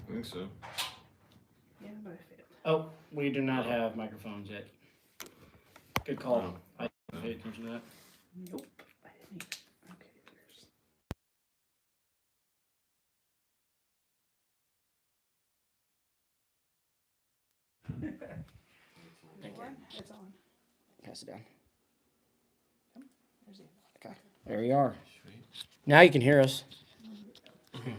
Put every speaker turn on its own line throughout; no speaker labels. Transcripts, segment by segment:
I think so.
Yeah, but I failed.
Oh, we do not have microphones yet. Good call.
No.
I didn't pay attention to that.
Nope. I didn't either. Okay, it's on.
Pass it down.
There's the
Okay. There we are.
Sweet.
Now you can hear us.
Okay,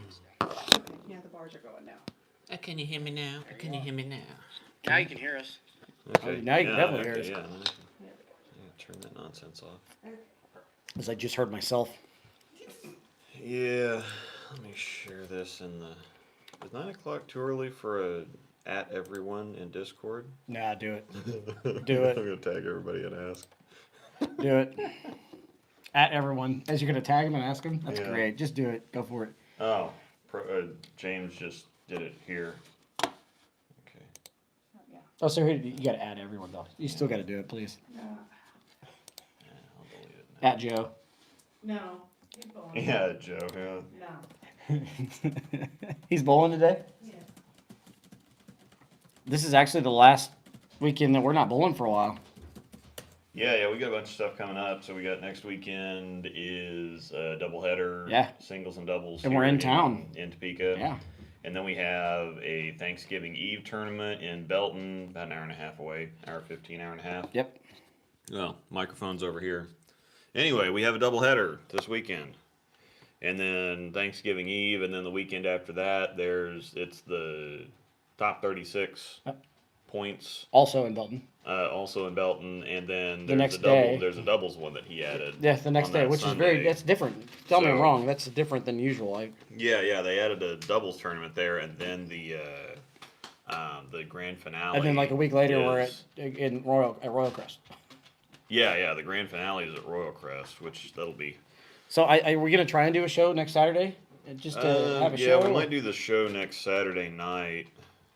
yeah, the bars are going now.
Can you hear me now? Can you hear me now?
Now you can hear us.
Okay.
Oh, now you can definitely hear
okay,
us.
Yeah.
There we go.
Turn that nonsense off.
As I just heard myself.
Yeah. Let me share this in the. Is 9 o'clock too early for a at everyone in Discord?
Nah, do it.
Do
it.
I'm gonna tag everybody and ask.
Do it. At everyone. As you're going to tag them and ask them? That's
Yeah.
great. Just do it. Go for it.
Oh, James just did it here. Okay.
Yeah.
Oh, so here, you got to add everyone, though. You still got to do it, please.
Yeah, I'll delete it now.
At Joe.
No. Keep going.
Yeah, Joe. Yeah.
No.
He's bowling today?
Yeah.
This is actually the last weekend that we're not bowling for a while.
Yeah, we got a bunch of stuff coming up. So we got next weekend is a doubleheader.
Yeah.
Singles and doubles.
And we're
here
in town.
In Topeka.
Yeah.
And then we have a Thanksgiving Eve tournament in Belton, about an hour and a half away, hour 15, hour and a half.
Yep.
Well, microphone's over here. Anyway, we have a doubleheader this weekend. And then Thanksgiving Eve, and then the weekend after that, it's the top 36
Yep.
points,
Also in Belton.
also in Belton, and then
The next
a double.
day.
There's a doubles one that he added.
Yeah, the next
on
day,
that
which
Sunday.
that's different. Tell me I'm
So-
wrong. That's different than usual.
Yeah, they added a doubles tournament there, and then the grand finale.
And then like a week later, we're
is-
at Royal Crest.
Yeah, the grand finale is at Royal Crest, which that'll be.
So are we gonna try and do a show next Saturday? Just to have a show?
Yeah, we might do the show next Saturday night.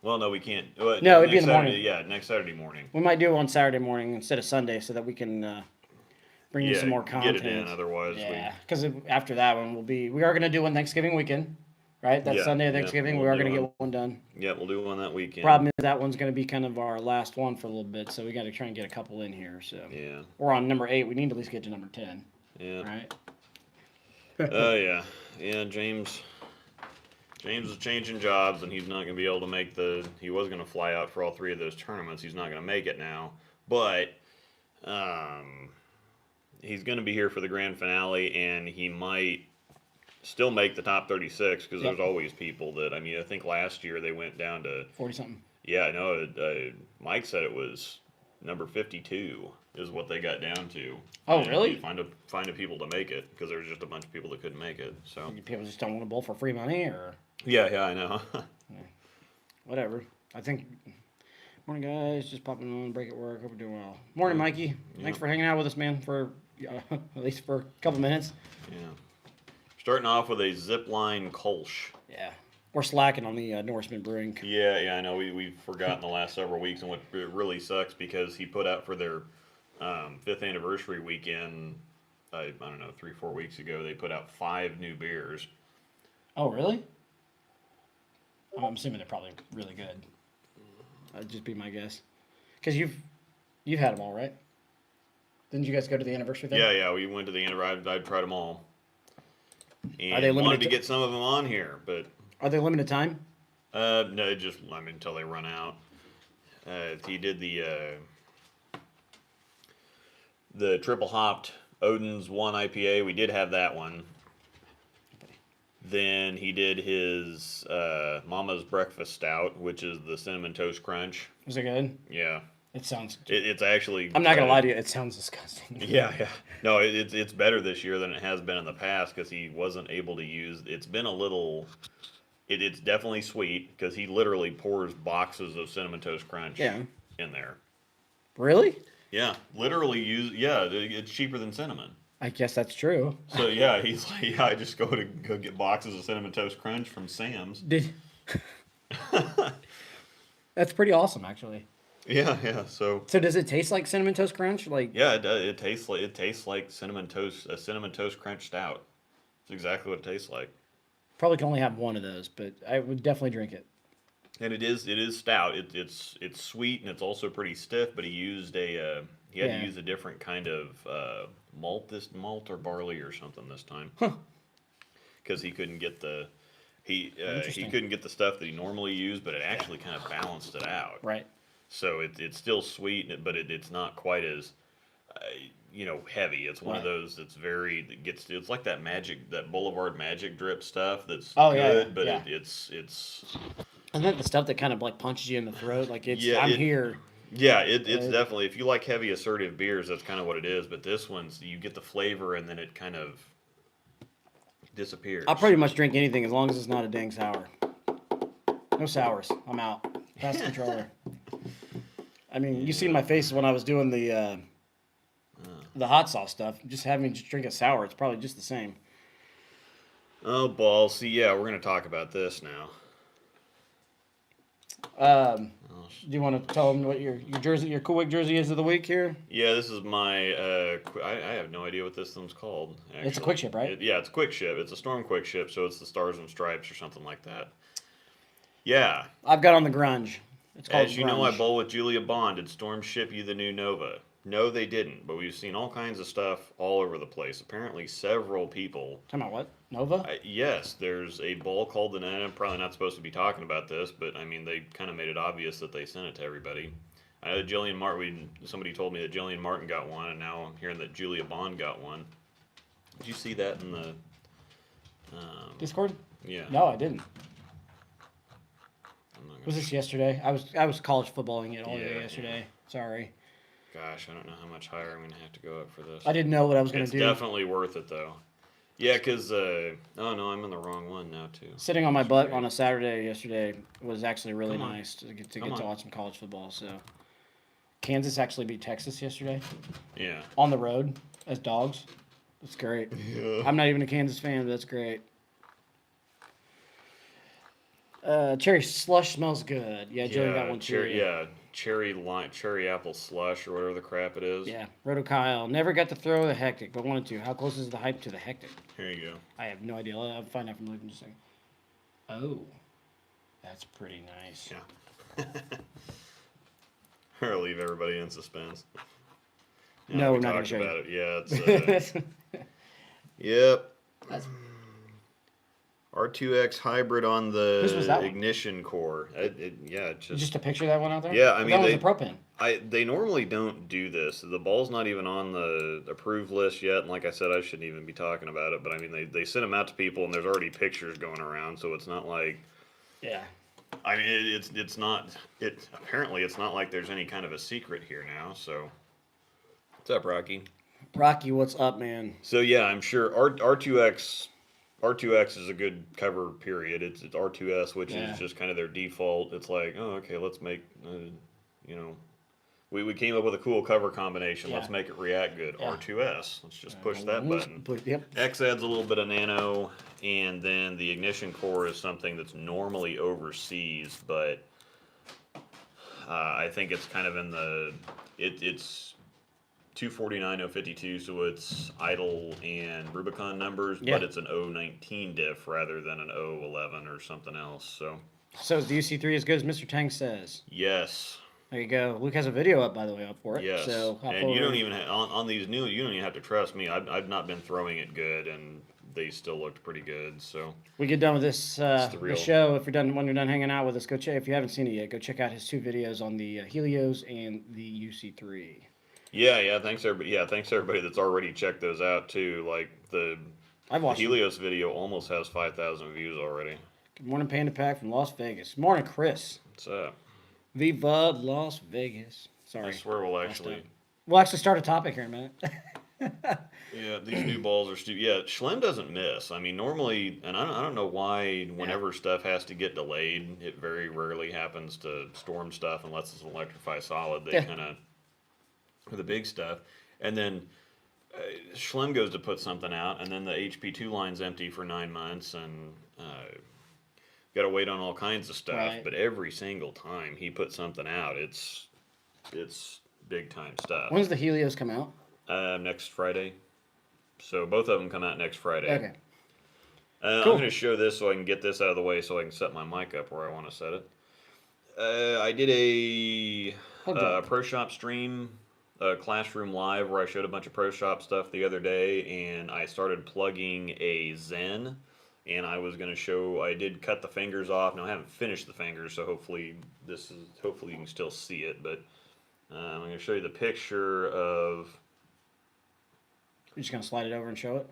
Well, no, we can't. Well,
No, it'd be
next
in the morning.
Saturday, yeah, next Saturday morning.
We might do it on Saturday morning instead of Sunday, so that we can bring you some more content.
Get it in. Otherwise,
Yeah, because after that one we are gonna do one Thanksgiving weekend, right? That
Yeah,
Sunday of
yeah,
Thanksgiving,
we'll
we are
do
gonna
one.
get one done.
we'll do one that weekend.
Problem is that one's gonna be kind of our last one for a little bit, so we got to try and get a couple in here. So
Yeah,
we're on number 8. We need to at least get to number 10,
yeah.
right?
Yeah. James is changing jobs, and he's not going to be able to make he was going to fly out for all 3 of those tournaments. He's not going to make it now, but he's going to be here for the grand finale, and he might still make the top 36 because
Yep.
there's always people that. I mean, I think last year they went down to
40 something.
Yeah, no. Mike said it was number 52 is what they got down to.
Oh,
And
really?
you find a people to make it because there was just a bunch of people that couldn't make it. So
People just don't want to bowl for free money or
yeah, I know.
whatever. I think. Morning, guys. Just popping on break at work. Hope you're doing well. Morning, Mikey. Thanks for hanging out with us, man. For at least for a couple minutes.
Yeah. Starting off with a zipline Kolsch.
Yeah, we're slacking on the Norseman Brewing.
Yeah, I know. We've forgotten the last several weeks, and what it really sucks because he put out for their 5th anniversary weekend. I don't know, 3-4 weeks ago. They put out 5 new beers.
Oh, really? I'm assuming they're probably really good. That'd just be my guess. Because you've had them all, right? Didn't you guys go to the anniversary thing?
Yeah, we went to the anniversary. I've tried them all. And
Are they limited
wanted to
to-
get some of them on here, but
Are they limited time?
no, until they run out. He did the triple hopped Odin's 1 IPA. We did have that one. Then he did his Mama's Breakfast Stout, which is the Cinnamon Toast Crunch.
Was it good?
Yeah,
It sounds.
it's actually.
I'm not gonna lie to you. It sounds disgusting.
Yeah. No, it's better this year than it has been in the past because he wasn't able to use. It's been a little. It's definitely sweet because he literally pours boxes of Cinnamon Toast Crunch in there.
Really?
Yeah, literally it's cheaper than cinnamon.
I guess that's true.
So yeah, he's like, I just go get boxes of Cinnamon Toast Crunch from Sam's.
That's pretty awesome, actually.
Yeah. So
does it taste like Cinnamon Toast Crunch? Like
yeah, it does. It tastes like cinnamon toast, a Cinnamon Toast Crunch stout. It's exactly what it tastes like.
probably can only have one of those, but I would definitely drink it.
And it is stout. It's sweet and it's also pretty stiff. But he had to use a different kind of malt or barley or something this time because he couldn't get he couldn't get the stuff that he normally used, but it actually kind of balanced it out.
Right.
So it's still sweet, but it's not quite as heavy. It's one of those that's it's like that Boulevard Magic drip stuff that's good, but it's
And then the stuff that kind of like punches you in the throat, like it's here.
Yeah, it's definitely, if you like heavy assertive beers, that's kind of what it is. But this one's, you get the flavor and then it kind of disappears.
I'll pretty much drink anything as long as it's not a dang sour. No sours. I'm out. Pass the controller. I mean, you seen my face when I was doing the hot sauce stuff. Just having me just drink a sour, it's probably just the same.
Oh, balls. See, yeah, we're going to talk about this now.
Do you want to tell them what your jersey, your Cool Wick jersey is of the week here?
Yeah, this is my. I have no idea what this one's called. Actually.
It's a quick ship, right?
Yeah, it's a quick ship. It's a Storm quick ship, so it's the Stars and Stripes or something like that. Yeah.
I've got on the grunge. It's called
As you know, I bowl with Julia Bond. Did Storm ship you the new Nova? No, they didn't. But we've seen all kinds of stuff all over the place. Apparently, several people.
Talking about what? Nova?
Yes, there's a ball called the. I'm probably not supposed to be talking about this, but I mean, they kind of made it obvious that they sent it to everybody. I know that Jillian Martin. Somebody told me that Jillian Martin got one, and now I'm hearing that Julia Bond got one. Did you see that in the
Discord?
Yeah.
No, I didn't.
I'm not gonna
Was this yesterday? I was college footballing it all day yesterday. Sorry.
Gosh, I don't know how much higher I'm gonna have to go up for this.
I didn't know what I was going to do.
It's definitely worth it though. Yeah, because oh no, I'm in the wrong one now too.
Sitting on my butt on a Saturday yesterday was actually really nice to get to watch some college football. So, Kansas actually beat Texas yesterday.
Yeah.
On the road as dogs. That's great.
Yeah.
I'm not even a Kansas fan, but that's great. Cherry slush smells good. Yeah, Joey got one too.
Cherry apple slush or whatever the crap it is.
Yeah, Roto Kyle never got to throw the hectic, but wanted to. How close is the hype to the hectic?
Here you go.
I have no idea. I'll find out from Luke in just a second. Oh, that's pretty nice.
Yeah. I'll leave everybody in suspense. Yeah,
No,
we
we're not gonna
talked
show you.
about it. Yeah, it's yep.
That's-
R2X hybrid on
Whose was that
the
one?
ignition core.
Just a picture of that one out there?
Yeah, I mean,
that was a propane.
They normally don't do this. The ball's not even on the approved list yet, and like I said, I shouldn't even be talking about it. But I mean, they send them out to people, and there's already pictures going around, so it's not like.
Yeah.
I mean, it's not. Apparently it's not like there's any kind of a secret here now. So, what's up, Rocky?
Rocky, what's up, man?
So yeah, I'm sure R2X is a good cover. Period. It's R2S, which is just kind of their default. It's like, oh, okay, let's make, we came up with a cool cover combination.
Yeah.
Let's make it react good.
Yeah.
R2S. Let's just push that button.
Yep.
X adds a little bit of nano, and then the ignition core is something that's normally overseas, but I think it's kind of in it's 249.052, so it's idle and Rubicon numbers, but it's an 019 diff rather than an 011 or something else. So
is the UC3 as good as Mr. Tang says?
yes.
There you go. Luke has a video up, by the way, up for it.
Yes.
So
And you don't even on these new, you don't even have to trust me. I've not been throwing it good, and they still looked pretty good. So
we get done with this
the
the show. If when you're done hanging out with us, go check. If you haven't seen it yet, go check out his 2 videos on the Helios and the UC3.
Yeah. Thanks everybody that's already checked those out too. Like the Helios video almost has 5,000 views already.
Good morning, Panda Pack from Las Vegas. Morning, Chris.
What's up?
Viva Las Vegas. Sorry.
I swear we'll actually
start a topic here in a minute.
Yeah, these new balls are stupid. Yeah, Schlem doesn't miss. I mean, normally, and I don't know why whenever stuff has to get delayed, it very rarely happens to Storm stuff unless it's an electrify solid. They kind of, for the big stuff. And then Schlem goes to put something out, and then the HP2 line's empty for 9 months, and got to wait on all kinds of stuff.
Right.
But every single time he puts something out, it's big time stuff.
When's the Helios come out?
Next Friday. So both of them come out next Friday.
Okay.
Cool. I'm going to show this so I can get this out of the way so I can set my mic up where I want to set it. I did a
Plug job.
Pro Shop stream, classroom live, where I showed a bunch of Pro Shop stuff the other day, and I started plugging a Zen, and I was gonna show. I did cut the fingers off. Now I haven't finished the fingers, so hopefully hopefully you can still see it. But I'm gonna show you the picture of.
You're just gonna slide it over and show it.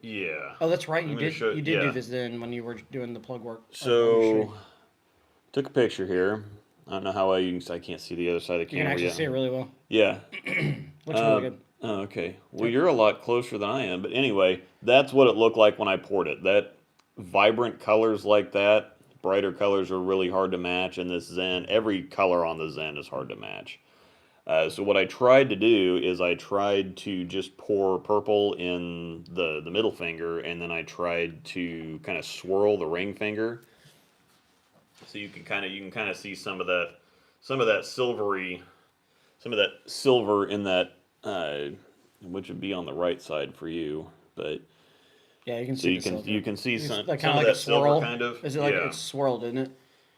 Yeah.
Oh, that's right.
I'm
You
gonna
did.
show-
You did
yeah.
do this then when you were doing the plug work.
So, took a picture here. I don't know how well you can. I can't see the other side of the
you can
camera
actually
yet.
see it really well.
Yeah.
Looks really good.
Oh, okay. Well, you're a lot closer than I am. But anyway, that's what it looked like when I poured it. That vibrant colors like that, brighter colors are really hard to match. And this Zen, every color on the Zen is hard to match. So what I tried to do is I tried to just pour purple in the middle finger, and then I tried to kind of swirl the ring finger. So you can kind of see some of that silvery, some of that silver in that, which would be on the right side for you, but
Yeah, you can
so
see.
you can see
It's
some
like
some
kind of
of
like
that
a swirl.
silver kind of.
Is it like
yeah.
it's swirled, isn't it?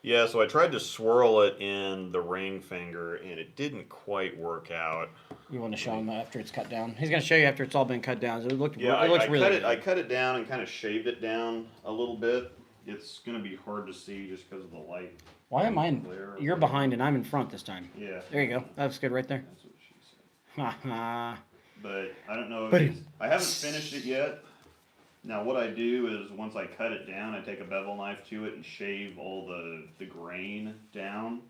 Yeah, so I tried to swirl it in the ring finger, and it didn't quite work out.
You want to show him after it's cut down. He's gonna show you after it's all been cut down. So it looks
Yeah,
it looks
I
really
cut
good.
I cut it down and kind of shaved it down a little bit. It's gonna be hard to see just because of the light.
Why am I?
glare or
You're
whatever.
behind and I'm in front this time.
Yeah.
There you go. That's good right there.
That's what she said.
Ha
But I don't know if
But
I haven't finished it yet. Now what I do is once I cut it down, I take a bevel knife to it and shave all the grain down.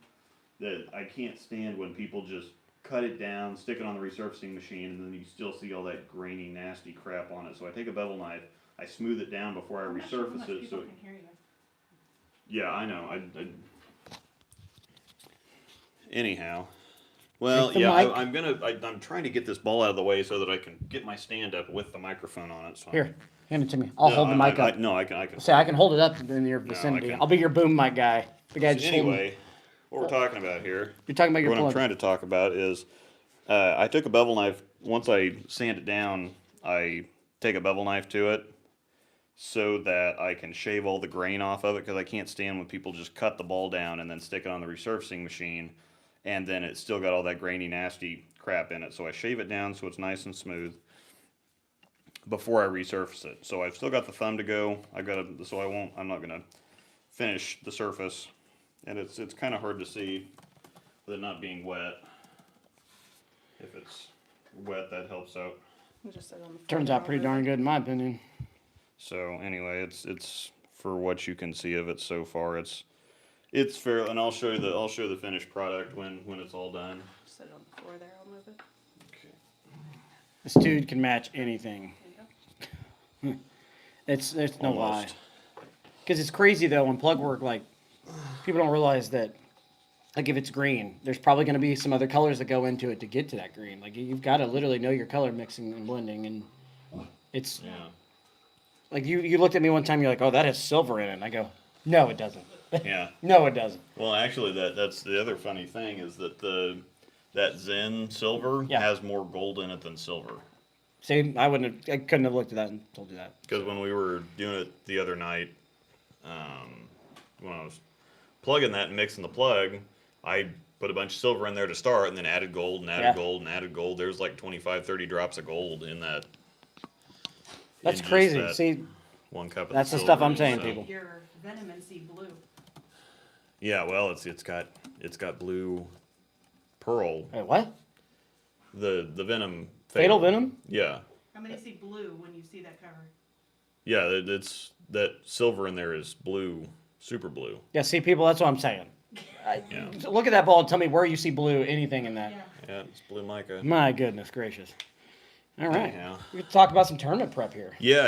That I can't stand when people just cut it down, stick it on the resurfacing machine, and then you still see all that grainy, nasty crap on it. So I take a bevel knife, I smooth it down before I
I'm not sure how
resurface
much
it.
people
So
can hear you.
yeah, I know. Anyhow. Well,
Take the
yeah,
mic.
I'm trying to get this ball out of the way so that I can get my stand up with the microphone on it. So
Here, hand it to me. I'll hold the mic up.
No, I can.
Say I can hold it up in your vicinity.
can.
I'll be your boom mic guy. The guy
So
just holding.
anyway, what we're talking about here,
You're talking about your
what I'm
plug.
trying to talk about is, I took a bevel knife. Once I sand it down, I take a bevel knife to it, so that I can shave all the grain off of it. Because I can't stand when people just cut the ball down and then stick it on the resurfacing machine, and then it's still got all that grainy, nasty crap in it. So I shave it down so it's nice and smooth before I resurface it. So I've still got the thumb to go. I'm not gonna finish the surface. And it's kind of hard to see with it not being wet. If it's wet, that helps out.
You just sit on the floor
Turns out pretty
all
darn
over.
good in my opinion.
So anyway, it's for what you can see of it so far. It's fair, and I'll show the finished product when it's all done.
Just sit on the floor there. I'll move it.
Okay.
This dude can match anything.
There you go.
It's no lie.
Almost.
Because it's crazy though when plug work, like people don't realize that, like if it's green, there's probably going to be some other colors that go into it to get to that green. Like you've got to literally know your color mixing and blending, and it's
Yeah.
like you looked at me one time, you're like, oh, that has silver in it, and I go, no, it doesn't.
Yeah.
No, it doesn't.
Well, actually, that's the other funny thing is that that Zen silver
Yeah.
has more gold in it than silver.
See, I couldn't have looked at that and told you that.
Because when we were doing it the other night, when I was plugging that and mixing the plug, I put a bunch of silver in there to start and then added gold and added
Yeah.
gold and added gold. There's like 25, 30 drops of gold in that.
That's
in just
crazy.
that
See,
one cup of
that's the
silver,
stuff I'm saying,
so-
people.
Your venom and see blue.
Yeah, well, it's got blue pearl.
wait, what?
The venom.
Fatal venom?
Yeah,
How many see blue when you see that cover?
yeah. It's that silver in there is blue, super blue.
Yeah, see, people, that's what I'm saying.
Yeah.
Look at that ball and tell me where you see blue, anything in that.
Yeah.
Yeah, it's blue mica.
My goodness gracious. All right.
Anyhow.
We can talk about some tournament prep here.
Yeah.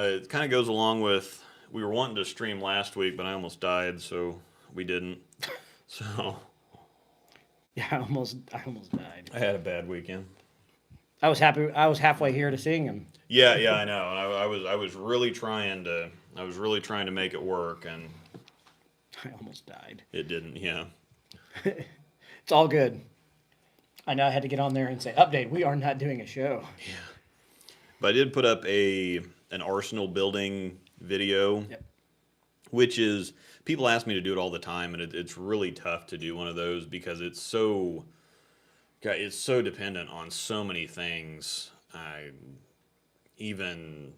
It kind of goes along with we were wanting to stream last week, but I almost died, so we didn't. So
Yeah, I almost died.
I had a bad weekend.
I was happy. I was halfway here to seeing him.
Yeah, I know. And I was really trying to make it work, and
I almost died.
it didn't. Yeah.
It's all good. I know I had to get on there and say, update, we are not doing a show.
But I did put up an arsenal building video.
Yep.
which is, people ask me to do it all the time, and it's really tough to do one of those because it's so dependent on so many things. Even,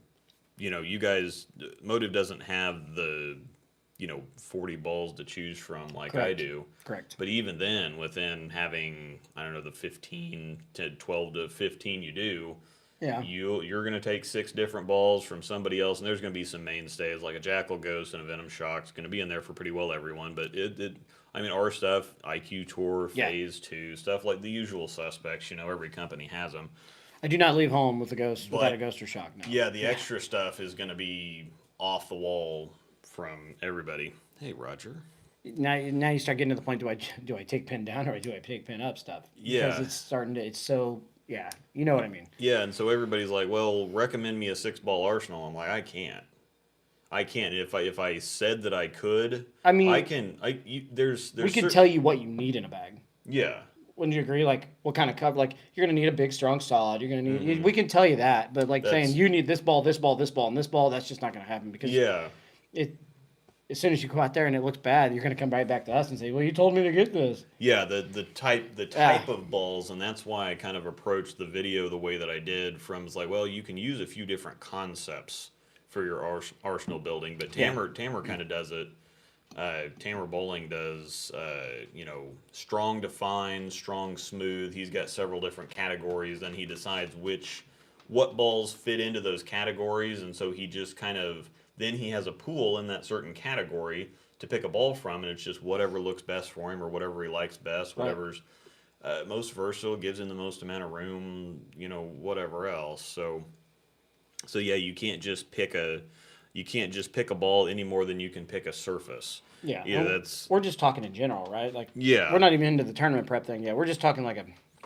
you guys, Motive doesn't have the 40 balls to choose from like I
Correct.
do.
Correct.
But even then, within having, I don't know, the 15 to 12 to 15 you do,
Yeah.
you're going to take 6 different balls from somebody else, and there's going to be some mainstays like a Jackal Ghost and a Venom Shock's going to be in there for pretty well everyone. But our stuff, IQ Tour,
Yeah.
Phase 2, stuff like the usual suspects, every company has them.
I do not leave home with a ghost without
But-
a ghost or shock. No.
Yeah, the extra stuff is going to be off the wall from everybody. Hey, Roger.
Now you start getting to the point: do I take pin down or do I take pin up stuff?
Yeah.
Because it's starting to. It's so. Yeah. You know what I mean.
Yeah, and so everybody's like, "Well, recommend me a 6-ball arsenal." I'm like, I can't. If I said that I could,
I mean,
I can. There's
we can tell you what you need in a bag.
Yeah.
Wouldn't you agree? Like, what kind of cover? Like, you're gonna need a big, strong, solid. You're gonna need.
Mm-hmm.
We can tell you that, but like
That's-
saying you need this ball, this ball, this ball, and this ball, that's just not gonna happen because
Yeah.
it. As soon as you go out there and it looks bad, you're gonna come right back to us and say, "Well, you told me to get this."
Yeah, the type of balls, and that's why I kind of approached the video the way that I did. From it's like, well, you can use a few different concepts for your arsenal building, but Tamer kind of does it. Tamer Bowling does, strong define, strong smooth. He's got several different categories. Then he decides what balls fit into those categories, and so he just kind of. Then he has a pool in that certain category to pick a ball from, and it's just whatever looks best for him or whatever he likes best, whatever's most versatile, gives him the most amount of room, whatever else. So yeah, you can't just pick a ball any more than you can pick a surface.
Yeah,
Yeah,
well,
that's
we're just talking in general, right? Like,
Yeah.
we're not even into the tournament prep thing yet. We're just talking like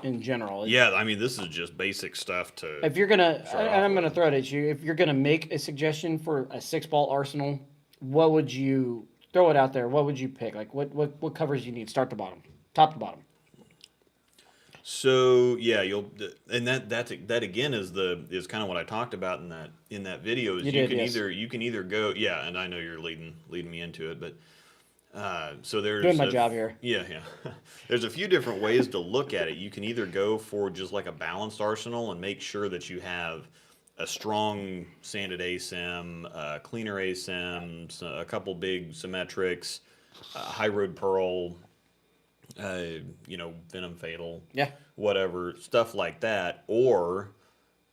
in general.
yeah. I mean, this is just basic stuff to.
If you're gonna,
Start
and
off
I'm gonna
with.
throw it at you. If you're gonna make a suggestion for a 6-ball arsenal, what would you throw it out there? What would you pick? Like, what covers you need? Start to bottom, top to bottom.
So yeah, and that again is kind of what I talked about in that video. Is you can either go, yeah, and I know you're leading me into it, but so there's
Doing my job here.
Yeah. There's a few different ways to look at it. You can either go for just like a balanced arsenal and make sure that you have a strong sanded ASIM, cleaner ASIM, a couple big symmetrics, high road pearl, Venom Fatal,
Yeah.
whatever, stuff like that. Or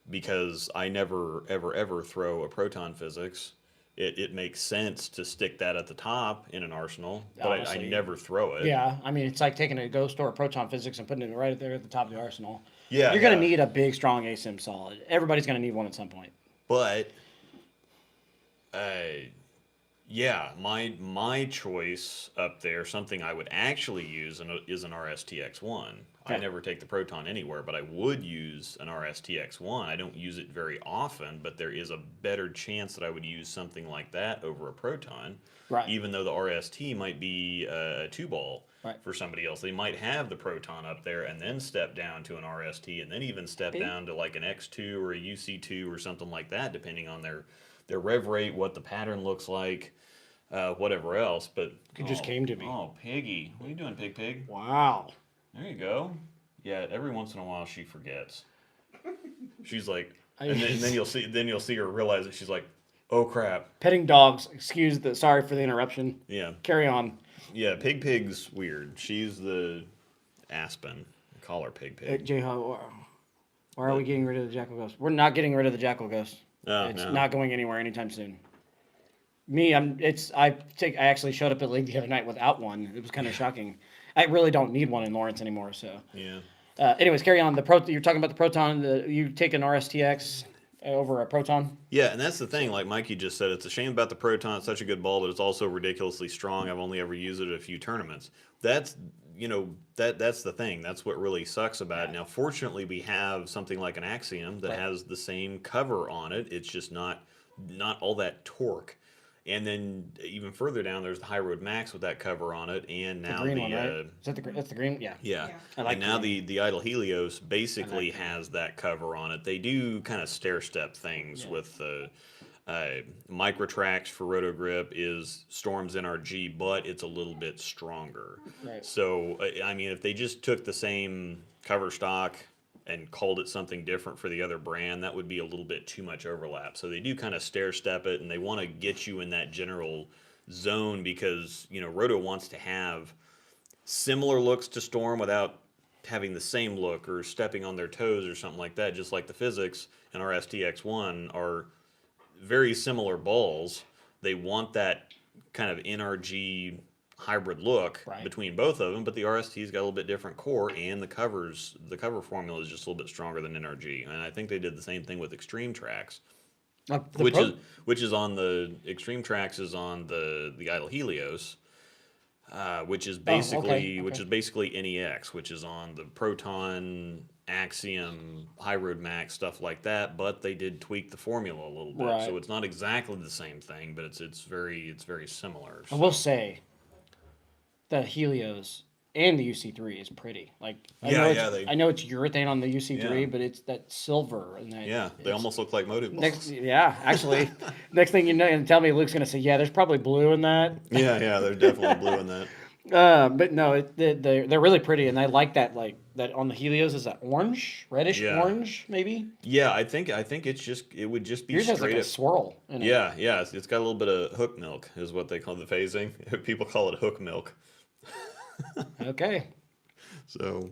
because I never, ever throw a proton physics, it makes sense to stick that at the top in an arsenal, but I
Honestly.
never throw it.
Yeah, I mean, it's like taking a ghost or a proton physics and putting it right there at the top of the arsenal.
Yeah,
You're gonna
yeah.
need a big, strong ASIM solid. Everybody's gonna need one at some point.
But, yeah, my choice up there, something I would actually use is an RSTX1. I
Okay.
never take the Proton anywhere, but I would use an RSTX1. I don't use it very often, but there is a better chance that I would use something like that over a Proton.
Right.
Even though the RST might be a 2-ball
Right.
for somebody else. They might have the Proton up there and then step down to an RST and then even step down to like an X2 or a UC2 or something like that, depending on their rev rate, what the pattern looks like, whatever else. But
It just came to me.
Oh, Piggy, what are you doing, Pig?
Wow.
There you go. Yeah, every once in a while she forgets. She's like, and then you'll see her realize that she's like, oh crap.
Petting dogs. Sorry for the interruption.
Yeah,
Carry on.
yeah. Pig's weird. She's the Aspen. I call her Pig.
Jay, why are we getting rid of the Jackal Ghost? We're not getting rid of the Jackal Ghost.
Oh,
It's
no.
not going anywhere anytime soon. I actually showed up at League the other night without one. It was kind of shocking. I really don't need one in Lawrence anymore. So,
Yeah.
anyways, carry on. You're talking about the Proton. You take an RSTX over a Proton.
Yeah, and that's the thing. Like Mikey just said, it's a shame about the Proton. It's such a good ball, but it's also ridiculously strong. I've only ever used it at a few tournaments. That's that's the thing. That's what really sucks about it. Now, fortunately, we have something like an Axiom that has the same cover on it. It's just not all that torque. And then even further down, there's the High Road Max with that cover on it, and now
Green one, right? Is that that's the green? Yeah.
yeah.
Yeah.
I like
And now
green.
the Idle Helios basically
I like
has that cover on it. They do kind of stair step things with the Microtrax for Rotogrip is Storm's NRG, but it's a little bit stronger.
Right.
So, I mean, if they just took the same cover stock and called it something different for the other brand, that would be a little bit too much overlap. So they do kind of stair step it, and they want to get you in that general zone because, you know, Roto wants to have similar looks to Storm without having the same look or stepping on their toes or something like that, just like the physics and our STX1 are very similar balls. They want that kind of NRG hybrid look between both of them, but the RST's got a little bit different core, and the cover formula is just a little bit stronger than NRG. And I think they did the same thing with Extreme Tracks, which is on the Extreme Tracks is on the Idle Helios. Which is basically NEX, which is on the Proton, Axiom, High Road Max, stuff like that. But they did tweak the formula a little bit, so it's not exactly the same thing, but it's very similar. So.
I will say, the Helios and the UC3 is pretty. Like I know it's urethane on the UC3, but it's that silver and that.
They almost look like motive balls.
Actually, next thing you know, and tell me Luke's gonna say, there's probably blue in that.
Yeah, there's definitely blue in that.
But no, they're really pretty, and I like that. Like that on the Helios is that orange, reddish orange, maybe.
Yeah, I think it would just be
yours
straight
has like a swirl in it.
Yeah, it's got a little bit of hook milk, is what they call the phasing. People call it hook milk.
Okay.
So.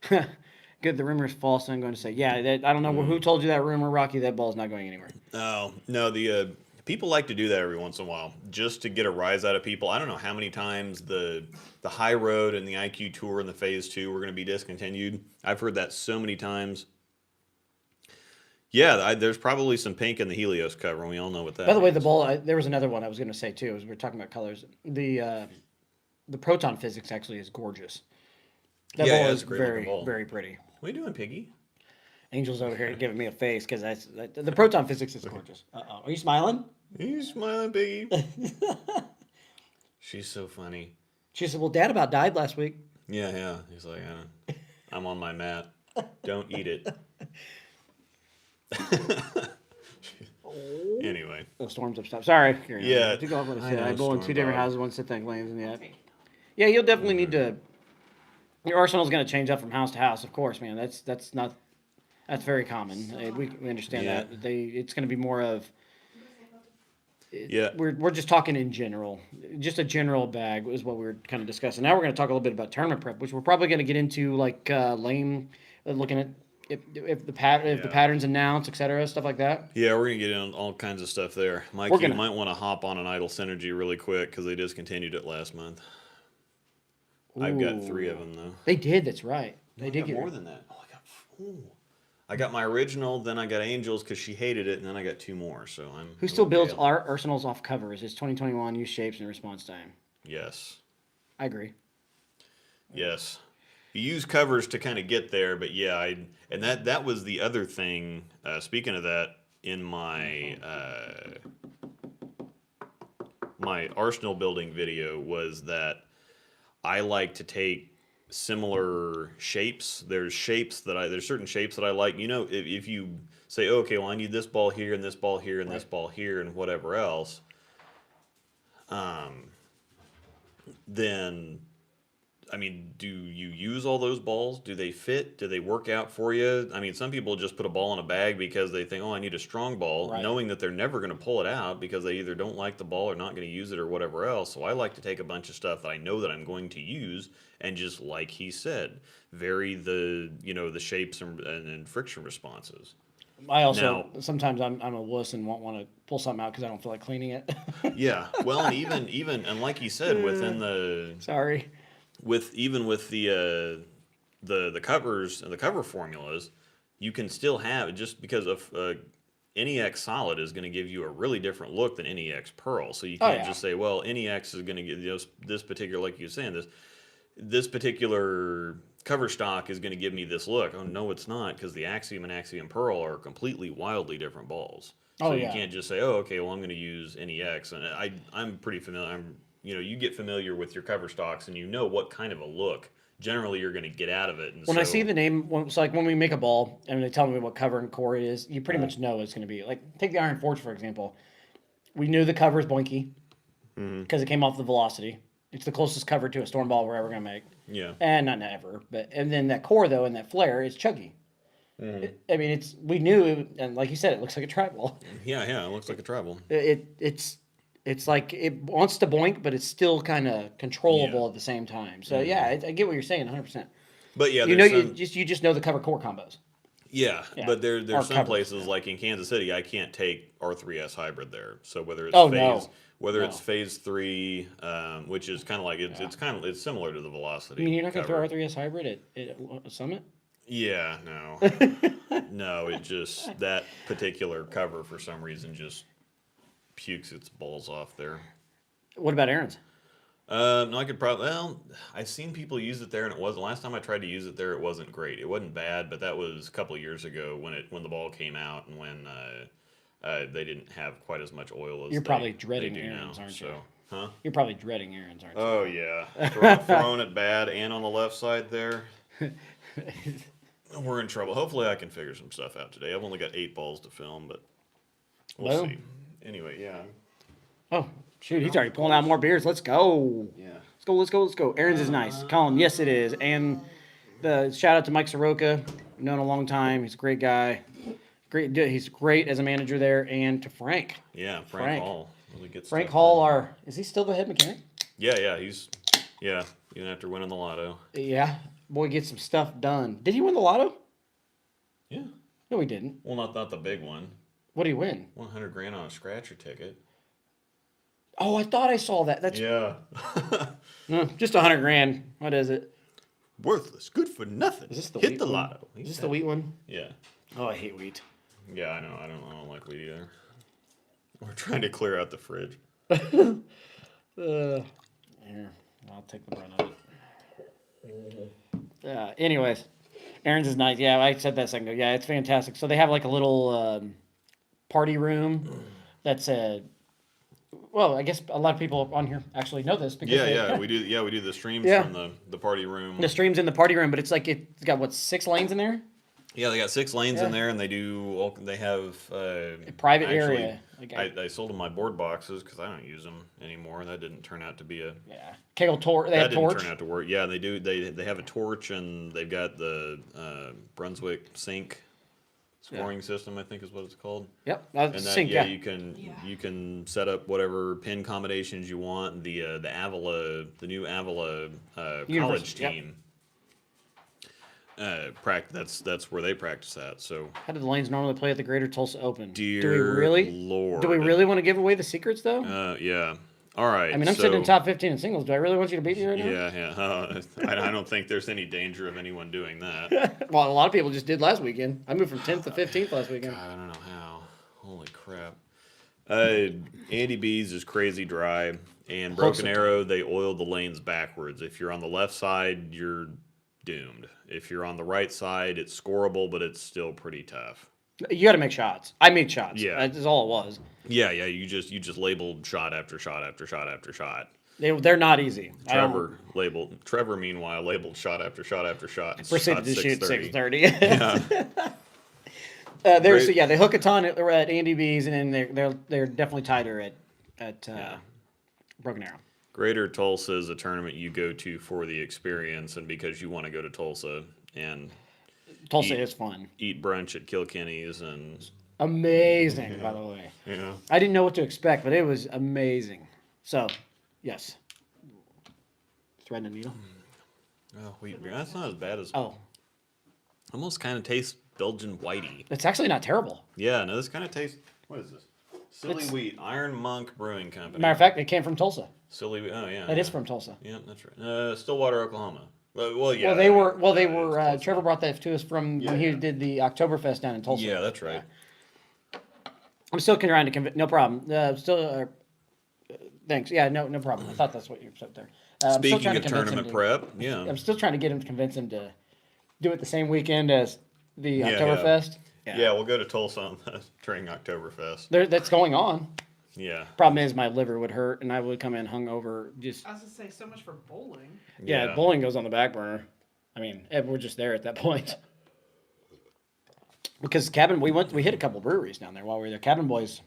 Good. The rumor is false. I'm going to say, I don't know who told you that rumor, Rocky. That ball's not going anywhere.
Oh no, the people like to do that every once in a while just to get a rise out of people. I don't know how many times the High Road and the IQ Tour and the Phase 2 were going to be discontinued. I've heard that so many times. Yeah, there's probably some pink in the Helios cover, and we all know what that.
By the way, the ball. There was another one I was going to say too. As we were talking about colors, the proton physics actually is gorgeous. That ball is very pretty.
What are you doing, Piggy?
Angel's over here giving me a face because the proton physics is gorgeous. Uh-oh. Are you smiling?
Are you smiling, Piggy? She's so funny.
She said, well, Dad about died last week.
Yeah. He's like, I'm on my mat. Don't eat it. Anyway.
The storm's upstart. Sorry.
Yeah.
I go in two different houses, one sit thank lanes, and yeah, you'll definitely need to. Your arsenal's going to change up from house to house, of course, man. That's very common. We understand that. It's going to be more of. We're just talking in general. Just a general bag is what we were kind of discussing. Now we're going to talk a little bit about tournament prep, which we're probably going to get into, like lane, looking at if the patterns announced, etc., stuff like that.
Yeah, we're gonna get in all kinds of stuff there. Mike, you might want to hop on an Idle Synergy really quick because they discontinued it last month. Ooh. I've got 3 of them though.
They did. That's right. They did
get more than that. I got my original, then I got Angels because she hated it, and then I got 2 more. So I'm.
Who still builds our arsenals off covers? It's 2021 use shapes and response time.
Yes.
I agree.
Yes. You use covers to kind of get there, but and that was the other thing. Speaking of that, in my my arsenal building video was that I like to take similar shapes. There's certain shapes that I like. You know, if you say, okay, well, I need this ball here and this ball here and this ball here and whatever else, then. I mean, do you use all those balls? Do they fit? Do they work out for you? I mean, some people just put a ball in a bag because they think, I need a strong ball, knowing that they're never going to pull it out because they either don't like the ball or not going to use it or whatever else. So I like to take a bunch of stuff that I know that I'm going to use and just, like he said, vary the shapes and friction responses.
I also sometimes I'm a wuss and won't want to pull something out because I don't feel like cleaning it.
Yeah, well, and even and like he said, within the with the covers and the cover formulas, you can still have, just because of NEX Solid is going to give you a really different look than NEX Pearl. So you can't just say, well, NEX is going to give this particular, like you were saying, this particular cover stock is going to give me this look. Oh no, it's not, because the Axiom and Axiom Pearl are completely wildly different balls. So you can't just say, okay, well, I'm going to use NEX, and I'm pretty familiar. You get familiar with your cover stocks, and you know what kind of a look generally you're going to get out of it. And
When I see the name, it's like when we make a ball and they tell me what cover and core it is, you pretty much know what it's going to be. Like, take the Iron Forge, for example. We knew the cover is Boinky because it came off the Velocity. It's the closest cover to a storm ball we're ever going to make.
Yeah.
And not ever. And then that core, though, and that flare is chuggy. I mean, we knew, and like you said, it looks like a tri-ball.
Yeah, it looks like a tribal.
It's like it wants to boink, but it's still kind of controllable at the same time. So I get what you're saying, 100%.
But yeah,
you just know the cover core combos.
Yeah,
Yeah.
but there's
Or
some
covered,
places like in Kansas City, I can't take R3S hybrid there. So whether it's it's phase 3, which is kind of like it's similar to the Velocity.
I mean, you're not going to
cover.
throw R3S hybrid at Summit?
Yeah, no, no. It just that particular cover for some reason just pukes its balls off there.
What about Aaron's?
No, I could probably. Well, I've seen people use it there, and it wasn't. Last time I tried to use it there, it wasn't great. It wasn't bad, but that was a couple of years ago when the ball came out and when they didn't have quite as much oil as
You're probably
they
dreading
do
Aaron's,
now,
aren't you?
so, huh?
You're probably dreading Aaron's, aren't you?
Oh yeah, throwing it bad and on the left side there. We're in trouble. Hopefully, I can figure some stuff out today. I've only got 8 balls to film, but we'll see. Anyway, yeah.
Oh, shoot, he's already pulling out more beers. Let's go.
Yeah.
Let's go. Aaron's is nice. Colin, yes, it is. And the shout out to Mike Soroka. Known a long time. He's a great guy. He's great as a manager there. And to Frank.
Yeah, Frank Hall. Really gets
Frank
stuff
Hall,
done.
is he still the head mechanic?
Yeah, even after winning the lotto.
Yeah. Boy, gets some stuff done. Did he win the lotto?
Yeah.
No, he didn't.
Well, not the big one.
What did he win?
$100,000 on a scratcher ticket.
Oh, I thought I saw that. That's
Yeah.
no, just $100,000. What is it?
Worthless. Good for nothing.
Is this the
Hit
wheat
the
one?
lotto.
Is this the wheat one?
Yeah.
Oh, I hate wheat.
Yeah, I know. I don't like wheat either. We're trying to clear out the fridge.
Here, I'll take the brunt of it. Anyways, Aaron's is nice. Yeah, I said that a second ago. Yeah, it's fantastic. So they have like a little party room that's well, I guess a lot of people on here actually know this because
we do the streams
Yeah.
from the party room.
the stream's in the party room, but it's like it's got what 6 lanes in there?
Yeah, they got 6 lanes
Yeah.
in there, and they have
A private
actually,
area. Like
I sold them my board boxes because I don't use them anymore. That didn't turn out to be a
yeah, Kegel torch. They
that
have
didn't
torch.
turn out to work. Yeah, they do. They have a torch, and they've got the Brunswick sink scoring system. I think is what it's called.
Yep,
And that,
sync.
yeah,
Yeah,
you can set up whatever pin combinations you want. The new Avila college
yep.
team. That's where they practice at. So
How do the lanes normally play at the Greater Tulsa Open?
dear
do we really?
Lord,
Do we really want to give away the secrets though?
Yeah. All right.
I mean, I'm sitting in top 15 in singles. Do I really want you to beat me right now?
Yeah. I don't think there's any danger of anyone doing that.
Well, a lot of people just did last weekend. I moved from 10th to 15th last weekend.
I don't know how. Holy crap. Andy B's is crazy dry, and Broken
Close
Arrow, they oiled the lanes backwards. If you're on the left side, you're doomed. If you're on the right side, it's scoreable, but it's still pretty tough.
You got to make shots. I made shots.
Yeah.
That's all it was.
Yeah, you just labeled shot after shot after shot after shot.
They're not easy.
Trevor, meanwhile, labeled shot after shot after shot. And
Proceeded
shot
to shoot
630.
630.
Yeah.
They hook a ton at Andy B's, and then they're definitely tighter at Broken Arrow.
Greater Tulsa is a tournament you go to for the experience and because you want to go to Tulsa and
Tulsa is fun.
eat brunch at Kilkenny's and
Amazing, by the way.
yeah.
I didn't know what to expect, but it was amazing. So, yes. Thread and needle.
Oh, wheat beer. That's not as bad as.
Oh,
Almost kind of tastes Belgian whitey.
it's actually not terrible.
Yeah, no, this kind of tastes. What is this? Silly
It's-
Wheat, Iron Monk Brewing Company.
Matter of fact, it came from Tulsa.
Silly Wheat. Oh yeah.
It is from Tulsa.
Yeah, that's right. Stillwater, Oklahoma. Well, yeah.
Well, they
it's
were.
Tulsa.
Trevor brought that to us from when he
Yeah.
did the Oktoberfest down in Tulsa.
Yeah, that's right.
I'm still trying to convince. No problem. Thanks. Yeah, no problem. I thought that's what you said there. I'm still
Speaking
trying
of
to convince
tournament
him
prep, yeah.
I'm still trying to get him to convince him to do it the same weekend as the
Yeah,
Oktoberfest.
Yeah, we'll go to Tulsa during Oktoberfest.
That's going on.
Yeah.
Problem is, my liver would hurt, and I would come in hungover. Just
I was gonna say, so much for bowling.
yeah, bowling goes on the back burner. I mean, we're just there at that point. Because we hit a couple breweries down there while we were there. Cabin Boys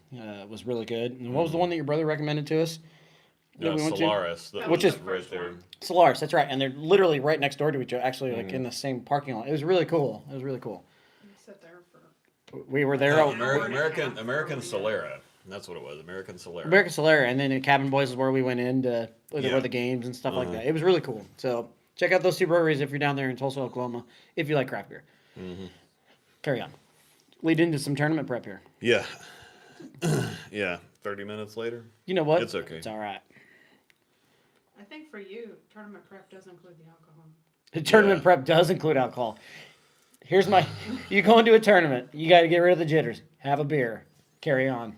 was really good. And what was the one that your brother recommended to us?
No,
we went to?
Solaris.
Which is
right there.
Solaris, that's right. And they're literally right next door to each other, actually, like in the same parking lot. It was really cool. It was really cool.
We sat there for.
We were there.
No,
American
American Solera. That's what it was. American Solera.
Solera, and then Cabin Boys is where we went in to where the games and stuff like that. It was really cool. So check out those 2 breweries if you're down there in Tulsa, Oklahoma, if you like craft beer. Carry on. Lead into some tournament prep here.
Yeah. Yeah. 30 minutes later.
You know what?
It's okay.
It's all right.
I think for you, tournament prep does include the alcohol.
The tournament prep does include alcohol. Here's my: you go into a tournament, you got to get rid of the jitters. Have a beer. Carry on.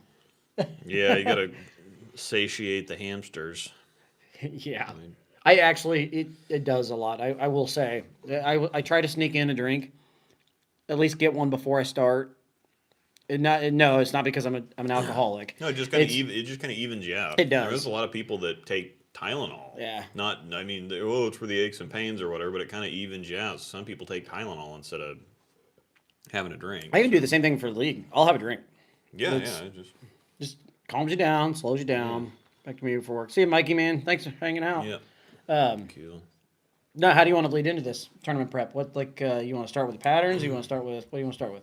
Yeah, you got to satiate the hamsters.
Yeah. I actually, it does a lot. I will say. I try to sneak in a drink, at least get one before I start. No, it's not because I'm an alcoholic.
No, it just kind of evens you out.
It does.
There's a lot of people that take Tylenol.
Yeah.
It's for the aches and pains or whatever, but it kind of evens you out. Some people take Tylenol instead of having a drink.
I even do the same thing for the league. I'll have a drink.
Yeah,
Just calms you down, slows you down. Back to me before work. See you, Mikey, man. Thanks for hanging out.
Yeah. Cool.
Now, how do you want to lead into this tournament prep? What you want to start with the patterns? Or you want to start with what do you want to start with?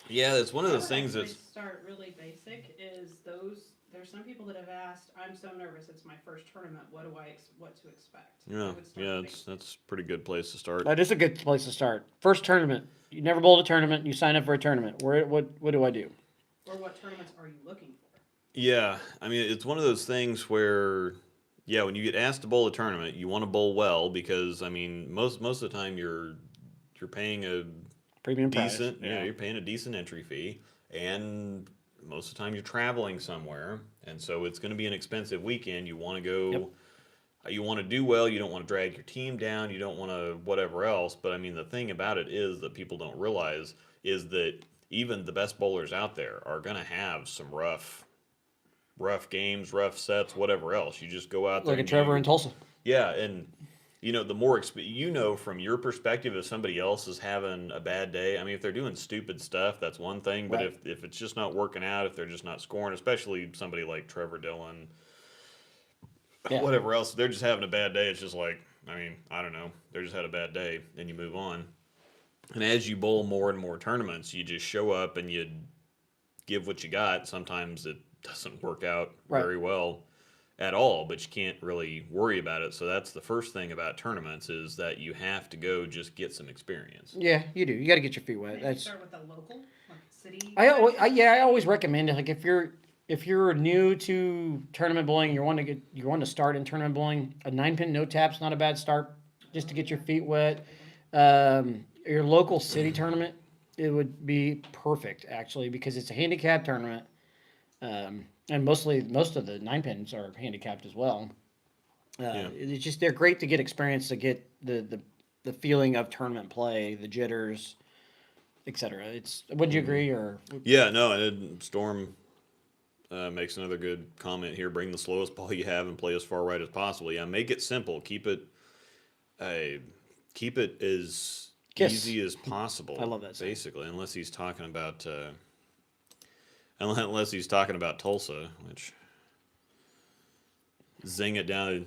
Yeah, that's one of those things
Actually
that's.
start really basic. Is those there's some people that have asked, I'm so nervous. It's my first tournament. What to expect?
Yeah,
I would start
yeah,
basic.
that's a pretty good place to start.
That is a good place to start. First tournament. You never bowled a tournament. You sign up for a tournament. What do I do?
Or what tournaments are you looking for?
Yeah, I mean, it's one of those things where, yeah, when you get asked to bowl a tournament, you want to bowl well because, I mean, most of the time you're paying a
Premium price.
decent, you're paying a decent entry fee, and most of the time you're traveling somewhere, and so it's going to be an expensive weekend. You want to go, you want to do well. You don't want to drag your team down. You don't want to whatever else. But I mean, the thing about it is that people don't realize is that even the best bowlers out there are going to have some rough games, rough sets, whatever else. You just go out there.
Look at Trevor in Tulsa.
Yeah, and the more from your perspective, if somebody else is having a bad day. I mean, if they're doing stupid stuff, that's one thing. But
Right.
if it's just not working out, if they're just not scoring, especially somebody like Trevor Dillon, whatever else, they're just having a bad day. It's just like, I mean, I don't know. They just had a bad day, and you move on. And as you bowl more and more tournaments, you just show up and you give what you got. Sometimes it doesn't work out very well at all, but you can't really worry about it. So that's the first thing about tournaments is that you have to go just get some experience.
Yeah, you do. You got to get your feet wet.
Maybe
That's.
start with a local, like city.
I always recommend it. Like if you're new to tournament bowling, you want to start in tournament bowling. A 9-pin no tap's not a bad start, just to get your feet wet. Your local city tournament, it would be perfect actually because it's a handicap tournament, and most of the 9-pins are handicapped as well. It's just they're great to get experience, to get the feeling of tournament play, the jitters, etc. Would you agree or?
Yeah, no, and Storm makes another good comment here. Bring the slowest ball you have and play as far right as possible. Yeah, make it simple. Keep it as easy as possible.
I love that saying.
Basically, unless he's talking about Tulsa, which zing it down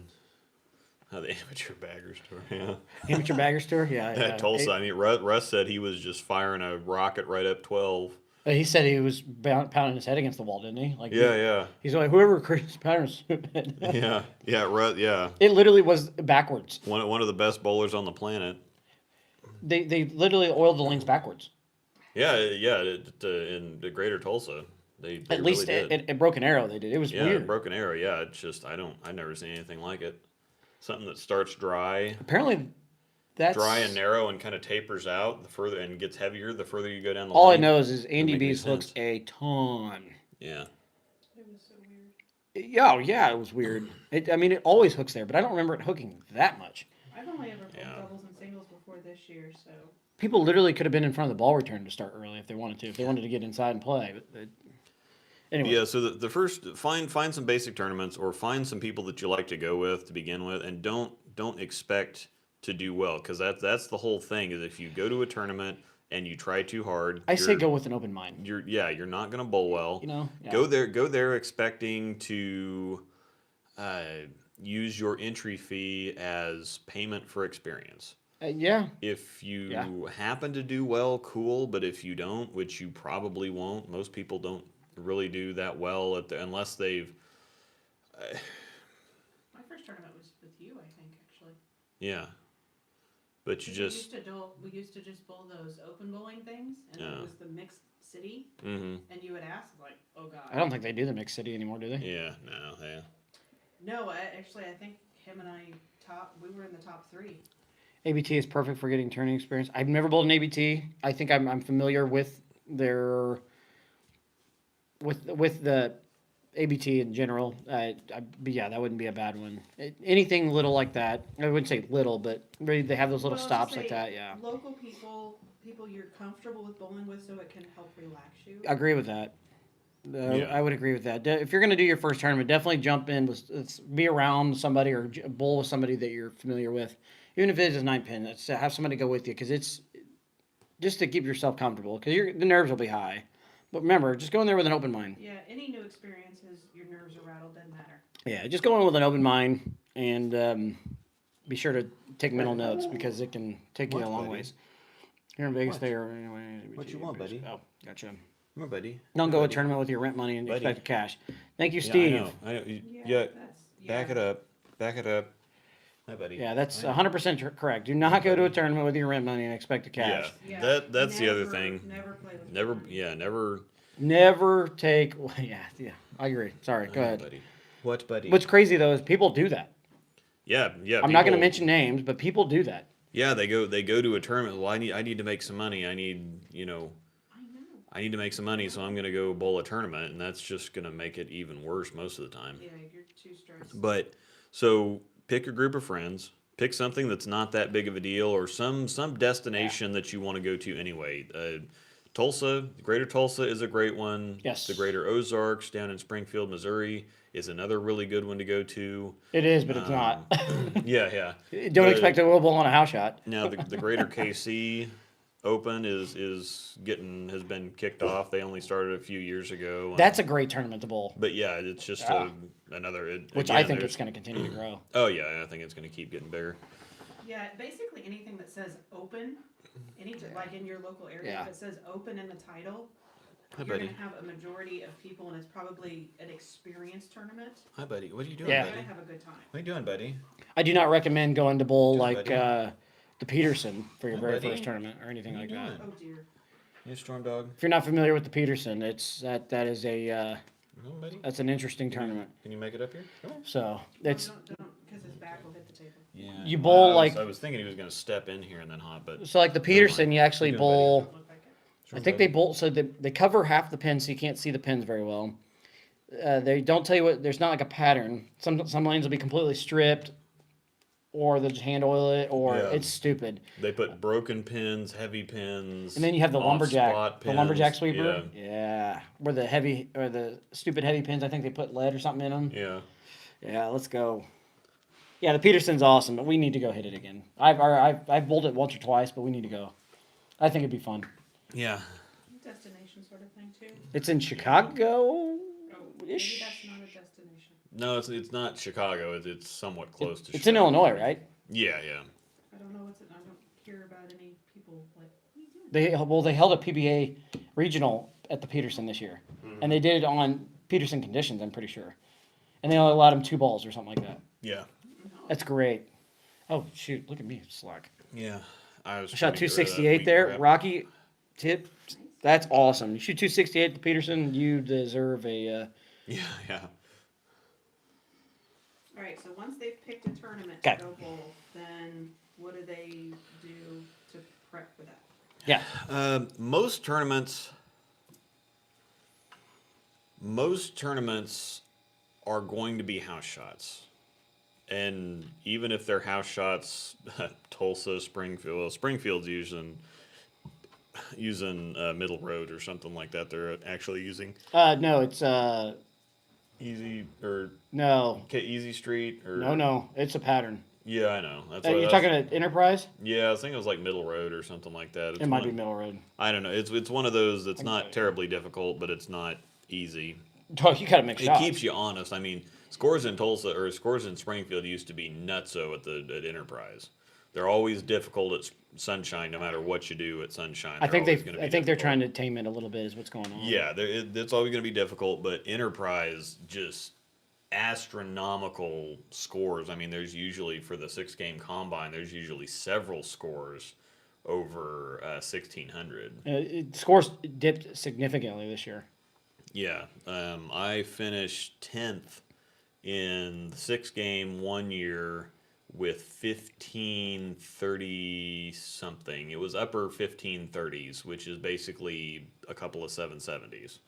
to the amateur baggers tour. Yeah,
Amateur baggers tour, yeah.
At Tulsa. I mean, Russ said he was just firing a rocket right up 12.
He said he was pounding his head against the wall, didn't he? Like
Yeah.
He's like, whoever creates patterns.
Yeah.
It literally was backwards.
One of the best bowlers on the planet.
They literally oiled the lanes backwards.
Yeah. In the Greater Tulsa, they
At least
really did.
at Broken Arrow they did. It was weird.
Broken Arrow. Yeah, it's just I've never seen anything like it. Something that starts dry.
Apparently, that's
dry and narrow and kind of tapers out the further and gets heavier the further you go down the
all
lane.
I know is Andy
Doesn't make any
B's hooks
sense.
a ton.
Yeah.
It was so weird.
Yeah, it was weird. It always hooks there, but I don't remember it hooking that much.
I've only ever bowled doubles and singles before this year, so.
People literally could have been in front of the ball return to start early if they wanted to get inside and play. But Anyway.
Yeah, so the first find some basic tournaments or find some people that you like to go with to begin with, and don't expect to do well, because that's the whole thing. Is if you go to a tournament and you try too hard,
I say go with an open mind.
you're not gonna bowl well.
You know, yeah.
Go there expecting to uh, use your entry fee as payment for experience.
Yeah.
If you happen to do well, cool. But if you don't, which you probably won't, most people don't really do that well unless they've.
My first tournament was with you, I think, actually.
Yeah. But you just.
We used to just bowl those open bowling things, and
Yeah.
it was the mixed city,
Mm-hmm.
and you would ask, like, oh god.
I don't think they do the mixed city anymore, do they?
Yeah. No. Yeah.
No, I think him and I we were in the top 3.
ABT is perfect for getting tourney experience. I've never bowled an ABT. I think I'm familiar with their with the ABT in general. But yeah, that wouldn't be a bad one. Anything little like that. I wouldn't say little, but really they have those little
Well,
stops
just
like
say
that. Yeah,
Local people you're comfortable with bowling with, so it can help relax you.
I agree with that.
Yeah.
I would agree with that. If you're going to do your first tournament, definitely jump in. Let's be around somebody or bowl with somebody that you're familiar with. Even if it is a 9-pin, let's have somebody go with you, because it's just to keep yourself comfortable, because the nerves will be high. But remember, just go in there with an open mind.
Yeah, any new experiences, your nerves are rattled, doesn't matter.
Yeah, just go in with an open mind, and be sure to take mental notes, because it can take you a
What,
long
buddy?
ways. Here in Vegas,
What?
they are anyway.
What you want, buddy?
Oh, gotcha.
Come on, buddy.
Don't go
Buddy.
a tournament with your rent money and
Buddy.
expect cash. Thank you,
Yeah,
Steve.
I know.
Yeah,
Back it up. Back it up. Hi, buddy.
Yeah, that's
I know.
100% correct. Do not go to a tournament with your rent money and expect to cash.
Yeah. That's the other thing.
Never play with
Never.
money.
Yeah. Never.
Never take. Yeah, I agree. Sorry, go
Hi,
ahead.
buddy. What, buddy?
What's crazy though is people do that.
Yeah.
I'm not going to
people-
mention names, but people do that.
Yeah, they go to a tournament. Well, I need to make some money. I need I need to make some money, so I'm going to go bowl a tournament, and that's just going to make it even worse most of the time.
Yeah, you're too stressed.
But so pick a group of friends, pick something that's not that big of a deal, or some destination that you want to go to anyway. Tulsa, Greater Tulsa is a great one.
Yes.
The Greater Ozarks down in Springfield, Missouri is another really good one to go to.
It is, but it's not.
Yeah.
Don't
The-
expect a bowl on a house shot.
Now the Greater KC Open has been kicked off. They only started a few years ago. and-
That's a great tournament to bowl,
But yeah, it's just another.
which
again,
I think
there's-
it's going to continue to grow.
Oh yeah, I think it's going to keep getting bigger.
Yeah, basically anything that says open, like in your local area,
Yeah.
if it says open in the title,
Hi,
you're
buddy.
gonna have a majority of people, and it's probably an experience tournament.
Hi, buddy. What are you doing,
Yeah.
You're
buddy?
gonna have a good time.
What are you doing, buddy?
I do not recommend going to bowl
Dude,
like
buddy.
the Peterson for your
Hey,
very
buddy.
first tournament or anything
What
like
are you
that.
doing?
Oh dear.
You a storm dog?
If you're not familiar with the Peterson, that is a
Come on, buddy.
that's an interesting tournament.
Can you make it up here? Come on.
So it's
Don't, because his back will hit the table.
Yeah.
You bowl
I was-
like-
I was thinking he was going to step in here and then hop, but
so like the Peterson, you actually
Good,
bowl.
Don't look like it.
I think they bolt so they cover half the pin, so you can't see the pins very well. They don't tell you what. There's not like a pattern. Some lanes will be completely stripped, or they'll just hand oil it, or
Yeah.
it's stupid.
They put broken pins, heavy pins,
And then you have the lumberjack,
off-spot
the lumberjack
pins.
sweeper. Yeah, where the heavy or the stupid heavy pins. I think they put lead or something in them.
Yeah.
Yeah, let's go. Yeah, the Peterson's awesome, but we need to go hit it again. I've bowled it once or twice, but we need to go. I think it'd be fun.
Yeah.
Destination sort of thing too.
It's in Chicago.
Oh, maybe
Ish.
that's not a destination.
No, it's not Chicago. It's somewhat close to.
It's in
Chicago.
Illinois, right?
Yeah.
I don't know what's it. I don't hear about any people like. What are you doing?
They held a PBA regional at the Peterson this year, and they did it on Peterson conditions. I'm pretty sure, and they only allowed them 2 balls or something like that.
Yeah.
That's great. Oh shoot! Look at me, slack.
Yeah. I was.
I shot
trying to get rid of that
268
weak
there.
crap.
Rocky tip. That's awesome. You shoot 268 at the Peterson, you deserve a.
Yeah.
All right. So once they've picked a tournament
Okay.
to go bowl, then what do they do to prep for that?
Yeah.
Most tournaments are going to be house shots. And even if they're house shots, Tulsa, Springfield, Springfield's using using Middle Road or something like that. They're actually using
No, it's
Easy or
no,
Easy Street or
no. It's a pattern.
Yeah, I know. That's
You're talking at Enterprise?
Yeah, I think it was like Middle Road or something like that.
It might be Middle Road.
I don't know. It's one of those that's not terribly difficult, but it's not easy.
Oh, you gotta make
It
shots.
keeps you honest. I mean, scores in Tulsa or scores in Springfield used to be nutso at Enterprise. They're always difficult at Sunshine, no matter what you do at Sunshine.
I think
I think
they're trying to tame it a little bit. Is what's going on.
Yeah, it's always going to be difficult, but Enterprise just astronomical scores. I mean, there's usually for the 6-game combine, there's usually several scores over 1,600.
Scores dipped significantly this year.
Yeah, I finished 10th in the 6-game 1 year with 1530 something. It was upper 1530s, which is basically a couple of 770s.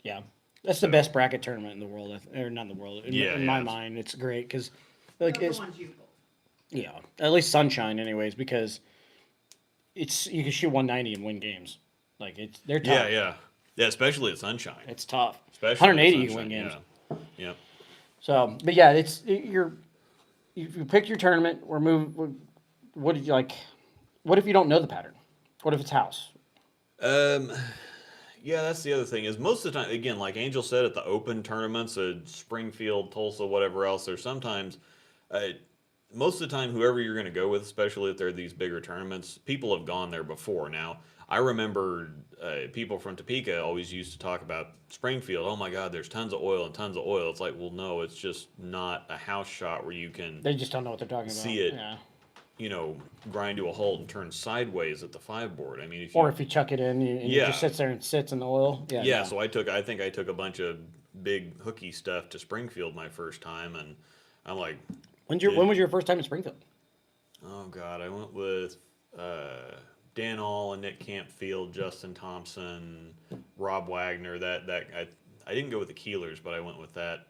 Yeah, that's the best bracket tournament in the world, or not in the world. In my
it's-
mind, it's great because,
Those
like,
are
it's
the ones you pull.
yeah, at least Sunshine, anyways, because you can shoot 190 and win games. Like they're tough.
Yeah, especially at Sunshine.
It's tough.
Especially
180
at
you can win
Sunshine,
games.
Yeah.
So, but yeah, you pick your tournament. What did you like? What if you don't know the pattern? What if it's house?
Yeah, that's the other thing is most of the time, again, like Angel said, at the open tournaments at Springfield, Tulsa, whatever else, there's sometimes, most of the time, whoever you're going to go with, especially if they're these bigger tournaments, people have gone there before. Now, I remember people from Topeka always used to talk about Springfield. Oh my God, there's tons of oil and tons of oil. It's like, well, no, it's just not a house shot where you can
They just don't know what they're talking about.
see it,
Yeah.
grind to a halt and turn sideways at the 5 board. I mean,
Or if you chuck it in, and it
Yeah.
just sits there and sits in the oil. Yeah.
Yeah,
no.
so I think I took a bunch of big hooky stuff to Springfield my first time, and I'm like,
When was your first time in Springfield?
oh God, I went with Dan All and Nick Campfield, Justin Thompson, Rob Wagner. I didn't go with the Keelers, but I went with that,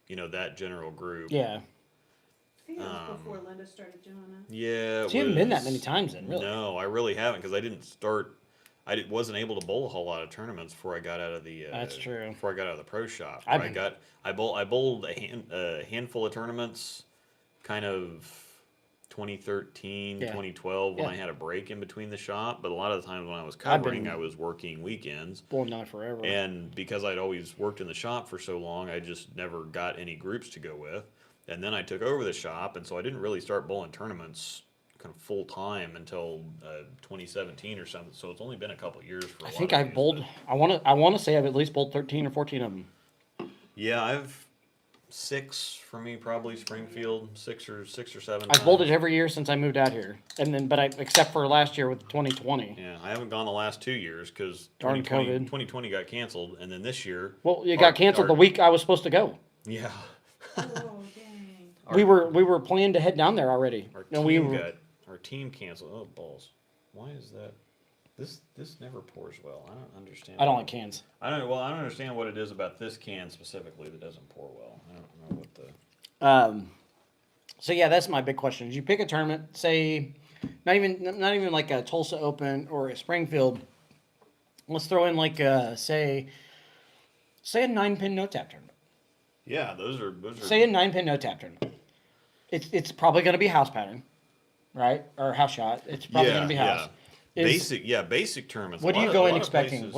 that general group.
Yeah.
I think it was before Linda started doing it.
Yeah,
So you haven't been that many times then, really.
No, I really haven't because I didn't start. Wasn't able to bowl a whole lot of tournaments before I got out of the.
That's true.
Before I got out of the pro shop,
I've
I
been-
bowled a handful of tournaments, kind of 2013,
Yeah.
2012 when
Yeah.
I had a break in between the shop. But a lot of the times when I was
I've been-
covering, I was working weekends.
Bowling not forever.
And because I'd always worked in the shop for so long, I just never got any groups to go with. And then I took over the shop, and so I didn't really start bowling tournaments kind of full time until 2017 or something. So it's only been a couple years for a
I
lot
think
of
I've
these,
bowled.
but-
I want to say I've at least bowled 13 or 14 of them.
Yeah, I've 6 for me probably Springfield, 6 or 7.
I've bowled it every year since I moved out here, except for last year with 2020.
Yeah, I haven't gone the last 2 years because
Darn COVID.
2020 got canceled, and then this year.
Well, it got canceled the week I was supposed to go.
Yeah,
Oh, dang.
We were planning to head down there already.
Our team canceled. Oh balls! Why is that? This never pours well. I don't understand.
I don't like cans.
I don't understand what it is about this can specifically that doesn't pour well. I don't know what the.
So yeah, that's my big question. You pick a tournament, say, not even like a Tulsa Open or a Springfield. Let's throw in like say a 9-pin no tap tournament.
Yeah, those are.
Say a 9-pin no tap tournament. It's probably going to be house pattern, right? Or house shot. It's probably going to be house.
Basic tournaments.
What
A
do you
lot
go
of-
in
a lot of
expecting?
places-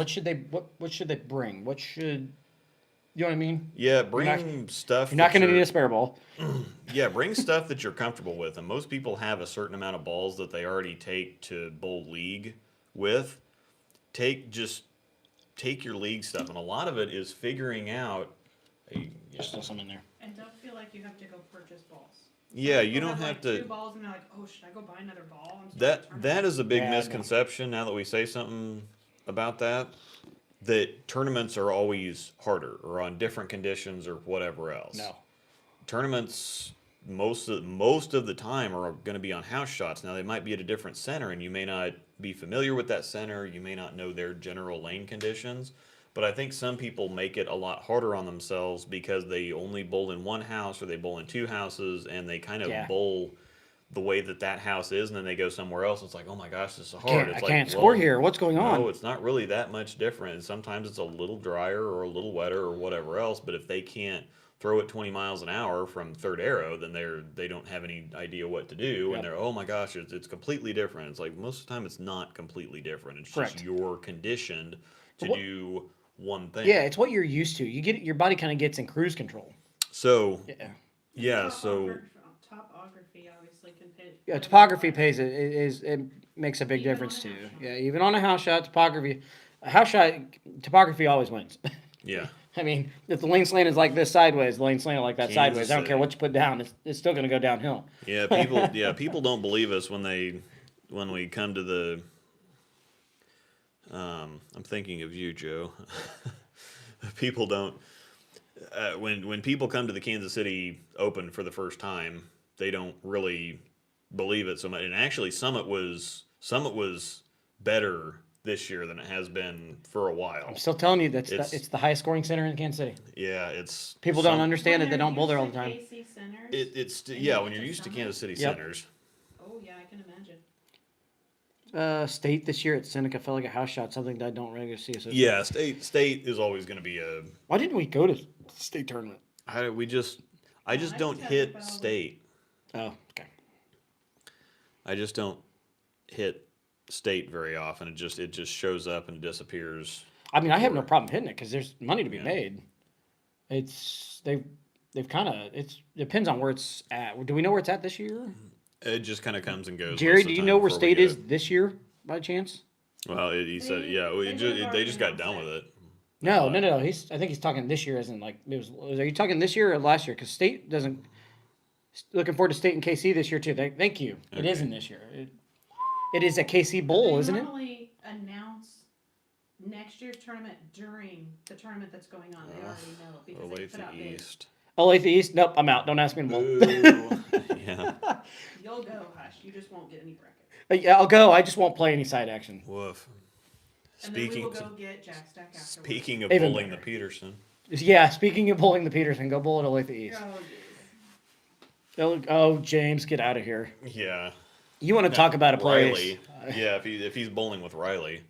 What should they bring? You know what I mean?
Yeah, bring stuff.
You're not
that
going to need a spare ball.
Yeah, bring stuff that you're comfortable with. And most people have a certain amount of balls that they already take to bowl league with. Take your league stuff. And a lot of it is figuring out.
There's still some in there.
And don't feel like you have to go purchase balls.
Yeah, you
People
don't have
like
to.
2 balls and they're like, oh, should I go buy another ball? I'm starting a
That
tournament.
is a big
Yeah, I know.
misconception. Now that we say something about that tournaments are always harder or on different conditions or whatever else.
No.
Tournaments most of the time are going to be on house shots. Now they might be at a different center, and you may not be familiar with that center. You may not know their general lane conditions. But I think some people make it a lot harder on themselves because they only bowl in one house or they bowl in 2 houses, and they kind of
Yeah.
bowl the way that house is, and then they go somewhere else. It's like, oh my gosh, this is hard.
I can't score here. What's going on?
No, it's not really that much different. Sometimes it's a little drier or a little wetter or whatever else. But if they can't throw it 20 miles an hour from third arrow, then they don't have any idea what to do, and they're, oh my gosh, it's completely different. It's like most of the time it's not completely different. It's
Correct.
just you're conditioned to do one thing.
Yeah, it's what you're used to. Your body kind of gets in cruise control.
So
yeah.
Topography obviously can hit.
Yeah, topography pays it makes a big difference too. Yeah, even on a house shot, topography always wins.
Yeah.
I mean, if the lane slant is like this sideways, the lane slant like that sideways. I don't care what you put down; it's still going to go downhill.
Yeah, people don't believe us when we come to the. I'm thinking of you, Joe. People don't. When people come to the Kansas City Open for the first time, they don't really believe it so much. And actually, Summit was better this year than it has been for a while.
I'm still telling you it's the highest scoring center in Kansas City.
Yeah, it's
people don't understand it. They don't bowl there all the time.
When you're used to Kansas City centers.
Oh yeah, I can imagine.
State this year at Seneca felt like a house shot, something that I don't regularly see.
Yeah, state is always going to be a.
Why didn't we go to state tournament?
I just don't hit state.
Oh, okay.
I just don't hit state very often. It just shows up and disappears.
I mean, I have no problem hitting it because there's money to be made. They've kind of it depends on where it's at. Do we know where it's at this year?
It just kind of comes and goes.
Jerry, do you know where state is this year by chance?
Well, he said, they just got done with it.
No. I think he's talking this year, isn't like it was. Are you talking this year or last year? Because state doesn't. Looking forward to state and KC this year too. Thank you. Okay. It isn't this year. It is a KC Bowl, isn't it?
They normally announce next year's tournament during the tournament that's going on. They already know because they put out bids.
Olathe East. Nope, I'm out. Don't ask me to bowl.
Yeah.
You'll go, Hush. You just won't get any brackets.
Yeah, I'll go. I just won't play any side action.
Woof.
And then we will go get Chapstick afterwards.
Speaking of bowling the Peterson.
Yeah, speaking of bowling the Peterson, go bowl at Olathe East. Oh, James, get out of here.
Yeah.
You want to talk about a place?
Riley. Yeah, if he's bowling with Riley.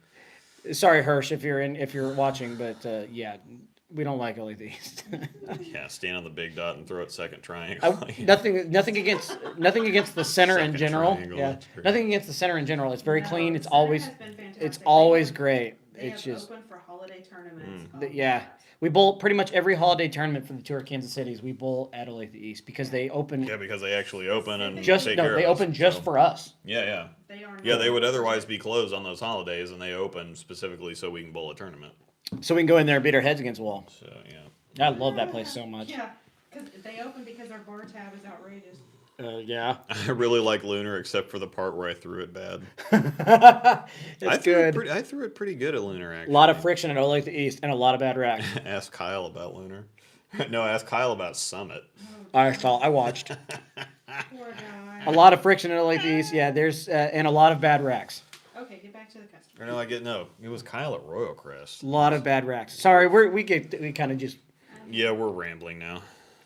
Sorry, Hirsch, if you're watching, but yeah, we don't like Olathe East.
Yeah, stand on the big dot and throw it second triangle.
Nothing against the center in general. Yeah, nothing against the center in general. It's very clean. It's always great. It's just
open for holiday tournaments.
Yeah. We bowl pretty much every holiday tournament for the Tour of Kansas Cities. We bowl at Olathe East because they open.
Yeah, because they actually open and
they open just for us.
Yeah. They would otherwise be closed on those holidays, and they open specifically so we can bowl a tournament.
So we can go in there and beat our heads against the wall.
So yeah.
I love that place so much.
Yeah, because they open because our bar tab is outrageous.
Yeah.
I really like Lunar, except for the part where I threw it bad.
It's good.
I threw it pretty good at Lunar, actually.
A lot of friction at Olathe East and a lot of bad racks.
Ask Kyle about Lunar. No, ask Kyle about Summit.
I watched.
Poor guy.
A lot of friction at Olathe East. Yeah, there's and a lot of bad racks.
Okay, get back to the customer.
No, it was Kyle at Royal Crest.
A lot of bad racks. Sorry, we kind of just.
Yeah, we're rambling now.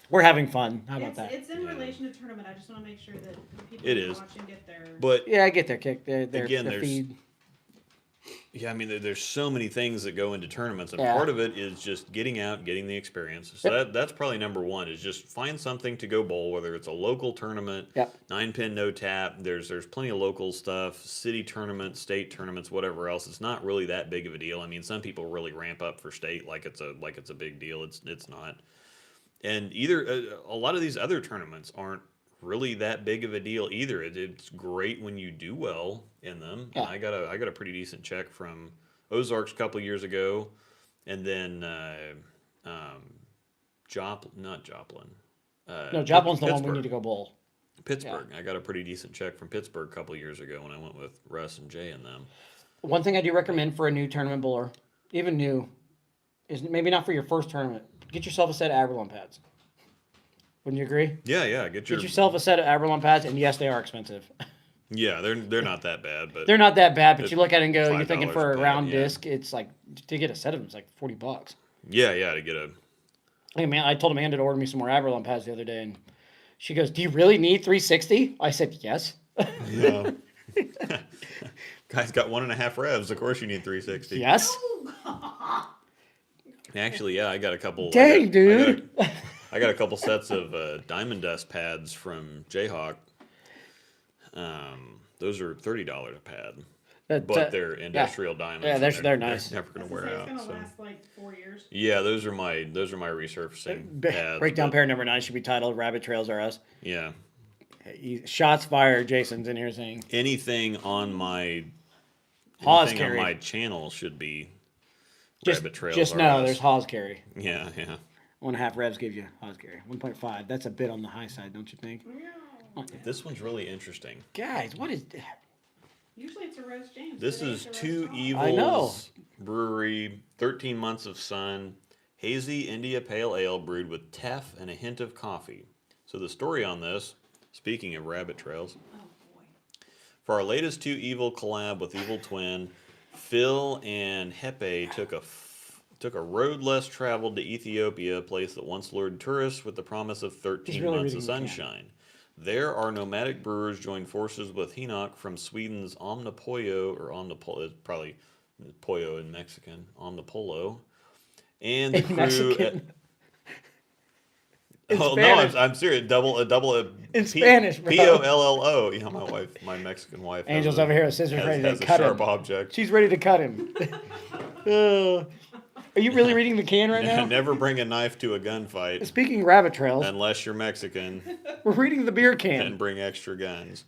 We're having fun. How about that?
It's in relation to tournament. I just want to make sure that people watching get their.
But
yeah, I get their kick. Their feed.
Yeah, I mean, there's so many things that go into tournaments, and part of it is just getting out, getting the experience. So that's probably number one, is just find something to go bowl, whether it's a local tournament, 9-pin, no tap. There's plenty of local stuff, city tournaments, state tournaments, whatever else. It's not really that big of a deal. I mean, some people really ramp up for state like it's a big deal. It's not. And a lot of these other tournaments aren't really that big of a deal either. It's great when you do well in them. Yeah. I got a pretty decent check from Ozarks a couple of years ago, and then Joplin.
No, Joplin's the one we need to go bowl.
Pittsburgh. Yeah. I got a pretty decent check from Pittsburgh a couple of years ago when I went with Russ and Jay and them.
One thing I do recommend for a new tournament bowler, even new, is maybe not for your first tournament. Get yourself a set of Abralon pads. Wouldn't you agree?
Yeah. Get
yourself a set of Abralon pads, and yes, they are expensive.
Yeah, they're not that bad, but
they're not that bad. But you look at it and go, you're thinking for a round disc, it's like to get a set of them, it's like $40.
Yeah, to get a.
Hey man, I told Amanda to order me some more Abralon pads the other day, and She goes, "Do you really need 360?" I said, "Yes."
Yeah. Guy's got 1.5 revs. Of course you need 360.
Yes.
Actually, yeah, I got a couple.
Dang, dude.
I got a couple sets of Diamond Dust pads from Jayhawk. Those are $30 a pad, but they're industrial diamonds.
Yeah, they're nice.
They're never gonna wear out.
It's gonna
So.
last like 4 years.
Yeah, those are my resurfacing pads.
Breakdown pair number 9 should be titled "Rabbit Trails Are Us."
Yeah.
Shots fired. Jason's in here saying
Anything on my
Hawes
anything on
carry.
my channel should be
Just,
Rabbit Trails.
just
Are
know
Us.
there's Hawes carry.
Yeah, yeah.
1.5 revs gives you Hawes carry. 1.5. That's a bit on the high side, don't you think?
This one's really interesting.
Guys, what is?
Usually it's a roast James.
This
Today
is
it's a
Two
roast Hawes.
I know.
Evils Brewery, 13 Months of Sun, hazy India Pale Ale brewed with teff and a hint of coffee. So the story on this, speaking of rabbit trails,
Oh boy.
for our latest Two Evil collab with Evil Twin, Phil and Hepe took a road less traveled to Ethiopia, a place that once lured tourists with the promise of 13
really
months of
reading the can.
sunshine. There, our nomadic brewers joined forces with Hinok from Sweden's Omnipollo, or Omnipollo, it's probably Pollo in Mexican, Omnipollo, and the
In
crew
Mexican. In
oh
Spanish.
no, I'm serious. Double
In Spanish, bro.
Pollo. Yeah, my Mexican wife.
Angel's over here with scissors ready to
has a
cut
sharp
him.
object.
She's ready to cut him. Are you really reading the can right now?
Never bring a knife to a gunfight
Speaking rabbit trails,
unless you're Mexican,
we're reading the beer
and
can.
bring extra guns.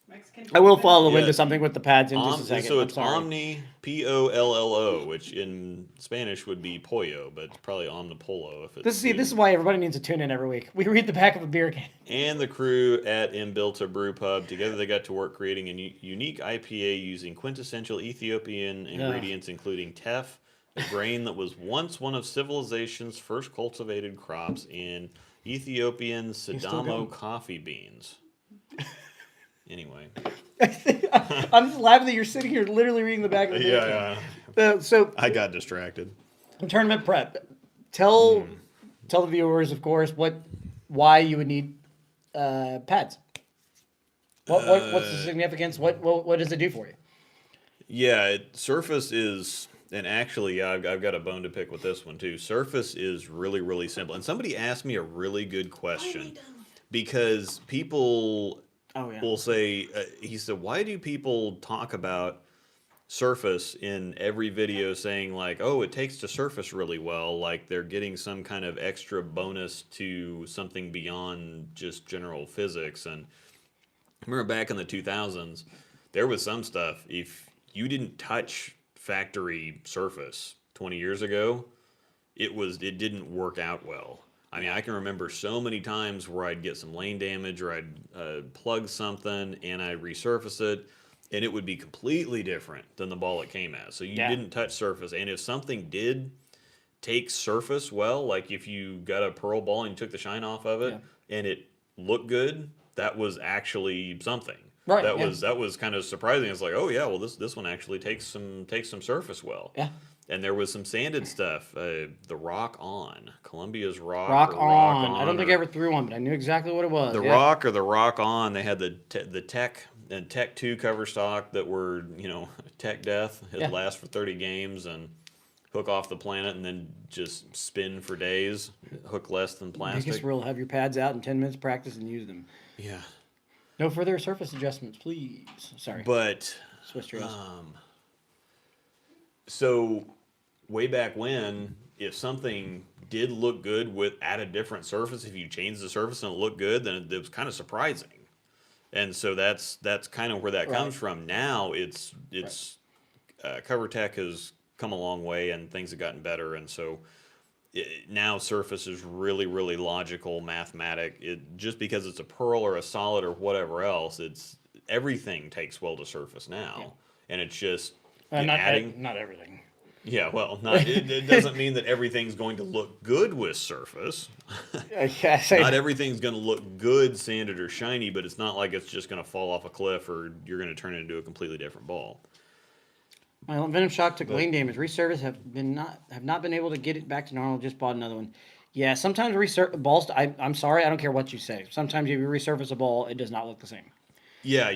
Mexican
I will follow
Yeah.
into something with the pads in just a second.
So
I'm
it's
sorry.
Omni Pollo, which in Spanish would be pollo, but it's probably Omnipollo if it's.
This
Sweden.
is why everybody needs to tune in every week. We read the back of a beer can.
And the crew at Imbilta Brew Pub. Together they got to work creating a unique IPA using quintessential Ethiopian ingredients, including teff, a grain that was once one of civilization's first cultivated crops in Ethiopian
still
Sidamo
going.
coffee beans. Anyway.
I'm just laughing that you're sitting here literally reading the back of the beer can.
Yeah.
So
I got distracted.
tournament prep. Tell the viewers, of course, why you would need pads. What's the significance? What does it do for you?
Yeah, Surface is, and actually, I've got a bone to pick with this one too. Surface is really, really simple. And somebody asked me a really good question because people will say, he said, why do people talk about Surface in every video saying like, oh, it takes to Surface really well, like they're getting some kind of extra bonus to something beyond just general physics. And I remember back in the 2000s, there was some stuff, if you didn't touch factory Surface 20 years ago, it didn't work out well. I mean, I can remember so many times where I'd get some lane damage or I'd plug something and I'd resurface it, and it would be completely different than the ball it came at. So you didn't touch Surface. And if something did take Surface well, like if you got a pearl ball and you took the shine off of it and it looked good, that was actually something.
Right.
That was kind of surprising. It's like, oh yeah, well this one actually takes some Surface well.
Yeah.
And there was some sanded stuff. The Rock On, Columbia's Rock.
Rock
or
on.
Rock
I don't think I ever threw one, but I knew exactly what it was.
The Rock or the Rock On. They had the Tech and Tech 2 cover stock that were, Tech Death. It'd last for 30 games and hook off the planet and then just spin for days. Hook less than plastic.
Biggest rule: have your pads out in 10 minutes, practice, and use them.
Yeah.
No further surface adjustments, please. Sorry.
But
Swiss trails.
so way back when, if something did look good at a different surface, if you changed the surface and it looked good, then it was kind of surprising. And so that's kind of where that comes from. Now it's Cover Tech has come a long way and things have gotten better, and so now Surface is really, really logical, mathematic. Just because it's a pearl or a solid or whatever else, everything takes well to Surface now, and it's just adding.
Not everything.
Yeah, well, it doesn't mean that everything's going to look good with Surface. Not everything's going to look good, sanded, or shiny, but it's not like it's just going to fall off a cliff or you're going to turn it into a completely different ball.
My Venom Shock took lane damage. Resurface have not been able to get it back to normal. Just bought another one. Yeah, sometimes balls. I'm sorry, I don't care what you say. Sometimes if you resurface a ball, it does not look the same.
Yeah,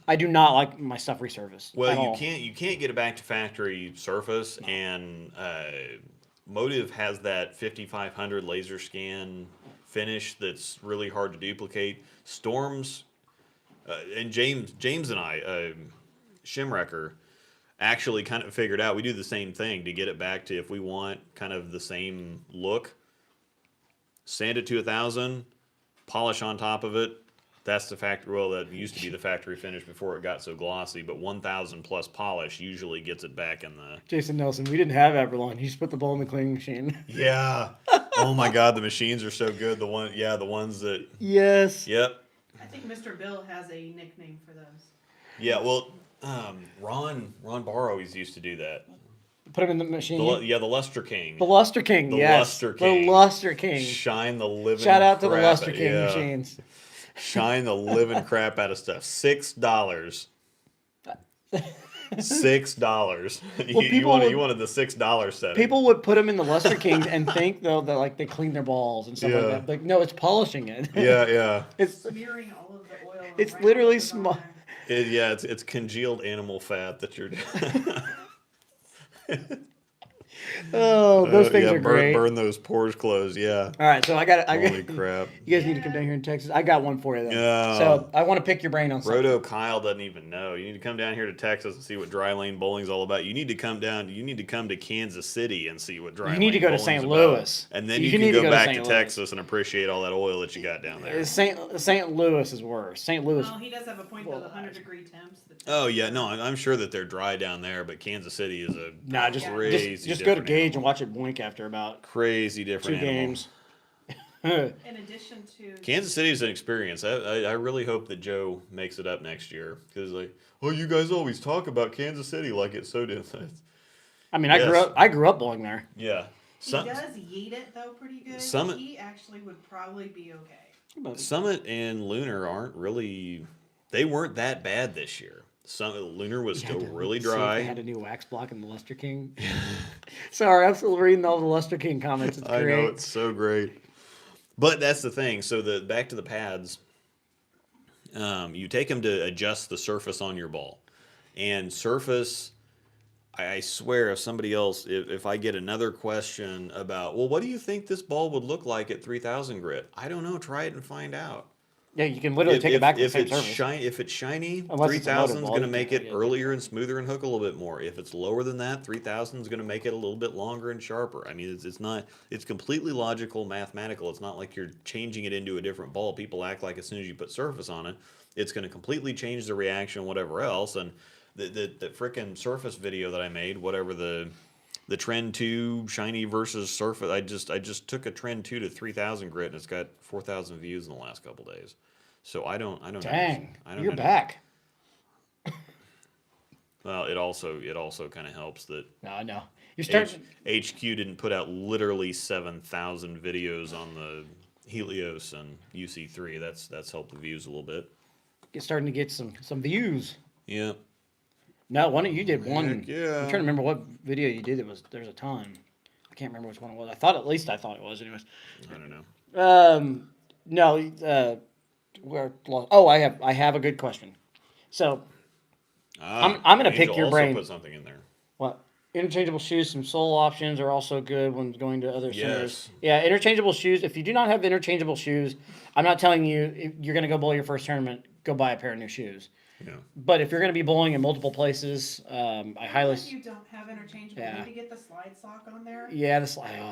I do not like my stuff resurfaced.
well,
at all.
you can't get it back to factory surface, and Motive has that 5500 laser scan finish that's really hard to duplicate. Storms and James and I, Shimwrecker, actually kind of figured out we do the same thing to get it back to if we want kind of the same look. Sand it to 1,000, polish on top of it. That's the factory. Well, that used to be the factory finish before it got so glossy. But 1,000 plus polish usually gets it back in the.
Jason Nelson, we didn't have Avalon. You just put the ball in the cleaning machine.
Yeah. Oh my God, the machines are so good. The ones that.
Yes.
Yep.
I think Mr. Bill has a nickname for those.
Yeah. Well, Ron Barrow used to do that.
Put them in the machine.
The Luster King.
The Luster King.
The
yes.
Luster King.
The Luster King.
Shine the living.
Shout out to the
crap
Luster
out-
King
yeah.
machines.
Shine the living crap out of stuff. $6. $6. You wanted the $6 setting.
People would put them in the Luster Kings and think though that like they clean their balls and stuff like
Yeah.
that. Like no, it's polishing it.
Yeah.
It's
Smearing all of the oil.
It's
around
literally
the
small.
bottom.
It's congealed animal fat that you're.
oh, those things are great.
Burn those pores closed. Yeah.
All right, so
Holy crap.
You guys need to come down here in Texas. I got one for you though.
Yeah.
So I want to pick your brain on something.
Roto Kyle doesn't even know. You need to come down here to Texas and see what dry lane bowling's all about. You need to come down. You need to come to Kansas City and see what dry.
You need to
lane
go to
bowling's
St.
about.
Louis.
And then
You
you
need
can
to
go
go to
back
St.
to
Louis.
Texas and appreciate all that oil that you got down there.
St. Louis is worse. St. Louis.
Well, he does have a point though. The 100-degree temps.
Oh yeah, no, I'm sure that they're dry down there, but Kansas City is a
Nah, just
crazy
just go to
different
Gage
animal.
and watch it blink after about
Crazy different
2
animal.
games.
In addition to
Kansas City is an experience. I really hope that Joe makes it up next year because you guys always talk about Kansas City like it's so different.
I mean,
Yes.
I grew up bowling there.
Yeah.
he does yeet it though pretty good.
Summit-
He actually would probably be okay.
Summit and Lunar aren't really. They weren't that bad this year. Lunar was still really
See if they
dry.
had a new wax block in the Luster King. Sorry, I'm still reading all the Luster King comments. It's
I
great.
know, it's so great. But that's the thing. So back to the pads. You take them to adjust the surface on your ball, and surface. I swear, if somebody else, if I get another question about, well, what do you think this ball would look like at 3,000 grit? I don't know. Try it and find out.
Yeah, you can literally take it back to the same
it's
surface.
if it's shiny,
Unless it's a loaded
3,000 is
ball,
going to
you
make
can't
it
really-
earlier and smoother and hook a little bit more. If it's lower than that, 3,000 is going to make it a little bit longer and sharper. I mean, it's completely logical, mathematical. It's not like you're changing it into a different ball. People act like as soon as you put surface on it, it's going to completely change the reaction, whatever else. And the frickin' surface video that I made, whatever the Trend 2 shiny versus surface, I just took a Trend 2 to 3,000 grit and it's got 4,000 views in the last couple days. So I don't.
Dang,
I don't
you're
know.
back.
Well, it also kind of helps that
No, I know. You're starting.
HQ didn't put out literally 7,000 videos on the Helios and UC3. That's helped the views a little bit.
You're starting to get some views.
Yeah.
No, you did one.
Heck yeah.
I'm trying to remember what video you did. There's a ton. I can't remember which one it was. I thought it was. Anyways.
I don't know.
No. We're lost. Oh, I have a good question. So I'm gonna pick
Angel
your
also
brain.
Put something in there.
what? Interchangeable shoes, some sole options are also good when going to other
Yes.
centers. Yeah, interchangeable shoes. If you do not have interchangeable shoes, I'm not telling you if you're going to go bowl your first tournament, go buy a pair of new shoes.
Yeah.
But if you're going to be bowling in multiple places, I highly.
If you don't have interchangeable,
Yeah.
you need to get the slide sock on there.
Yeah,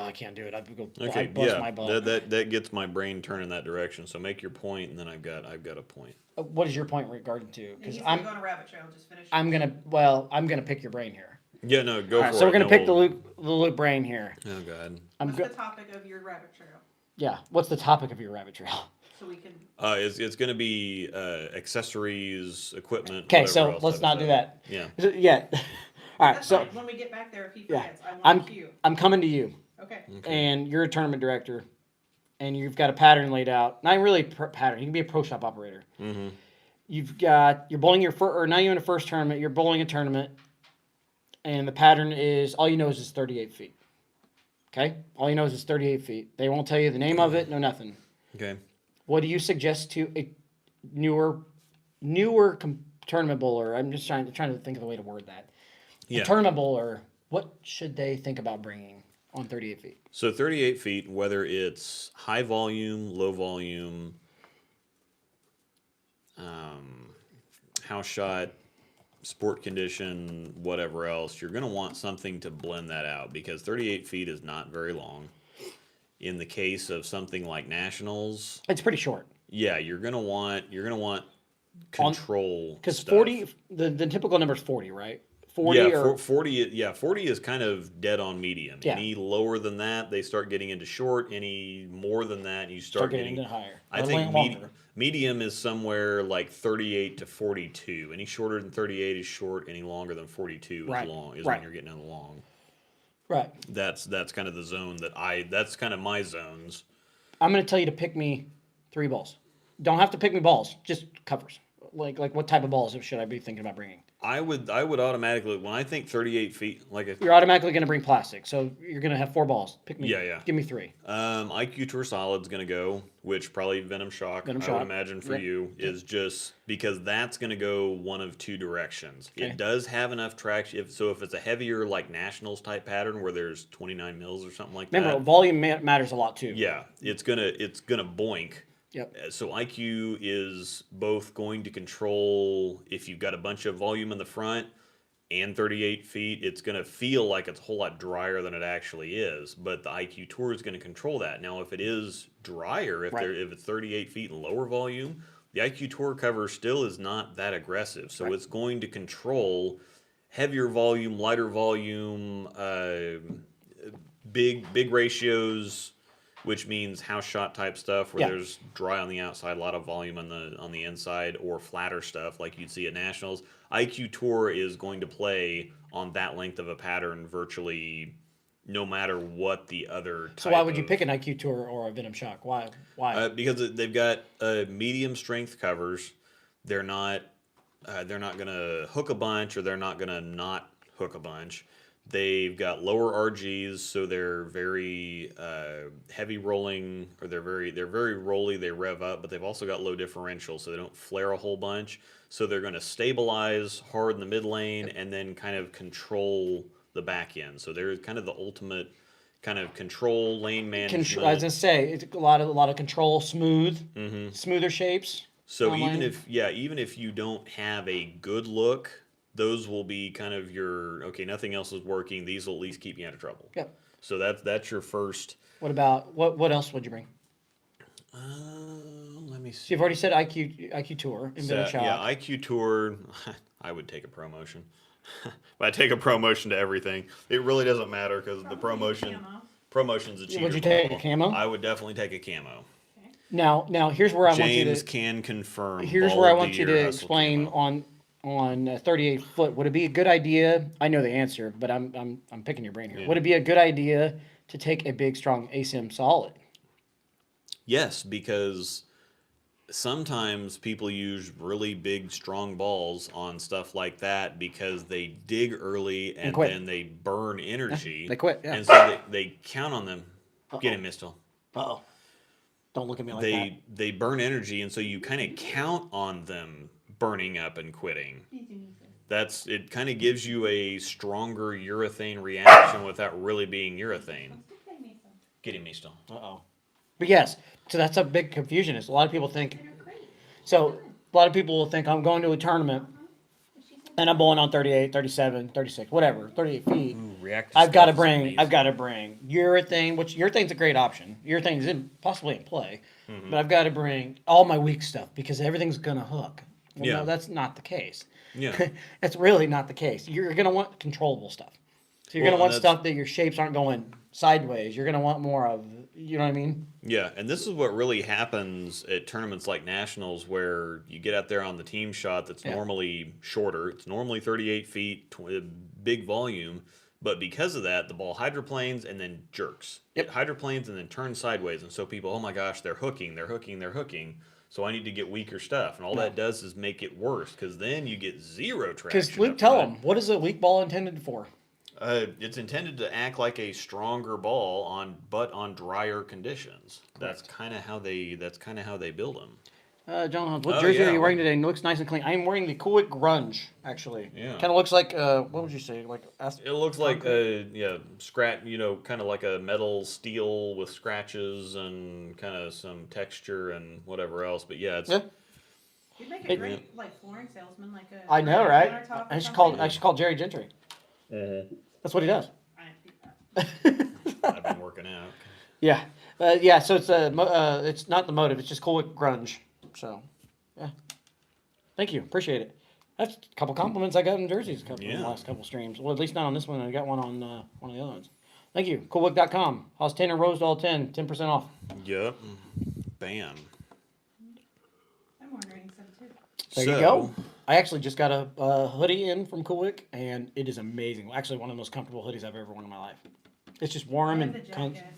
I can't do it. I'd go.
Okay.
I'd bust
Yeah.
my butt.
That gets my brain turning that direction. So make your point, and then I've got a point.
What is your point regarding to?
And
Because
he's gonna go on a rabbit trail. Just finish.
I'm gonna pick your brain here.
Yeah. No. Go
All
for
right,
it.
so we're gonna
and
pick the
then
Luke brain here.
Oh God.
I'm
What's the topic of your rabbit trail?
Yeah. What's the topic of your rabbit trail?
So we can.
It's going to be accessories, equipment.
Okay,
whatever
so
else
let's
I've
not do
said.
that.
Yeah.
Yeah. All right.
That's
So
fine. When we get back there, if he
yeah,
forgets, I want
I'm
to cue.
I'm coming to you,
Okay.
and you're a tournament director, and you've got a pattern laid out. Not really pattern. You can be a pro shop operator.
Mm-hmm.
You're bowling your first, or now you're in a first tournament. You're bowling a tournament, and the pattern is all you know is 38 feet. Okay? All he knows is 38 feet. They won't tell you the name of it, no nothing.
Okay.
What do you suggest to a newer tournament bowler? I'm just trying to think of the way to word that.
Yeah.
A tournament bowler, what should they think about bringing on 38 feet?
So 38 feet, whether it's high volume, low volume, house shot, sport condition, whatever else, you're going to want something to blend that out because 38 feet is not very long. In the case of something like nationals,
It's pretty short.
yeah, you're going to want control
Because
stuff.
40, the typical number is 40, right? 40
yeah,
or
40 is kind of dead on medium.
Yeah.
Any lower than that, they start getting into short. Any more than that, you start
getting into higher.
I
Or
think
longer.
medium is somewhere like 38 to 42. Any shorter than 38 is short. Any longer than 42
Right,
is long. Is
right.
when you're getting in the long.
Right.
That's kind of the zone that's kind of my zones.
I'm going to tell you to pick me 3 balls. Don't have to pick me balls, just covers. Like what type of balls should I be thinking about bringing?
I would automatically, when I think 38 feet,
You're automatically going to bring plastic, so you're going to have 4 balls. Pick me.
Yeah.
Give me 3.
IQ Tour Solid's going to go, which probably Venom Shock, I would imagine for you, is just because that's going to go one of 2 directions.
Okay.
It does have enough traction. If it's a heavier, like Nationals type pattern where there's 29 mils or something like
Remember,
that.
volume matters a lot too.
Yeah, it's gonna boink.
Yep.
So IQ is both going to control if you've got a bunch of volume in the front and 38 feet, it's going to feel like it's a whole lot drier than it actually is. But the IQ Tour is going to control that. Now, if it is drier, if it's 38 feet and lower volume, the IQ Tour cover still is not that aggressive. So it's going to control heavier volume, lighter volume, big ratios, which means house shot type stuff where there's dry on the outside, a lot of volume on the inside, or flatter stuff like you'd see at Nationals. IQ Tour is going to play on that length of a pattern virtually no matter what the other type.
So why would you pick an IQ Tour or a Venom Shock? Why?
Because they've got medium strength covers. They're not going to hook a bunch, or they're not going to not hook a bunch. They've got lower RGs, so they're very heavy rolling, or they're very rolly. They rev up, but they've also got low differential, so they don't flare a whole bunch. So they're going to stabilize hard in the mid lane and then kind of control the back end. So they're kind of the ultimate kind of control lane management.
I was gonna say it's a lot of control, smoother shapes.
So even if you don't have a good look, those will be kind of your, okay, nothing else is working, these will at least keep you out of trouble.
Yep.
So that's your first.
What about what else would you bring?
Let me see.
So you've already said IQ Tour and Venom Shock.
Yeah, IQ Tour, I would take a promotion. But I take a promotion to everything. It really doesn't matter because the promotion's a cheater.
Would you take
ball.
a camo?
I would definitely take a camo.
Now here's where I want you to.
James can confirm.
Here's where I want you to explain on 38 foot. Would it be a good idea? I know the answer, but I'm picking your brain here.
Yeah.
Would it be a good idea to take a big strong ASIM solid?
Yes, because sometimes people use really big strong balls on stuff like that because they dig early and then they burn energy.
They quit. Yeah.
And so they count on them. Get him, Mistel.
Uh-oh. Don't look at me like that.
They burn energy, and so you kind of count on them burning up and quitting. It kind of gives you a stronger urethane reaction without really being urethane. Get him, Mistel.
Uh-oh. But yes, so that's a big confusion. Is a lot of people think. So a lot of people will think I'm going to a tournament and I'm bowling on 38, 37, 36, whatever, 38 feet. I've got to bring urethane, which urethane's a great option. Urethane's possibly in play, but I've got to bring all my weak stuff because everything's gonna hook. Well, no, that's not the case.
Yeah,
that's really not the case. You're gonna want controllable stuff. So you're gonna want stuff that your shapes aren't going sideways. You're gonna want more of, you know what I mean?
Yeah, and this is what really happens at tournaments like Nationals, where you get out there on the team shot that's normally shorter. It's normally 38 feet, big volume, but because of that, the ball hydroplanes and then jerks. It hydroplanes and then turns sideways, and so people, oh my gosh, they're hooking. So I need to get weaker stuff, and all that does is make it worse, because then you get zero traction.
Because Luke, tell them, what is a weak ball intended for?
It's intended to act like a stronger ball but on drier conditions. That's kind of how they build them.
John Hans, what jersey are you wearing today? It looks nice and clean. I am wearing the Coolwick Grunge, actually.
Yeah.
Kind of looks like, what would you say? Like
it looks like scratch, kind of like a metal steel with scratches and kind of some texture and whatever else. But yeah, it's.
Yeah.
You'd make a great flooring salesman, like a.
I know, right?
I
should call Jerry Gentry.
Mm-hmm.
That's what he does.
I've been working out.
Yeah, So it's not the motive. It's just Coolwick Grunge. So, yeah. Thank you. Appreciate it. That's a couple compliments I got in jerseys in the last couple streams. Well, at least not on this one. I got one on one of the other ones. Thank you. Coolwick.com. House 10 and Rosedale 10. 10% off.
Yep. Bam.
I'm ordering some too.
There you go. I actually just got a hoodie in from Coolwick, and it is amazing. Actually, one of the most comfortable hoodies I've ever worn in my life. It's just warm and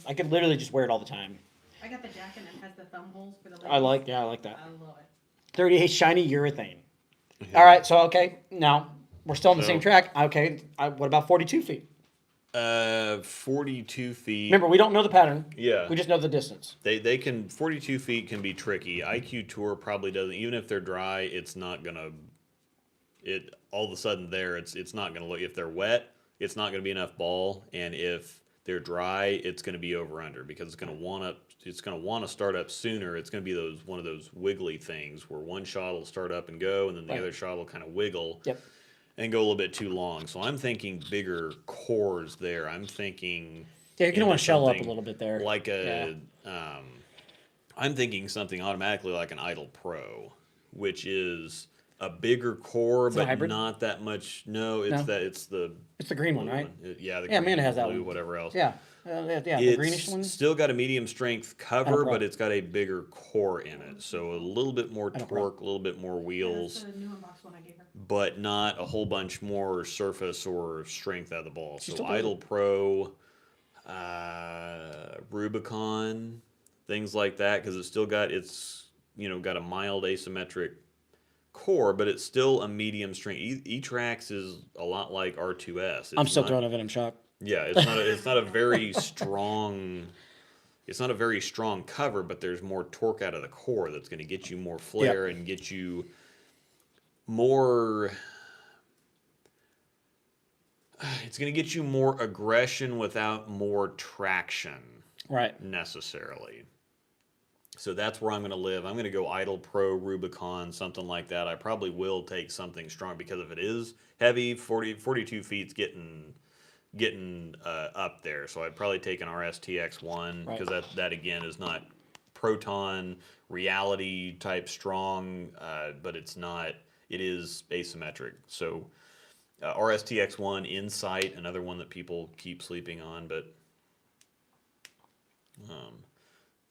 I could literally just wear it all the time.
I got the jacket and it has the thumb holes for the legs.
I like that.
I love it.
38 shiny urethane. Yeah. All right, so now we're still on the same track. Okay, what about 42 feet?
42 feet.
Remember, we don't know the pattern.
Yeah.
We just know the distance.
They can 42 feet can be tricky. IQ Tour probably doesn't. Even if they're dry, it's not gonna. It all of a sudden it's not gonna look. If they're wet, it's not gonna be enough ball, and if they're dry, it's gonna be over under because it's gonna want to start up sooner. It's gonna be one of those wiggly things where one shot will start up and go, and then the other shot will kind of wiggle.
Yep.
And go a little bit too long. So I'm thinking bigger cores there. I'm thinking.
Yeah, you're gonna want to shell up a little bit there.
Like I'm thinking something automatically like an Idle Pro, which is a bigger core, but not that much. No, it's the
green one, right?
The
Amanda has that
blue,
one.
whatever else.
Yeah, the greenish one.
Still got a medium strength cover, but it's got a bigger core in it, so a little bit more torque, a little bit more wheels.
That's the new unbox one I gave her.
But not a whole bunch more surface or strength out of the ball. So Idle Pro, Rubicon, things like that, because it's still got got a mild asymmetric core, but it's still a medium strength. E-Trax is a lot like R2S.
I'm still throwing a Venom Shock.
Yeah, it's not a very strong. It's not a very strong cover, but there's more torque out of the core that's going to get you more flare and get you more. It's going to get you more aggression without more traction,
right?
Necessarily. So that's where I'm going to live. I'm going to go Idle Pro, Rubicon, something like that. I probably will take something strong because if it is heavy, 42 feet's getting up there. So I'd probably take an RSTX1 because that again is not proton reality type strong, but it's not. It is asymmetric. So RSTX1 Insight, another one that people keep sleeping on, but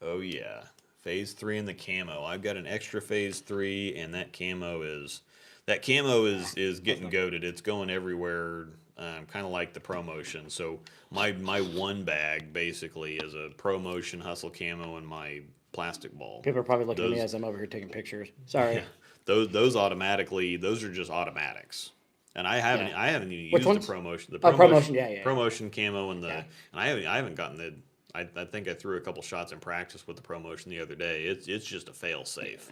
oh yeah, Phase 3 in the camo. I've got an extra Phase 3, and that camo is getting goated. It's going everywhere. Kind of like the ProMotion. So my one bag basically is a ProMotion Hustle camo and my plastic ball.
People are probably looking at me as I'm over here taking pictures. Sorry.
Yeah, those are just automatics. And I haven't even used the ProMotion. The
ProMotion,
ProMotion camo and and I haven't gotten the. I think I threw a couple shots in practice with the ProMotion the other day. It's just a fail safe.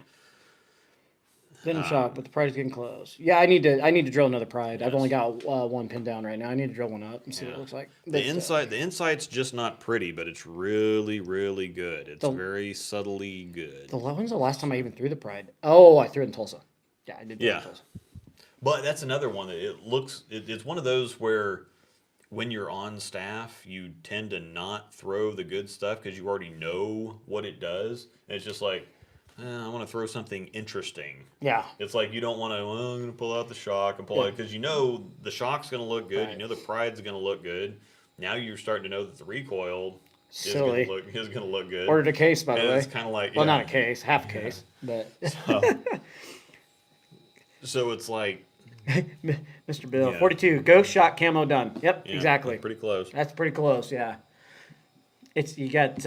Venom Shock, but the Pride is getting close. Yeah, I need to drill another Pride. Yes. I've only got one pinned down right now. I need to drill one up and see what it looks like.
The insight's just not pretty, but it's really, really good. It's very subtly good.
When's the last time I even threw the Pride? Oh, I threw it in Tulsa. Yeah, I did. In Tulsa.
But that's another one that it's one of those where when you're on staff, you tend to not throw the good stuff because you already know what it does. And it's just like, I want to throw something interesting. Yeah. It's like you don't want to, I'm going to pull out the shock and pull it because you know the shock's going to look good. Right. You know the Pride's going to look good. Now you're starting to know that the recoil is going to look good.
Ordered a case, by the way.
It's kind of like,
not a case, half a case. But
so it's like,
Mr. Bill, 42, Ghost Shot camo done. Yep, exactly.
Pretty close.
That's pretty close, yeah. You got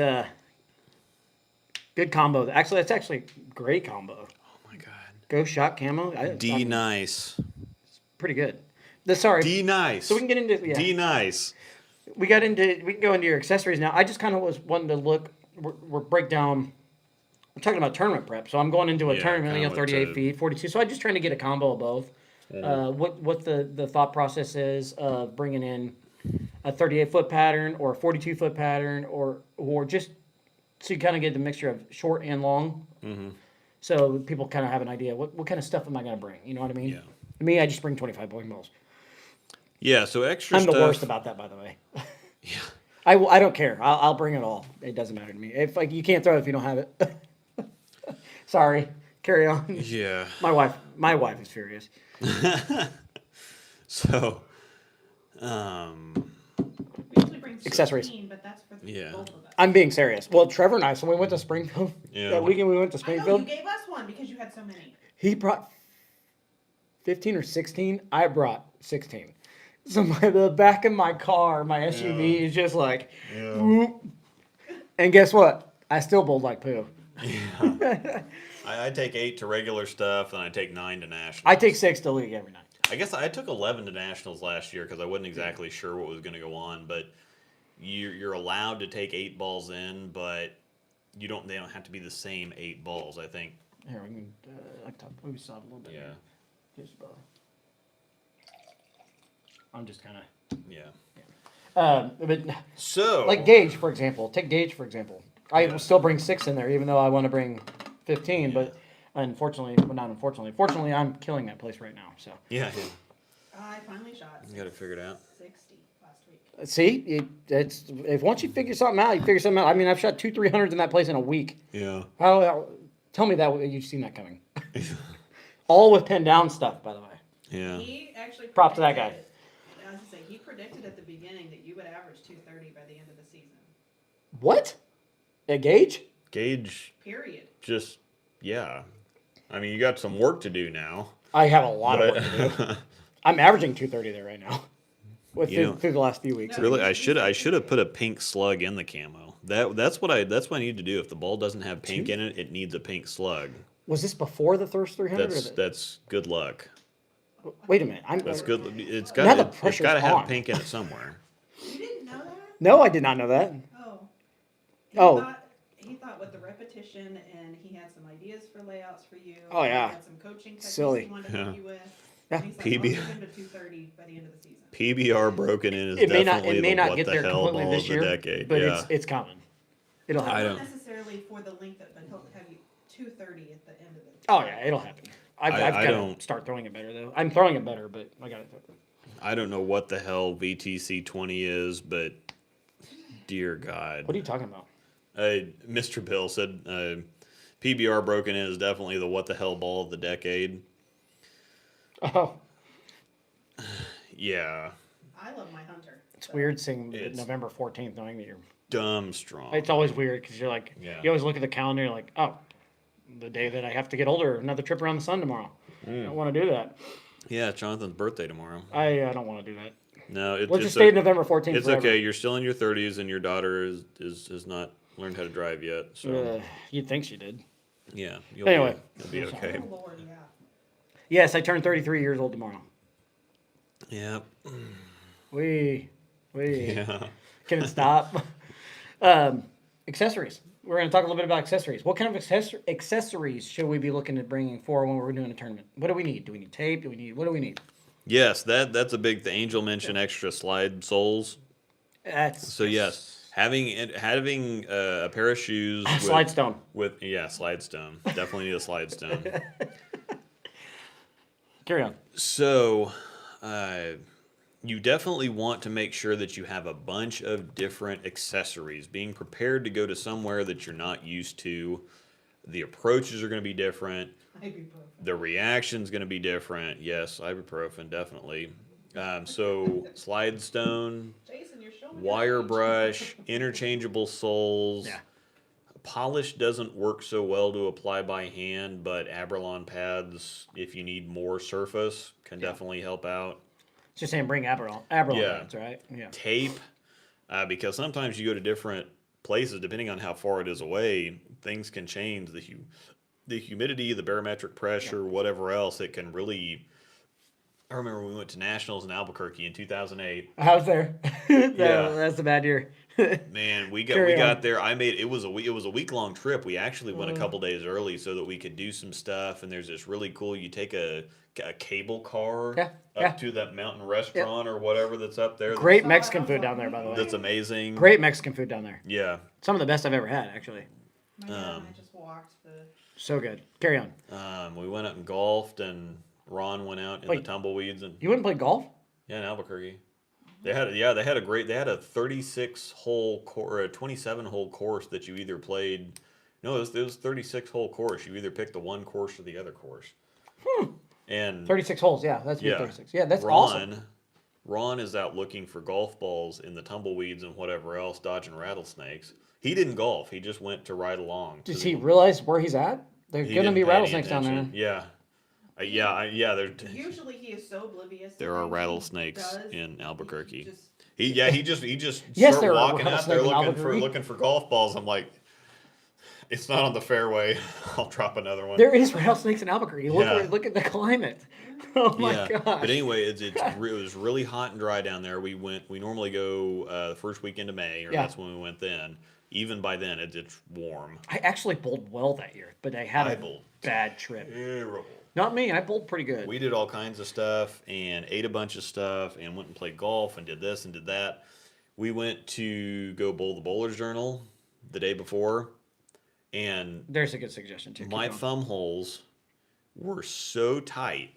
good combo. Actually, that's actually great combo.
Oh my God.
Ghost Shot camo.
Nice.
It's pretty good. Sorry.
D nice.
So we can get into
D nice.
we can go into your accessories now. I just kind of was wanting to look. We're break down. I'm talking about tournament prep, so I'm going into a tournament. You know, 38 feet, 42. So I'm just trying to get a combo of both. What the thought process is of bringing in a 38-foot pattern or a 42-foot pattern or just so you kind of get the mixture of short and long. Mm-hmm. So people kind of have an idea what kind of stuff am I going to bring? You know what I mean?
Yeah.
Me, I just bring 25 bowling balls.
Yeah. So extra.
I'm
stuff.
the worst about that, by the way.
Yeah.
I don't care. I'll bring it all. It doesn't matter to me. If you can't throw it if you don't have it. Sorry. Carry on.
Yeah.
My wife is furious.
So,
We usually bring
Accessories.
16, but that's for both of us.
I'm being serious. Well, Trevor and I, so we went to Springfield.
Yeah.
That weekend we went to
I know,
Springfield.
you gave us one because you had so many.
He brought 15 or 16. I brought 16. So the back of my car, my SUV is just like, whoop. And guess what? I still bowled like poo.
Yeah. I take 8 to regular stuff, and I take 9 to nationals.
I take 6 to league every night.
I guess I took 11 to nationals last year because I wasn't exactly sure what was going to go on. But you're allowed to take 8 balls in, but they don't have to be the same 8 balls. I think.
Here we can. We still have a little bit.
Yeah.
Just I'm just kind of.
Yeah.
But
So.
like Gage, for example. Take Gage for example. I will still bring 6 in there, even though I want to bring 15.
Yeah.
But fortunately, I'm killing that place right now. So.
Yeah.
I finally shot.
You got to figure it out.
60 last week.
See, it's if once you figure something out, you figure something out. I mean, I've shot 200-300s in that place in a week.
Yeah.
How tell me that you've seen that coming. All with pinned down stuff, by the way.
Yeah.
He actually
Props to that guy.
I was to say he predicted at the beginning that you would average 230 by the end of the season.
What? At Gage?
Gage.
Period.
Just yeah. I mean, you got some work to do now.
I have a lot of work to do. I'm averaging 230 there right now. Through the last few weeks.
Really, I should have put a pink slug in the camo. That's what I need to do. If the ball doesn't have pink in it, it needs a pink slug.
Was this before the first 300?
That's good luck.
Wait a minute.
That's good. It's
Now the
got
pressure's
to have
on.
pink in it somewhere.
You didn't know that?
No, I did not know that.
Oh. He thought with the repetition, and he had some ideas for layouts for you.
Oh, yeah.
He had some coaching techniques
Silly.
he wanted to help you with.
Yeah.
And he's like,
PB.
I'll get him to 230 by the end of the season.
PBR broken in is
It may
definitely
not
what
get
the
there
hell
completely
ball
this
of the
year,
decade.
but
Yeah.
it's coming. It'll happen.
Not necessarily for the length, but he'll have you 230 at the end of it.
Oh yeah, it'll happen. I've got to
don't-
start throwing it better though. I'm throwing it better, but I got to.
I don't know what the hell VTC 20 is, but dear God.
What are you talking about?
Mr. Bill said PBR broken in is definitely the what the hell ball of the decade.
Oh,
Yeah.
I love my hunter.
it's weird seeing
It's-
November 14th, knowing that you're.
Dumb strong.
It's always weird because you're like,
Yeah.
you always look at the calendar, you're like, oh, the day that I have to get older, another trip around the sun tomorrow. I don't want to do that.
Yeah, it's Jonathan's birthday tomorrow.
I don't want to do that.
No,
We'll just stay November 14th.
It's
forever.
okay. You're still in your 30s, and your daughter has not learned how to drive yet. So
You'd think she did.
yeah, you'll
Anyway.
you'll be okay.
Oh, Lord, yeah.
Yes, I turn 33 years old tomorrow.
Yeah,
We
yeah.
can it stop? Accessories. We're going to talk a little bit about accessories. What kind of accessories should we be looking at bringing for when we're doing a tournament? What do we need? Do we need tape? What do we need?
Yes, that's a big. The Angel mentioned extra slide soles. So yes, having a pair of shoes.
Slide stone.
Slide stone. Definitely need a slide stone.
Carry on.
So, you definitely want to make sure that you have a bunch of different accessories. Being prepared to go to somewhere that you're not used to. The approaches are going to be different.
Ibuprofen.
The reaction's going to be different. Yes, ibuprofen, definitely. So, slide stone,
Jason, you're showing
wire
your age.
brush, interchangeable soles.
Yeah.
Polish doesn't work so well to apply by hand, but Abralon pads, if you need more surface, can definitely help out.
Just saying bring Aberlon
Yeah.
pads, right? Yeah.
Tape, because sometimes you go to different places, depending on how far it is away, things can change. The humidity, the barometric pressure, whatever else, it can really I remember when we went to Nationals in Albuquerque in 2008.
I was there. That's a bad year.
Man, we
Carry
got
on.
there. It was a week long trip. We actually went a couple days early so that we could do some stuff. And there's this really cool. You take a cable car up to that mountain restaurant or whatever that's up there.
Great Mexican food down there, by the way.
That's amazing.
Great Mexican food down there.
Yeah.
Some of the best I've ever had, actually.
My dad and I just walked the.
So good. Carry on.
We went up and golfed, and Ron went out in the tumbleweeds. And
You wouldn't play golf?
yeah, in Albuquerque. They had a 36 hole or a 27 hole course that you either played. No, it was 36 hole course. You either picked the one course or the other course. And
36 holes, yeah. That's 36. Yeah, that's awesome.
Ron is out looking for golf balls in the tumbleweeds and whatever else, dodging rattlesnakes. He didn't golf. He just went to ride along.
Does he realize where he's at? There's
He
going to
didn't
be
pay any
rattlesnakes down there.
attention. Yeah.
Usually he is so oblivious.
There are
He
rattlesnakes
does-
in Albuquerque.
He
He just
Yes,
start
there are
walking out there
rattlesnakes in Albuquerque.
looking for golf balls. I'm like, it's not on the fairway. I'll drop another one.
There is rattlesnakes in Albuquerque.
Yeah.
Look at the climate. Oh my gosh.
But anyway, it was really hot and dry down there. We normally go the first weekend of May, or that's when we went then. Even by then, it's warm.
I actually bowled well that year, but I had a
bowled
bad trip.
terrible.
Not me. I bowled pretty good.
We did all kinds of stuff and ate a bunch of stuff and went and played golf and did this and did that. We went to go bowl the Bowler's Journal the day before, and
There's a good suggestion too. Keep
my
going.
thumb holes were so tight,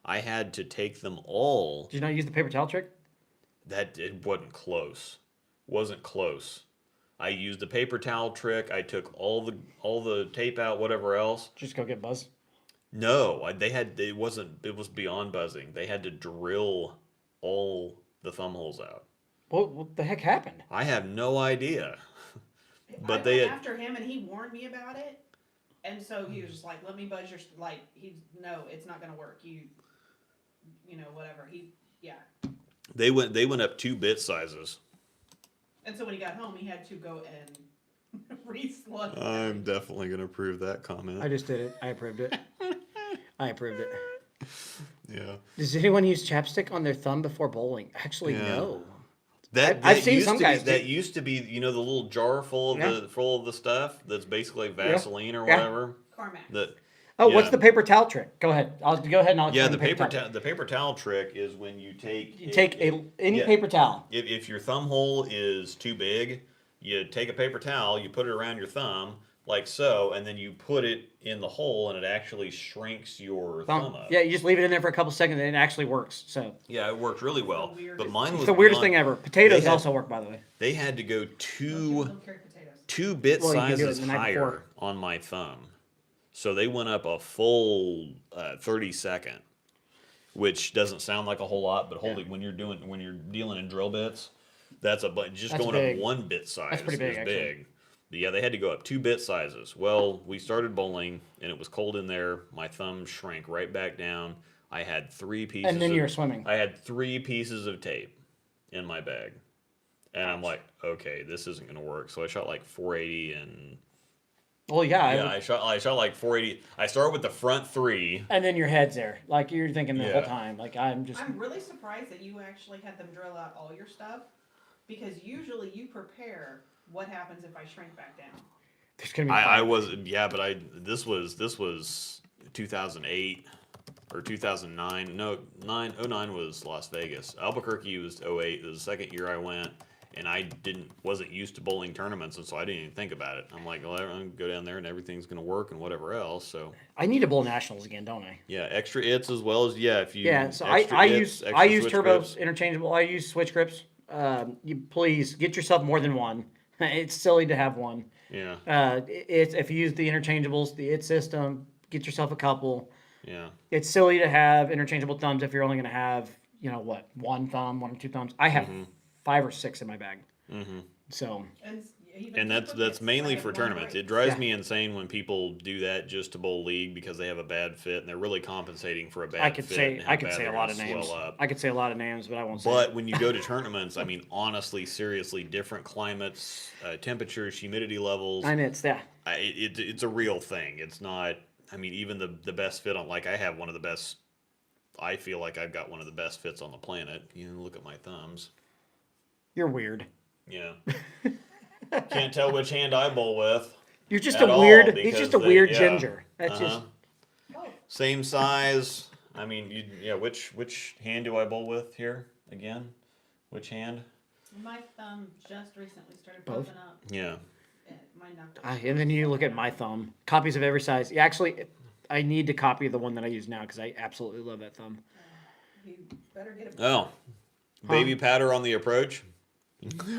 I had to take them all.
Did you not use the paper towel trick?
That it wasn't close. Wasn't close. I used the paper towel trick. I took all the tape out, whatever else.
Just go get Buzz.
No, it was beyond buzzing. They had to drill all the thumb holes out.
What the heck happened?
I have no idea. But
I
they
went
had,
after him and he warned me about it, and so he was just like, "Let me buzz your no, it's not gonna work. You know whatever."
they went up 2 bit sizes.
And so when he got home, he had to go and re-slug.
I'm definitely gonna approve that comment.
I just did it. I approved it. I approved it.
Yeah.
Does anyone use chapstick on their thumb before bowling? Actually,
Yeah.
no.
I've
seen some guys
That
do.
used to be, the little jar full of the stuff that's basically like Vaseline or
Yeah.
whatever.
Carmax.
That
Oh, what's
Yeah.
the paper towel trick? Go ahead. I'll explain
the
paper
paper
towel.
the paper towel trick is when you take
any paper towel.
If your thumb hole is too big, you take a paper towel, you put it around your thumb like so, and then you put it in the hole, and it actually shrinks your thumb up.
Yeah, you just leave it in there for a couple seconds, and it actually works. So
Yeah, it worked really well.
the weirdest
But mine was
it's the weirdest
beyond-
thing ever. Potatoes
They had-
also work, by the way.
They had to go
People don't carry potatoes.
2 bit
Well, you can do it
sizes
the night
higher
before.
on my thumb. So they went up a full 30-second, which doesn't sound like a whole lot, but when you're dealing in drill bits, that's
That's
going
big.
up 1 bit size.
That's pretty big,
is
actually.
big. Yeah, they had to go up 2 bit sizes. Well, we started bowling, and it was cold in there. My thumb shrank right back down. I had 3 pieces.
And then you were swimming.
I had 3 pieces of tape in my bag, and I'm like, okay, this isn't going to work. So I shot like 480 and.
Well, yeah.
I shot like 480. I started with the front 3.
And then your head's there, like you're thinking the whole
Yeah.
time. Like I'm
really surprised that you actually had them drill out all your stuff, because usually you prepare what happens if I shrink back down.
There's gonna be.
I was this was 2008 or 2009. No, 09 was Las Vegas. Albuquerque was 08. It was the second year I went, and I wasn't used to bowling tournaments, and so I didn't even think about it. I'm like, well, I'm gonna go down there and everything's gonna work and whatever else. So
I need to bowl nationals again, don't I?
yeah, extra its as well as if you
So
extra
I
its,
use
extra switch
turbo
grips.
interchangeable. I use switch grips. You please get yourself more than one. It's silly to have one.
Yeah,
It's if you use the interchangeables, the IT system, get yourself a couple.
yeah.
It's silly to have interchangeable thumbs if you're only going to have, one thumb, 1 or 2 thumbs. I have 5 or 6 in my bag. So
And
that's mainly for tournaments. It drives me insane when people do that just to bowl league because they have a bad fit and they're really compensating for a bad
I could
fit.
say
and how
I could
bad
say a
they're
lot
gonna
of names.
swell up.
I could say a lot of names, but I won't say.
But when you go to tournaments, I mean, honestly, seriously, different climates, temperatures, humidity levels.
And it's
It's a real thing. It's not. I mean, even the best fit on, like, I have one of the best I feel like I've got one of the best fits on the planet. You know, look at my thumbs.
You're weird.
Yeah. Can't tell which hand I bowl with.
You're just
At
a
all,
weird. He's just a
because
weird
yeah.
ginger. That's just.
Same size. I mean, which hand do I bowl with here again? Which hand?
My thumb just recently started
Both?
popping up.
Yeah.
My knuckles.
And then you look at my thumb. Copies of every size. Yeah, actually, I need to copy the one that I use now because I absolutely love that thumb.
You better get a
Oh, baby powder on the approach.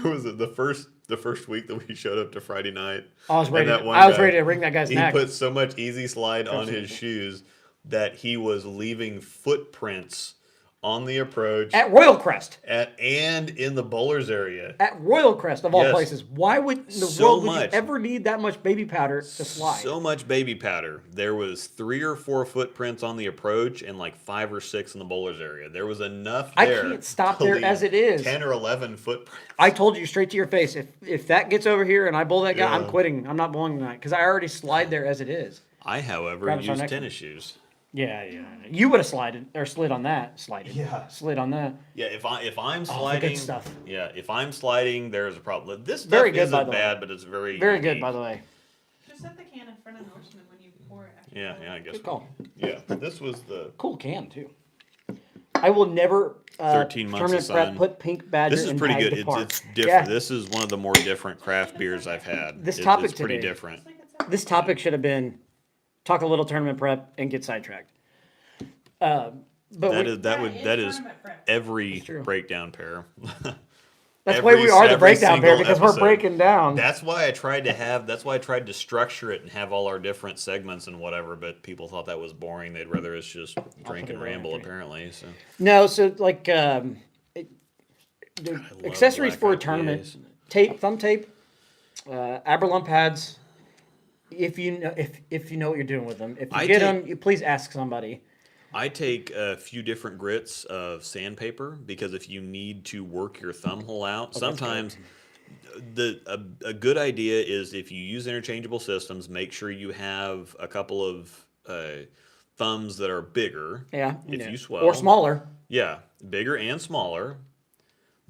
Was it the first week that we showed up to Friday night?
I was ready.
That one
I was
guy,
ready to wring that guy's
He
neck.
put so much Easy Slide on his shoes that he was leaving footprints on the approach
At Royal Crest.
and in the bowlers area.
At Royal Crest, of all
Yes.
places. Why would in the
So
world would
much.
you ever need that much baby powder to slide?
So much baby powder. There was 3 or 4 footprints on the approach and like 5 or 6 in the bowlers area. There was enough
I
there.
can't stop
to
there
leave
as it is.
10 or 11 footprints.
I told you straight to your face, if that gets over here and I bowl that guy, I'm
Yeah.
quitting. I'm not bowling tonight because I already slide there as it is.
I, however,
Grab us our
use
next
tennis shoes.
Yeah. You would have slid on that. Slid on that.
Yeah, if I'm
Oh, the
sliding,
good stuff.
yeah, if I'm sliding, there's a problem. This stuff
Very good, by
isn't
the way.
bad, but it's very
Very good,
unique.
by the way.
Just set the can in front of Norseman when you pour it. After
Yeah,
you
yeah, I guess.
Good call.
Yeah, this was the.
Cool can too. I will never
13 months
tournament
of
prep
sun.
put Pink Badger.
This is
in
pretty
Hyde
good.
to Park.
It's different.
Yeah.
This is one of the more different craft beers I've had.
This
It-
topic
it's pretty
today-
different.
This topic should have been talk a little tournament prep and get sidetracked. But
That
we-
is that would that is
tournament prep.
every
true.
breakdown pair.
that's why we are the
every
breakdown pair
single
because we're
episode.
breaking down.
That's why I tried to structure it and have all our different segments and whatever, but people thought that was boring. They'd rather us just drink
put
and
it right
ramble
after you.
apparently. So
No, so like the
love
accessories
black
for a
IPAs.
tournament: tape, thumb tape, Aberlump pads. If you know what you're doing with them, if you
I
get
take-
them, you please ask somebody.
I take a few different grits of sandpaper because if you need to work your thumb hole out, sometimes a good idea is if you use interchangeable systems, make sure you have a couple of thumbs that are bigger.
Yeah,
If you swell.
or smaller.
Yeah, bigger and smaller.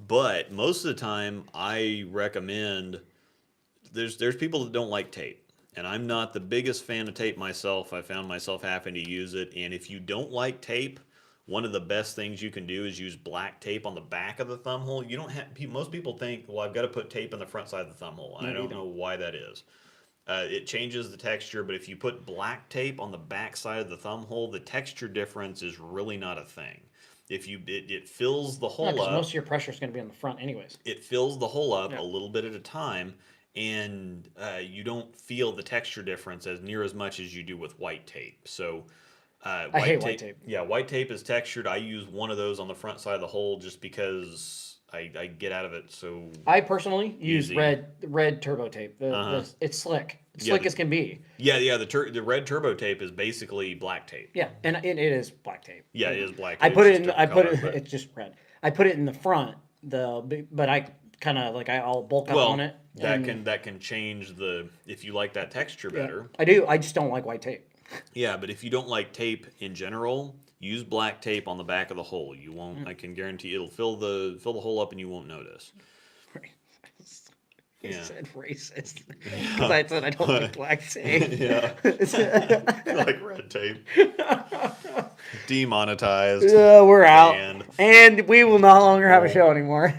But most of the time, I recommend there's people that don't like tape. And I'm not the biggest fan of tape myself. I found myself having to use it. And if you don't like tape, one of the best things you can do is use black tape on the back of the thumb hole. You don't have. Most people think, well, I've got to put tape on the front side of the thumb hole, and I don't know why that is. It changes the texture, but if you put black tape on the back side of the thumb hole, the texture difference is really not a thing. If it fills the hole
Because
up,
most of your pressure is going to be on the front, anyways.
it fills the hole up
Yeah.
a little bit at a time, and you don't feel the texture difference as near as much as you do with white tape. So
I hate white tape.
Yeah, white tape is textured. I use one of those on the front side of the hole just because I get out of it so.
I personally use
Easy.
red turbo tape. It's slick. It's slick as can be.
Yeah. The red turbo tape is basically black tape.
Yeah, and it is black tape.
Yeah, it is black
I
tape.
put
It's
it in.
just
I
different
put it.
color, but-
It's just red. I put it in the front. But I kind of like I'll bulk up on it.
that can change the if you like that texture better.
I do. I just don't like white tape.
Yeah, but if you don't like tape in general, use black tape on the back of the hole. You won't. I can guarantee it'll fill the hole up and you won't notice.
I
Yeah.
said racist because I said I don't like black tape.
Yeah, like red tape. Demonetized.
We're out,
Banned.
and we will no longer have a show anymore.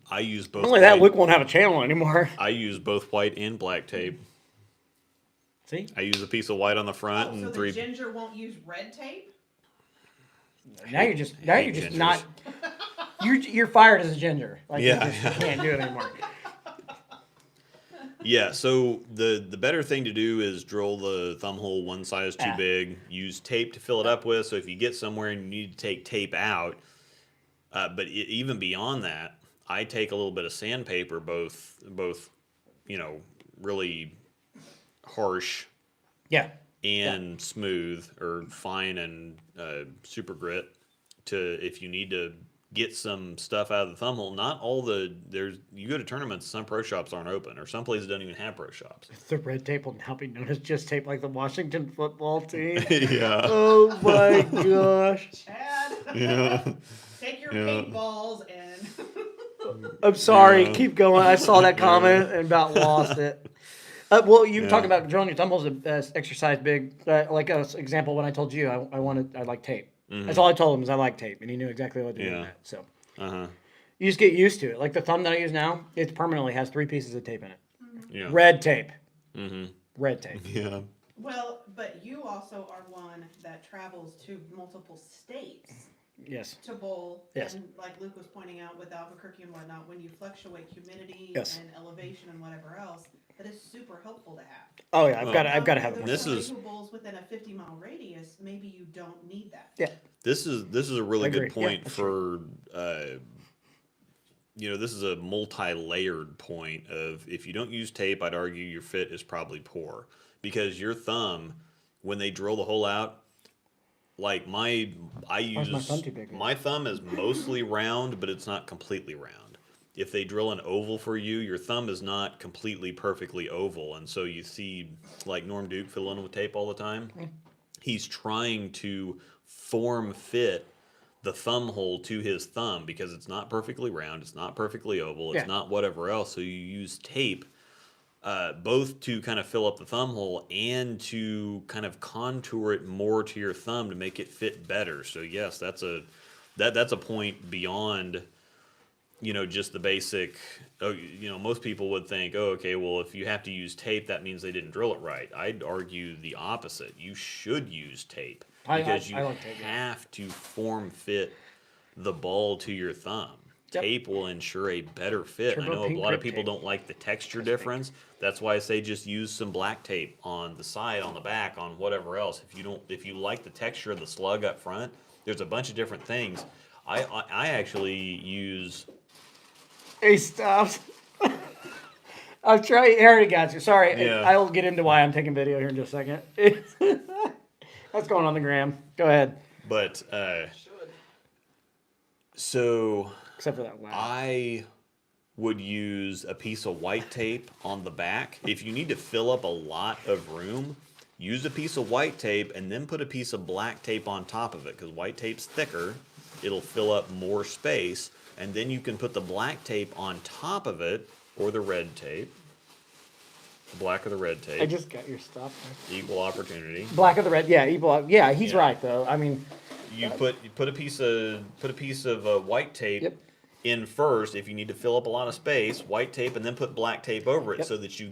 I use both.
Not only that,
white-
Luke won't have a channel anymore.
I use both white and black tape.
See,
I use a piece of white on the front
Oh,
and
so the
three.
ginger won't use red tape?
now you're just
gingers.
not. You're fired as a ginger. Like
Yeah.
you can't do it anymore.
Yeah, so the better thing to do is drill the thumb hole one size too
Ah.
big. Use tape to fill it up with. So if you get somewhere and you need to take tape out, even beyond that, I take a little bit of sandpaper, both really harsh
Yeah.
and smooth, or fine and super grit. To if you need to get some stuff out of the thumb hole. Not all you go to tournaments, some pro shops aren't open, or some places don't even have pro shops.
The red tape will now be known as just tape, like the Washington football team.
Yeah.
Oh my gosh.
Chad,
Yeah.
take your
Yeah.
paintballs and.
I'm sorry.
Yeah.
Keep going. I saw that comment and about lost it. Well, you
Yeah.
talking about drilling your thumb holes as exercise big. Like an example, when I told you I like tape. That's all I told him is I like tape, and he knew exactly what to do with
Yeah.
that. So
Uh-huh.
you just get used to it. Like the thumb that I use now, it permanently has 3 pieces of tape in it.
Yeah.
Red tape.
Mm-hmm.
Red tape.
Yeah.
Well, but you also are one that travels to multiple states
Yes.
to bowl.
Yes.
And like Luke was pointing out with Albuquerque and whatnot, when you fluctuate humidity
Yes.
and elevation and whatever else, that is super helpful to have.
Oh yeah, I've got to have it.
This
Somebody
is-
who bowls within a 50-mile radius, maybe you don't need that.
Yeah.
This is a really
I agree.
good point
Yeah, that's
for this is a multi-layered point of, if you don't use tape, I'd argue your fit is probably poor, because your thumb, when they drill the hole out, like my
thumb too big?
thumb is mostly round, but it's not completely round. If they drill an oval for you, your thumb is not completely perfectly oval, and so you see like Norm Duke fiddling with tape all the time. He's trying to form fit the thumb hole to his thumb, because it's not perfectly round, it's not perfectly oval, it's
Yeah.
not whatever else. So you use tape both to kind of fill up the thumb hole and to kind of contour it more to your thumb to make it fit better. So yes, that's a point beyond just the basic. Most people would think, oh, okay, well, if you have to use tape, that means they didn't drill it right. I'd argue the opposite. You should use tape, because you
like tape, yeah.
have to form fit the ball to your thumb.
Yep.
Tape will ensure a better fit. I
Turbo
know a
pink
lot of
grip
people
tape.
don't like the texture difference. That's why I say just use some black tape on the side, on the back, on whatever else. If you like the texture of the slug up front, there's a bunch of different things. I actually use.
He stopped. I'm trying. I already got you. Sorry.
Yeah.
I will get into why I'm taking video here in just a second. That's going on the gram. Go ahead.
But so
Except for that laugh.
I would use a piece of white tape on the back. If you need to fill up a lot of room, use a piece of white tape and then put a piece of black tape on top of it, because white tape's thicker. It'll fill up more space, and then you can put the black tape on top of it, or the red tape. The black or the red tape.
I just got your stuff.
Equal opportunity.
Black of the red. Yeah, yeah, he's
Yeah.
right though. I mean,
You put a piece of white tape
Yep.
in first if you need to fill up a lot of space, white tape, and then put black tape over it,
Yep.
so that you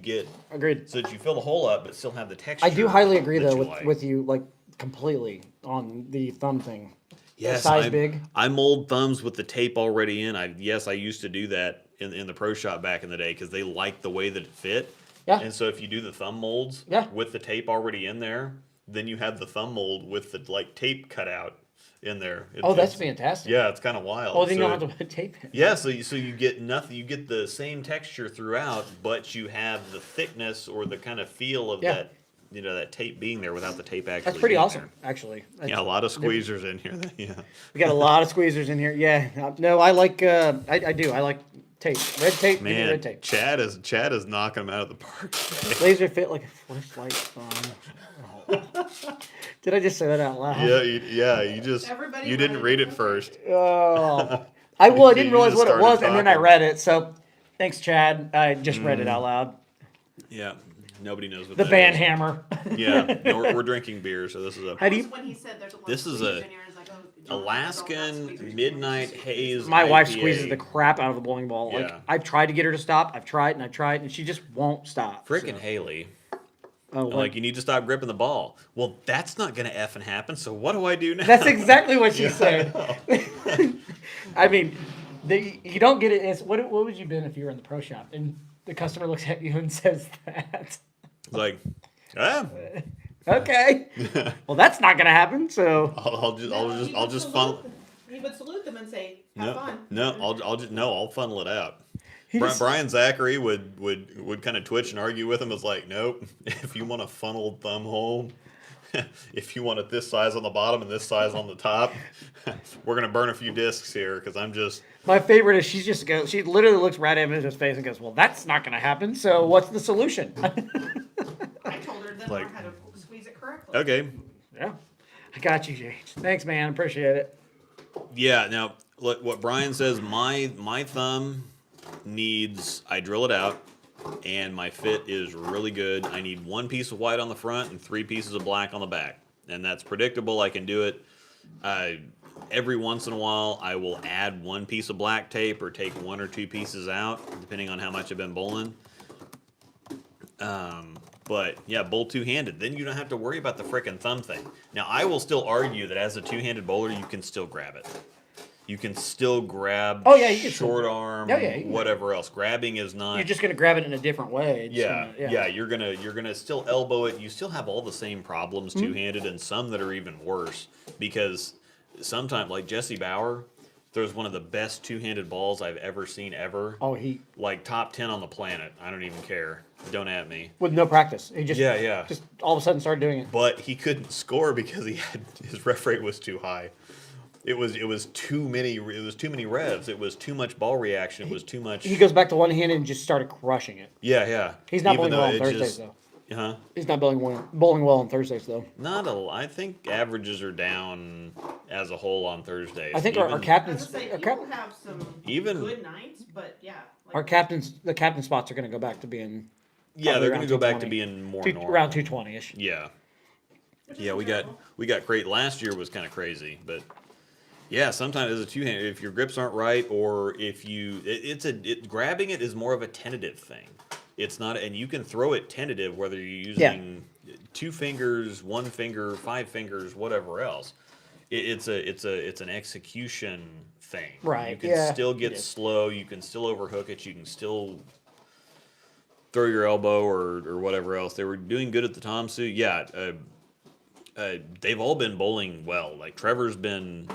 fill the hole up but still have the texture.
I do highly agree
that
though
you
with
like.
with you like completely on the thumb thing.
Yes,
size
I,
big.
I mold thumbs with the tape already in. I used to do that in the pro shop back in the day, because they liked the way that it fit.
Yeah.
And so if you do the thumb molds
Yeah.
with the tape already in there, then you have the thumb mold with the tape cut out in there.
That's fantastic.
Yeah, it's kind of wild.
Oh, then you
So-
don't have to put tape in.
Yeah, so you get nothing. You get the same texture throughout, but you have the thickness or the kind of feel of
Yeah.
that, that tape being there without the tape actually.
That's pretty
being
awesome, actually.
there. Yeah, a lot of squeezers in here. Yeah.
We got a lot of squeezers in here. Yeah. No, I like. I do. I like tape. Red tape. give me
Man,
red tape.
Chad is knocking them out of the park.
Laser fit like a flashlight thumb. Oh. Did I just say that out loud?
You
Everybody
you didn't
read
read
it.
it first.
Oh. I didn't
You
realize
just
what it
started
was, and then I
talking.
read it. So, thanks, Chad. I just read it out loud.
Yeah, nobody knows what
The
that
band
is.
hammer.
Yeah, no, we're drinking beer, so this is a
How do you?
When he said there's a lot
This
of
is
squeezers
a
in here, it's like, oh, don't
Alaskan
squeezers.
Midnight Haze.
My wife
IPA.
squeezes the crap out of the bowling ball. Like
Yeah.
I've tried to get her to stop. I've tried, and she just won't stop.
Frickin'
So-
Haley.
Oh,
I'm like, you need to stop gripping the ball. Well, that's not going to effing happen, so what do I do now?
that's exactly what she said. I mean, you don't get it. What would you been if you were in the pro shop and the customer looks at you and says that?
It's like, ah,
Okay. Well, that's not gonna happen. So
I'll just funnel.
He would salute them and say, "Have
No,
fun."
no, I'll funnel it out.
He just-
Brian Zachary would kind of twitch and argue with him. It's like, nope. If you want a funneled thumb hole, if you want it this size on the bottom and this size on the top, we're gonna burn a few discs here because I'm just.
My favorite is she literally looks right at him in his face and goes, "Well, that's not going to happen. So what's the solution?"
I told her to
Like-
learn how to squeeze it correctly.
Okay.
Yeah, I got you, James. Thanks, man. Appreciate it.
Yeah. Now, look, what Brian says. My thumb needs. I drill it out, and my fit is really good. I need one piece of white on the front and 3 pieces of black on the back, and that's predictable. I can do it. Every once in a while, I will add 1 piece of black tape or take 1 or 2 pieces out, depending on how much I've been bowling. But yeah, bowl two-handed. Then you don't have to worry about the frickin' thumb thing. Now, I will still argue that as a two-handed bowler, you can still grab it. You can still grab
Oh, yeah, you can
short
still-
arm,
Yeah, yeah, you can
whatever else. Grabbing is not.
You're just going to grab it in a different way. It's
Yeah,
gonna-
yeah, you're gonna still elbow it. You still have all the same problems
Mm-hmm.
two-handed, and some that are even worse because sometimes, like Jesse Bauer, throws one of the best two-handed balls I've ever seen ever.
Oh, he
Like top 10 on the planet. I don't even care. Don't at me.
with no practice. He just
Yeah.
just all of a sudden started doing it.
But he couldn't score because his ref rate was too high. It was too many revs. It was too much ball reaction. It was too much.
He goes back to one-handed and just started crushing it.
Yeah.
He's not
Even
bowling well
though
on
it
Thursdays
just-
though.
Huh?
He's not bowling well on Thursdays though.
Not a. I think averages are down as a whole on Thursdays.
I think our
I was
captains,
gonna say,
our,
you
cap,
will have some
Even-
good nights, but yeah. Like,
the captain spots are going to go back to being
Yeah,
probably
they're going to
around
go back to
220.
being more normal.
around 220ish.
Yeah,
which is
yeah. We got
terrible.
great. Last year was kind of crazy, but yeah, sometimes as a two-handed, if your grips aren't right, or if you, grabbing it is more of a tentative thing. It's not, and you can throw it tentative whether you're using 2 fingers, 1 finger, 5 fingers, whatever else. It's an execution thing.
Right,
You can
yeah,
still
it
get
is.
slow. You can still overhook it. You can still throw your elbow or whatever else. They were doing good at the Tomsu. Yeah, they've all been bowling well. Like Trevor's been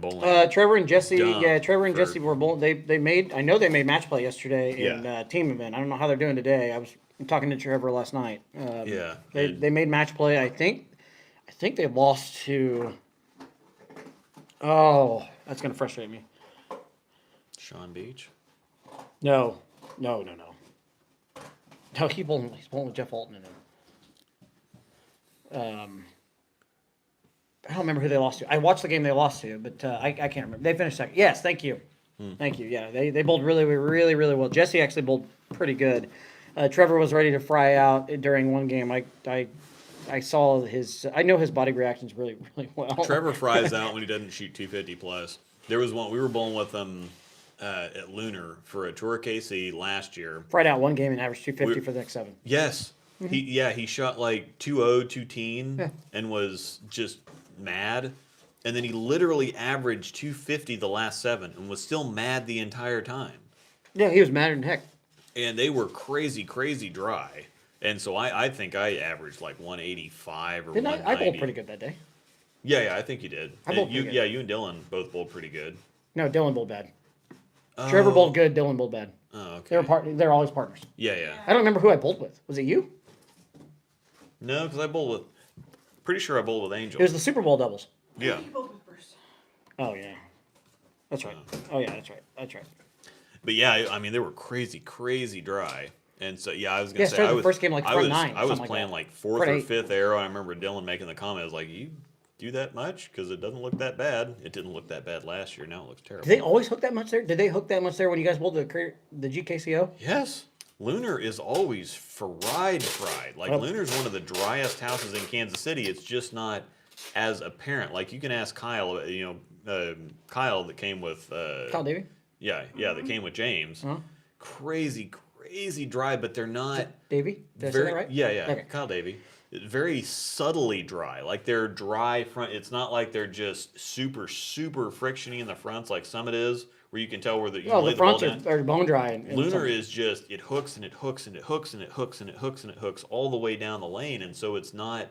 bowling.
Trevor and Jesse,
Dumb
Trevor and
for-
Jesse were both. They made. I know they made match play yesterday in
Yeah.
team event. I don't know how they're doing today. I was talking to Trevor last night.
Yeah,
They made match play. I think they lost to. Oh, that's gonna frustrate me.
Sean Beach.
No. No, he's bowling with Jeff Alton in it. I don't remember who they lost to. I watched the game they lost to, but I can't remember. They finished second. Yes, thank you. Thank you. Yeah, they bowled really well. Jesse actually bowled pretty good. Trevor was ready to fry out during one game. I saw I know his body reactions really well.
Trevor fries out when he doesn't shoot 250 plus. There was one we were bowling with them at Lunar for a Tour KC last year.
fried out one game and averaged 250 for the next 7.
Yes.
Mm-hmm.
He shot like 2-0, 2-teen and was just mad. And then he literally averaged 250 the last 7 and was still mad the entire time.
Yeah, he was madder than heck.
And they were crazy dry. And so I think I averaged like 185 or
Didn't
190.
I bowled pretty good that day.
Yeah, I think you did.
I bowled
you,
pretty good.
yeah, you and Dylan both bowled pretty good.
No, Dylan bowled bad. Trevor bowled good. Dylan bowled bad.
Oh, okay.
They're always partners.
Yeah.
I don't remember who I bowled with. Was it you?
No, because I bowled with. Pretty sure I bowled with Angel.
It was the Super Bowl doubles.
Yeah.
You both were first.
Oh yeah, that's right. Oh yeah, that's right.
But yeah, I mean, they were crazy dry. And so, yeah, I was going
Yeah,
to say,
started
I
the
was,
first game like
I
front
was,
9,
I was
something like
playing
that.
like 4th
Front
or
8.
5th arrow. I remember Dylan making the comment. I was like, you do that much? Because it doesn't look that bad. It didn't look that bad last year. Now it looks terrible.
Did they always hook that much there? Did they hook that much there when you guys bowled the GKCO?
Yes. Lunar is always fried. Like,
Oh.
Lunar's one of the driest houses in Kansas City. It's just not as apparent. Like, you can ask Kyle, Kyle that came with...
Kyle Davey?
Yeah, that came with James.
Uh-huh.
Crazy dry, but they're not...
Davey? Did I say
Very,
that right?
Yeah,
Okay.
Kyle Davey. Very subtly dry. Like they're dry front. It's not like they're just super frictiony in the fronts like Summit is, where you can tell where you
Oh,
lay
the
the ball
fronts
down.
are bone dry. And
Lunar
some-
is just it hooks and it hooks and it hooks and it hooks and it hooks and it hooks all the way down the lane, and so it's not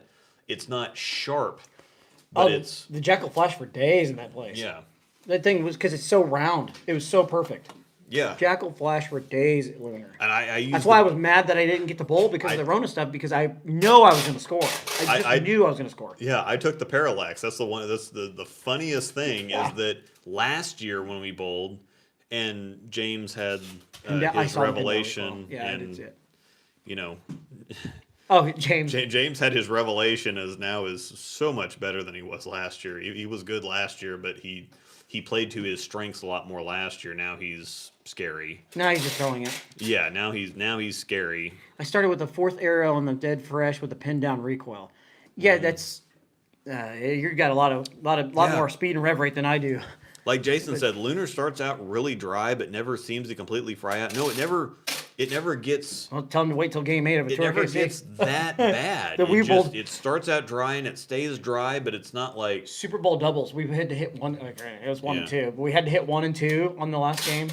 sharp, but
Oh,
it's
the Jekyll flashed for days in that place.
yeah.
That thing was because it's so round. It was so perfect.
Yeah.
Jackal flash for days at Lunar.
And I used
That's why I was mad that I didn't get to bowl because of the Rona stuff, because I know I was going to score. I knew I was going to score.
Yeah, I took the parallax. That's the one. That's the funniest thing is that last year when we bowled, and James had his revelation,
yeah,
and
I did see it.
you know,
oh James,
James had his revelation as now is so much better than he was last year. He was good last year, but he played to his strengths a lot more last year. Now he's scary.
Now he's just throwing it.
Yeah, now he's scary.
I started with the 4th arrow on the dead fresh with the pin down recoil. Yeah, that's you got a lot more speed and rev rate than I do.
Like Jason said, Lunar starts out really dry, but never seems to completely fry out. No, it never gets.
I'll tell him to wait till game 8 of a
It
tour.
never gets that bad. It starts out dry and it stays dry, but it's not like
Super Bowl doubles. We had to hit one. It was 1 and 2, but we had to hit 1 and 2 on the last game.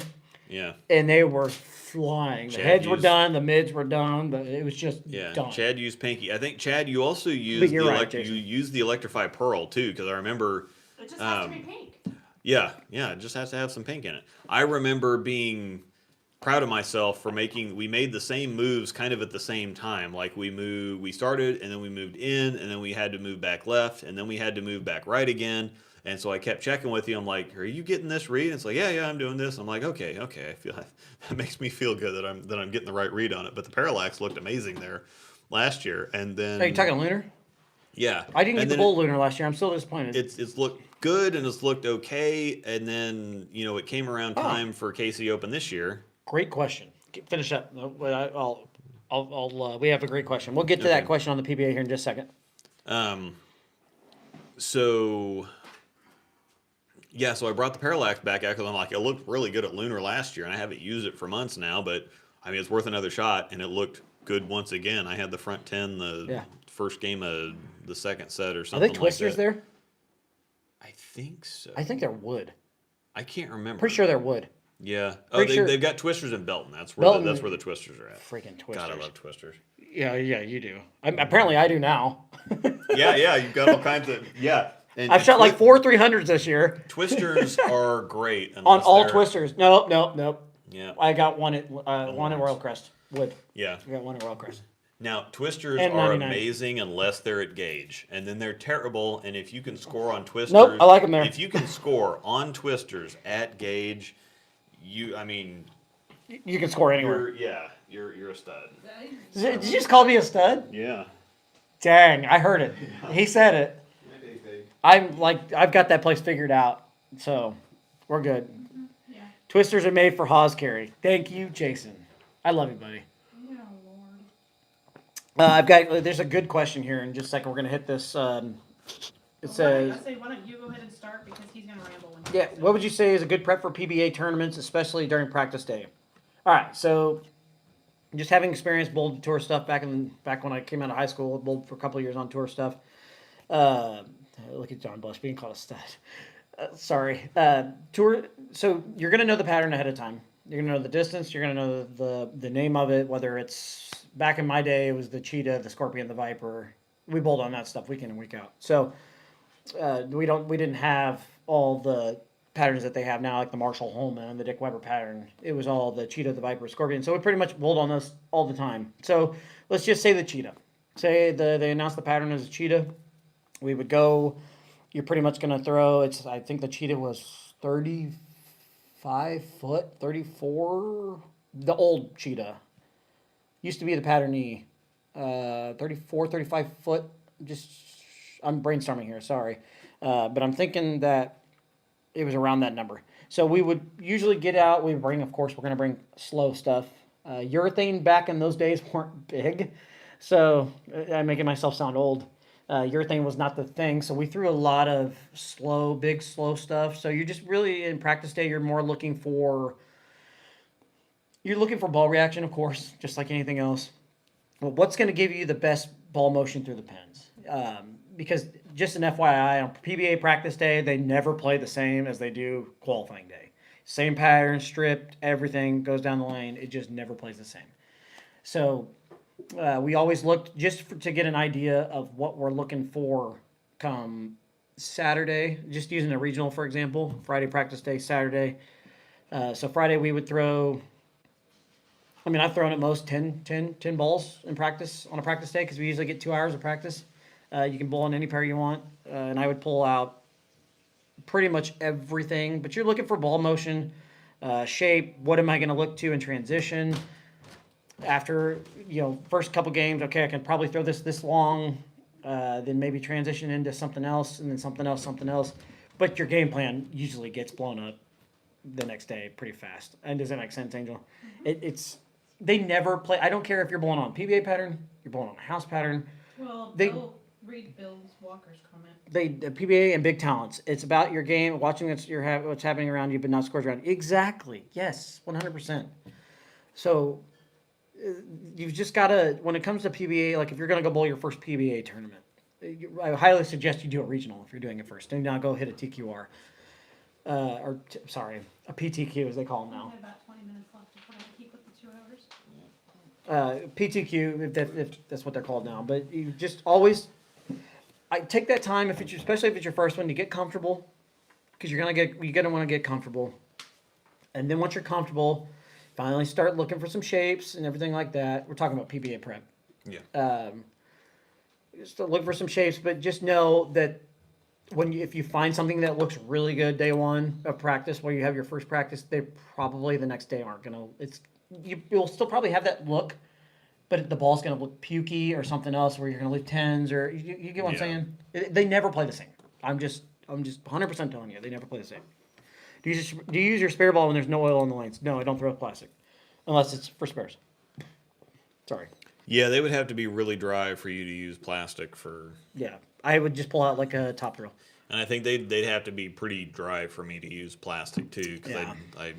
Yeah.
And they were flying. The heads were done. The mids were done. It was just done.
Chad used Pinky. I think Chad, you also used you used the Electrify Pearl too, because I remember.
It just has to be pink.
Yeah, it just has to have some pink in it. I remember being proud of myself for we made the same moves kind of at the same time. Like we started and then we moved in and then we had to move back left and then we had to move back right again. And so I kept checking with you. I'm like, are you getting this read? And it's like, yeah, I'm doing this. I'm like, okay. I feel that makes me feel good that I'm getting the right read on it. But the parallax looked amazing there last year. And then
Are you talking Lunar?
Yeah.
I didn't get the bowl Lunar last year. I'm still disappointed.
It's looked good and it's looked okay. And then, it came around time for KC Open this year.
Great question. Finish up. We have a great question. We'll get to that question on the PBA here in just a second.
So I brought the parallax back out because I'm like, it looked really good at Lunar last year, and I haven't used it for months now, but I mean, it's worth another shot, and it looked good once again. I had the front 10 the first game of the second set or something.
Are they twisters there?
I think so.
I think they're wood.
I can't remember.
Pretty sure they're wood.
Yeah. They've got twisters in Belton. That's where the twisters are at.
Freaking twisters.
God, I love twisters.
Yeah, you do. Apparently, I do now.
yeah, you've got all kinds of And
I've shot like 4 300s this year.
Twisters are great
on all twisters. Nope.
Yeah.
I got one at Royal Crest wood.
Yeah.
I got one at Royal Crest.
Now twisters are amazing unless they're at gauge, and then they're terrible. And if you can score on twisters,
nope, I like them there.
If you can score on twisters at gauge, you
can score anywhere.
You're a stud.
Did you just call me a stud?
Yeah.
Dang, I heard it. He said it. I've got that place figured out, so we're good.
Yeah.
Twisters are made for Haas carry. Thank you, Jason. I love you, buddy.
Yeah, Lord.
There's a good question here in just a second. We're gonna hit this. It
I
says.
say, why don't you go ahead and start because he's gonna ramble.
What would you say is a good prep for PBA tournaments, especially during practice day? All right, so just having experience bowled tour stuff back when I came out of high school, bowled for a couple of years on tour stuff. Look at John Bush being called a stud. Sorry. Tour. So you're gonna know the pattern ahead of time. You're gonna know the distance. You're gonna know the name of it. Whether it's back in my day, it was the cheetah, the scorpion, the viper. We bowled on that stuff week in and week out. So we didn't have all the patterns that they have now, like the Marshall Holman and the Dick Weber pattern. It was all the cheetah, the viper, scorpion. So we pretty much bowled on those all the time. So let's just say the cheetah. Say they announced the pattern as a cheetah. We would go. You're pretty much going to throw. I think the cheetah was 35 foot, 34. The old cheetah used to be the pattern E. 34, 35 foot. I'm brainstorming here. Sorry, but I'm thinking that it was around that number. So we would usually get out. We're going to bring slow stuff. Urethane back in those days weren't big, so I'm making myself sound old. Urethane was not the thing, so we threw a lot of big slow stuff. So you're just really in practice day. You're more looking for ball reaction, of course, just like anything else. But what's going to give you the best ball motion through the pins? Because just an FYI, on PBA practice day, they never play the same as they do qualifying day. Same pattern, stripped, everything goes down the lane. It just never plays the same. So we always looked to get an idea of what we're looking for come Saturday. Just using a regional, for example, Friday practice day, Saturday. So Friday we would throw. I mean, I've thrown at most 10 balls in practice on a practice day because we usually get 2 hours of practice. You can bowl on any pair you want, and I would pull out pretty much everything. But you're looking for ball motion, shape. What am I going to look to in transition? After first couple games, okay, I can probably throw this long, then maybe transition into something else, and then something else. But your game plan usually gets blown up the next day pretty fast. And does that make sense, Angel? It's they never play. I don't care if you're bowling on PBA pattern, you're bowling on a house pattern.
Well, read Bill Walker's comment.
The PBA and big talents. It's about your game, watching what's happening around you, but not scores around you. Exactly. Yes, 100%. So you've just got to, when it comes to PBA, like if you're going to go bowl your first PBA tournament, I highly suggest you do a regional if you're doing it first. Do not go hit a TQR. A PTQ as they call them
We
now.
have about 20 minutes left. If we're going to keep with the 2 hours.
PTQ, if that's what they're called now. But you just always, I take that time especially if it's your first one to get comfortable, because you're gonna want to get comfortable, and then once you're comfortable, finally start looking for some shapes and everything like that. We're talking about PBA prep.
Yeah.
Just to look for some shapes, but just know that if you find something that looks really good day one of practice, where you have your first practice, they probably the next day aren't gonna. You'll still probably have that look, but the ball's gonna look pukey or something else, where you're gonna leave tens or you get what I'm saying. They never play the same. I'm just 100% telling you, they never play the same. Do you use your spare ball when there's no oil on the lanes? No, I don't throw plastic, unless it's for spares. Sorry.
Yeah, they would have to be really dry for you to use plastic for.
Yeah, I would just pull out like a top throw.
And I think they'd have to be pretty dry for me to use plastic too, because
Yeah.
I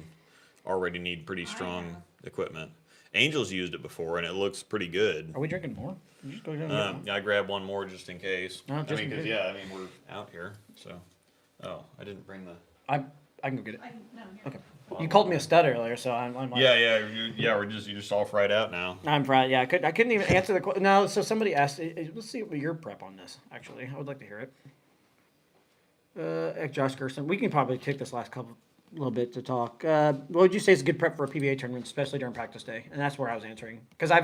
already need pretty strong equipment. Angel's used it before, and it looks pretty good.
Are we drinking more? You just go down and get one.
I grabbed one more just in case.
No, just in case.
We're out here, so. Oh, I didn't bring the.
I can go get it.
No, here.
Okay. You called me a stud earlier, so I'm like,
We're just off right out now.
I'm proud. Yeah, I couldn't even answer the question. No, so somebody asked. Let's see your prep on this. Actually, I would like to hear it. Josh Gerson, we can probably take this last little bit to talk. What would you say is a good prep for a PBA tournament, especially during practice day? And that's where I was answering, because I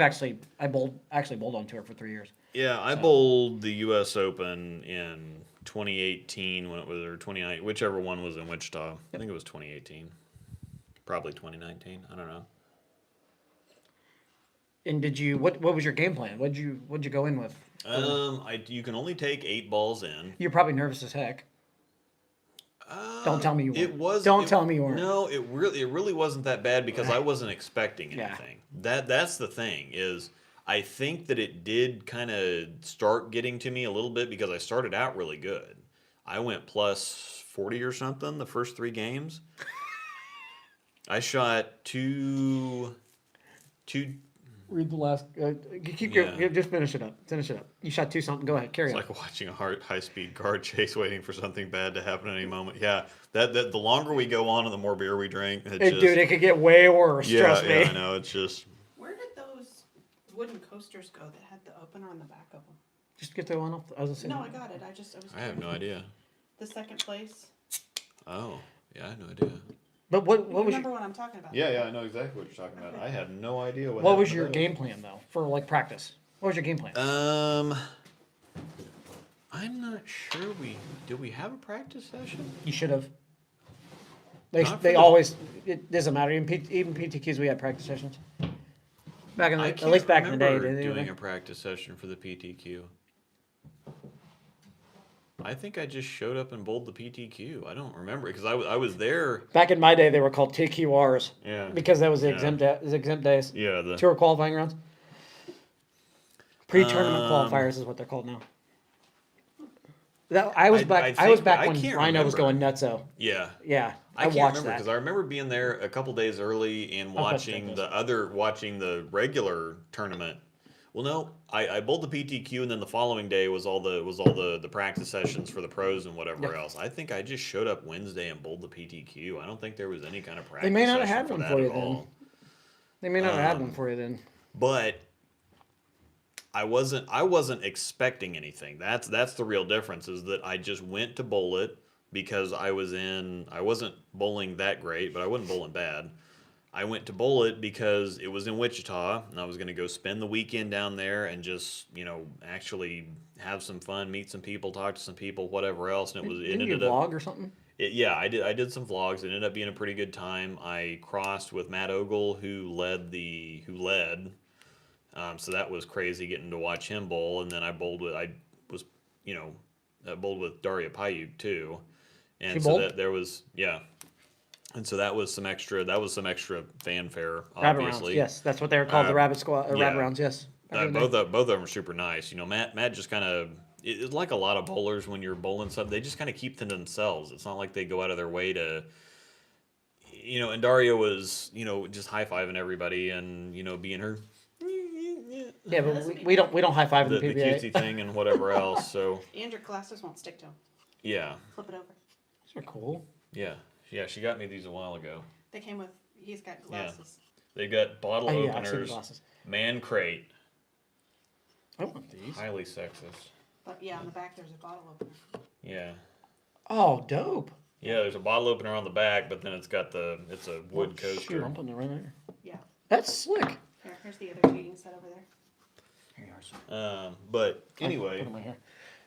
bowled on tour for 3 years.
Yeah, I bowled the U.S. Open in 2018 when it was, or 2019, whichever one was in Wichita. I think it was 2018. Probably 2019. I don't know.
And did you? What was your game plan? What'd you go in with?
You can only take 8 balls in.
You're probably nervous as heck. Don't tell me you weren't. Tell me you weren't.
No, it really wasn't that bad because I wasn't expecting anything. That's the thing is, I think that it did kind of start getting to me a little bit because I started out really good. I went plus 40 or something the first 3 games. I shot two.
Read the last. Just finish it up. You shot 2 something. Go ahead. Carry
It's
on.
like watching a high-speed car chase, waiting for something bad to happen at any moment. Yeah, that the longer we go on and the more beer we drink,
Dude, it could get way worse. Trust me.
Yeah, I know. It's just.
Where did those wooden coasters go that had the opener on the back of them?
Just get the one off. I was saying.
No, I got it.
I have no idea.
The second place.
Oh, yeah, I have no idea.
But what
You
was
remember what I'm talking about?
Yeah, I know exactly what you're talking about. I had no idea
what was your game plan though for like practice? What was your game plan?
I'm not sure did we have a practice session?
You should have.
Not
They
for
always. It doesn't matter. Even PTQs, we had practice sessions. Back in
I
at
can't
least back in the day.
remember
didn't
doing
they?
a practice session for the PTQ. I think I just showed up and bowled the PTQ. I don't remember because I was there.
Back in my day, they were called TQRs.
Yeah.
Because that was the exempt days.
Yeah. The
Tour qualifying rounds. Pre-tournament qualifiers is what they're called now. I was back when
can't
Rhino was going
remember.
nutso.
Yeah.
Yeah,
I can't
watched
remember
that.
because I remember being there a couple days early and watching the regular tournament. Well, no, I bowled the PTQ and then the following day was all the practice sessions for the pros and whatever else. I think I just showed up Wednesday and bowled the PTQ. I don't think there was any kind of practice.
They may not have
session
had
for
one
that
for you
at
then.
all.
They may not have had one for you then.
But I wasn't expecting anything. That's the real difference is that I just went to bowl it, because I wasn't bowling that great, but I wasn't bowling bad. I went to bowl it because it was in Wichita, and I was going to go spend the weekend down there and just, actually have some fun, meet some people, talk to some people, whatever else. And it
Didn't you
ended up,
vlog or something?
yeah, I did some vlogs. It ended up being a pretty good time. I crossed with Matt Ogle, who led. So that was crazy getting to watch him bowl, and then I bowled with Daria Payuk too, and
She
so
bowled?
that there was and so that was some extra fanfare,
Rabbit rounds.
obviously.
Yes, that's what they're called. The rabbit squad.
yeah.
Rabbit rounds. Yes.
Both of them are super nice. Matt just kind of, it's like a lot of bowlers when you're bowling something, they just kind of keep to themselves. It's not like they go out of their way to, and Daria was, just high-fiving everybody and, being her.
Yeah, but we don't high five in
The
the PBA.
cutesy thing and whatever else. So
And your glasses won't stick to them.
yeah,
Flip it over.
These are cool.
yeah. She got me these a while ago.
They came with, he's got glasses.
They got bottle
Oh, yeah, I've seen the
openers,
glasses.
man crate,
I want these.
highly sexist.
But yeah, on the back there's a bottle opener.
Yeah,
Oh, dope.
yeah. There's a bottle opener on the back, but then it's a wood
Shoot,
coaster.
I'm putting it right there.
Yeah.
That's slick.
Here's the other two you can set over there.
Here you are, son.
But
Put
anyway,
them right here.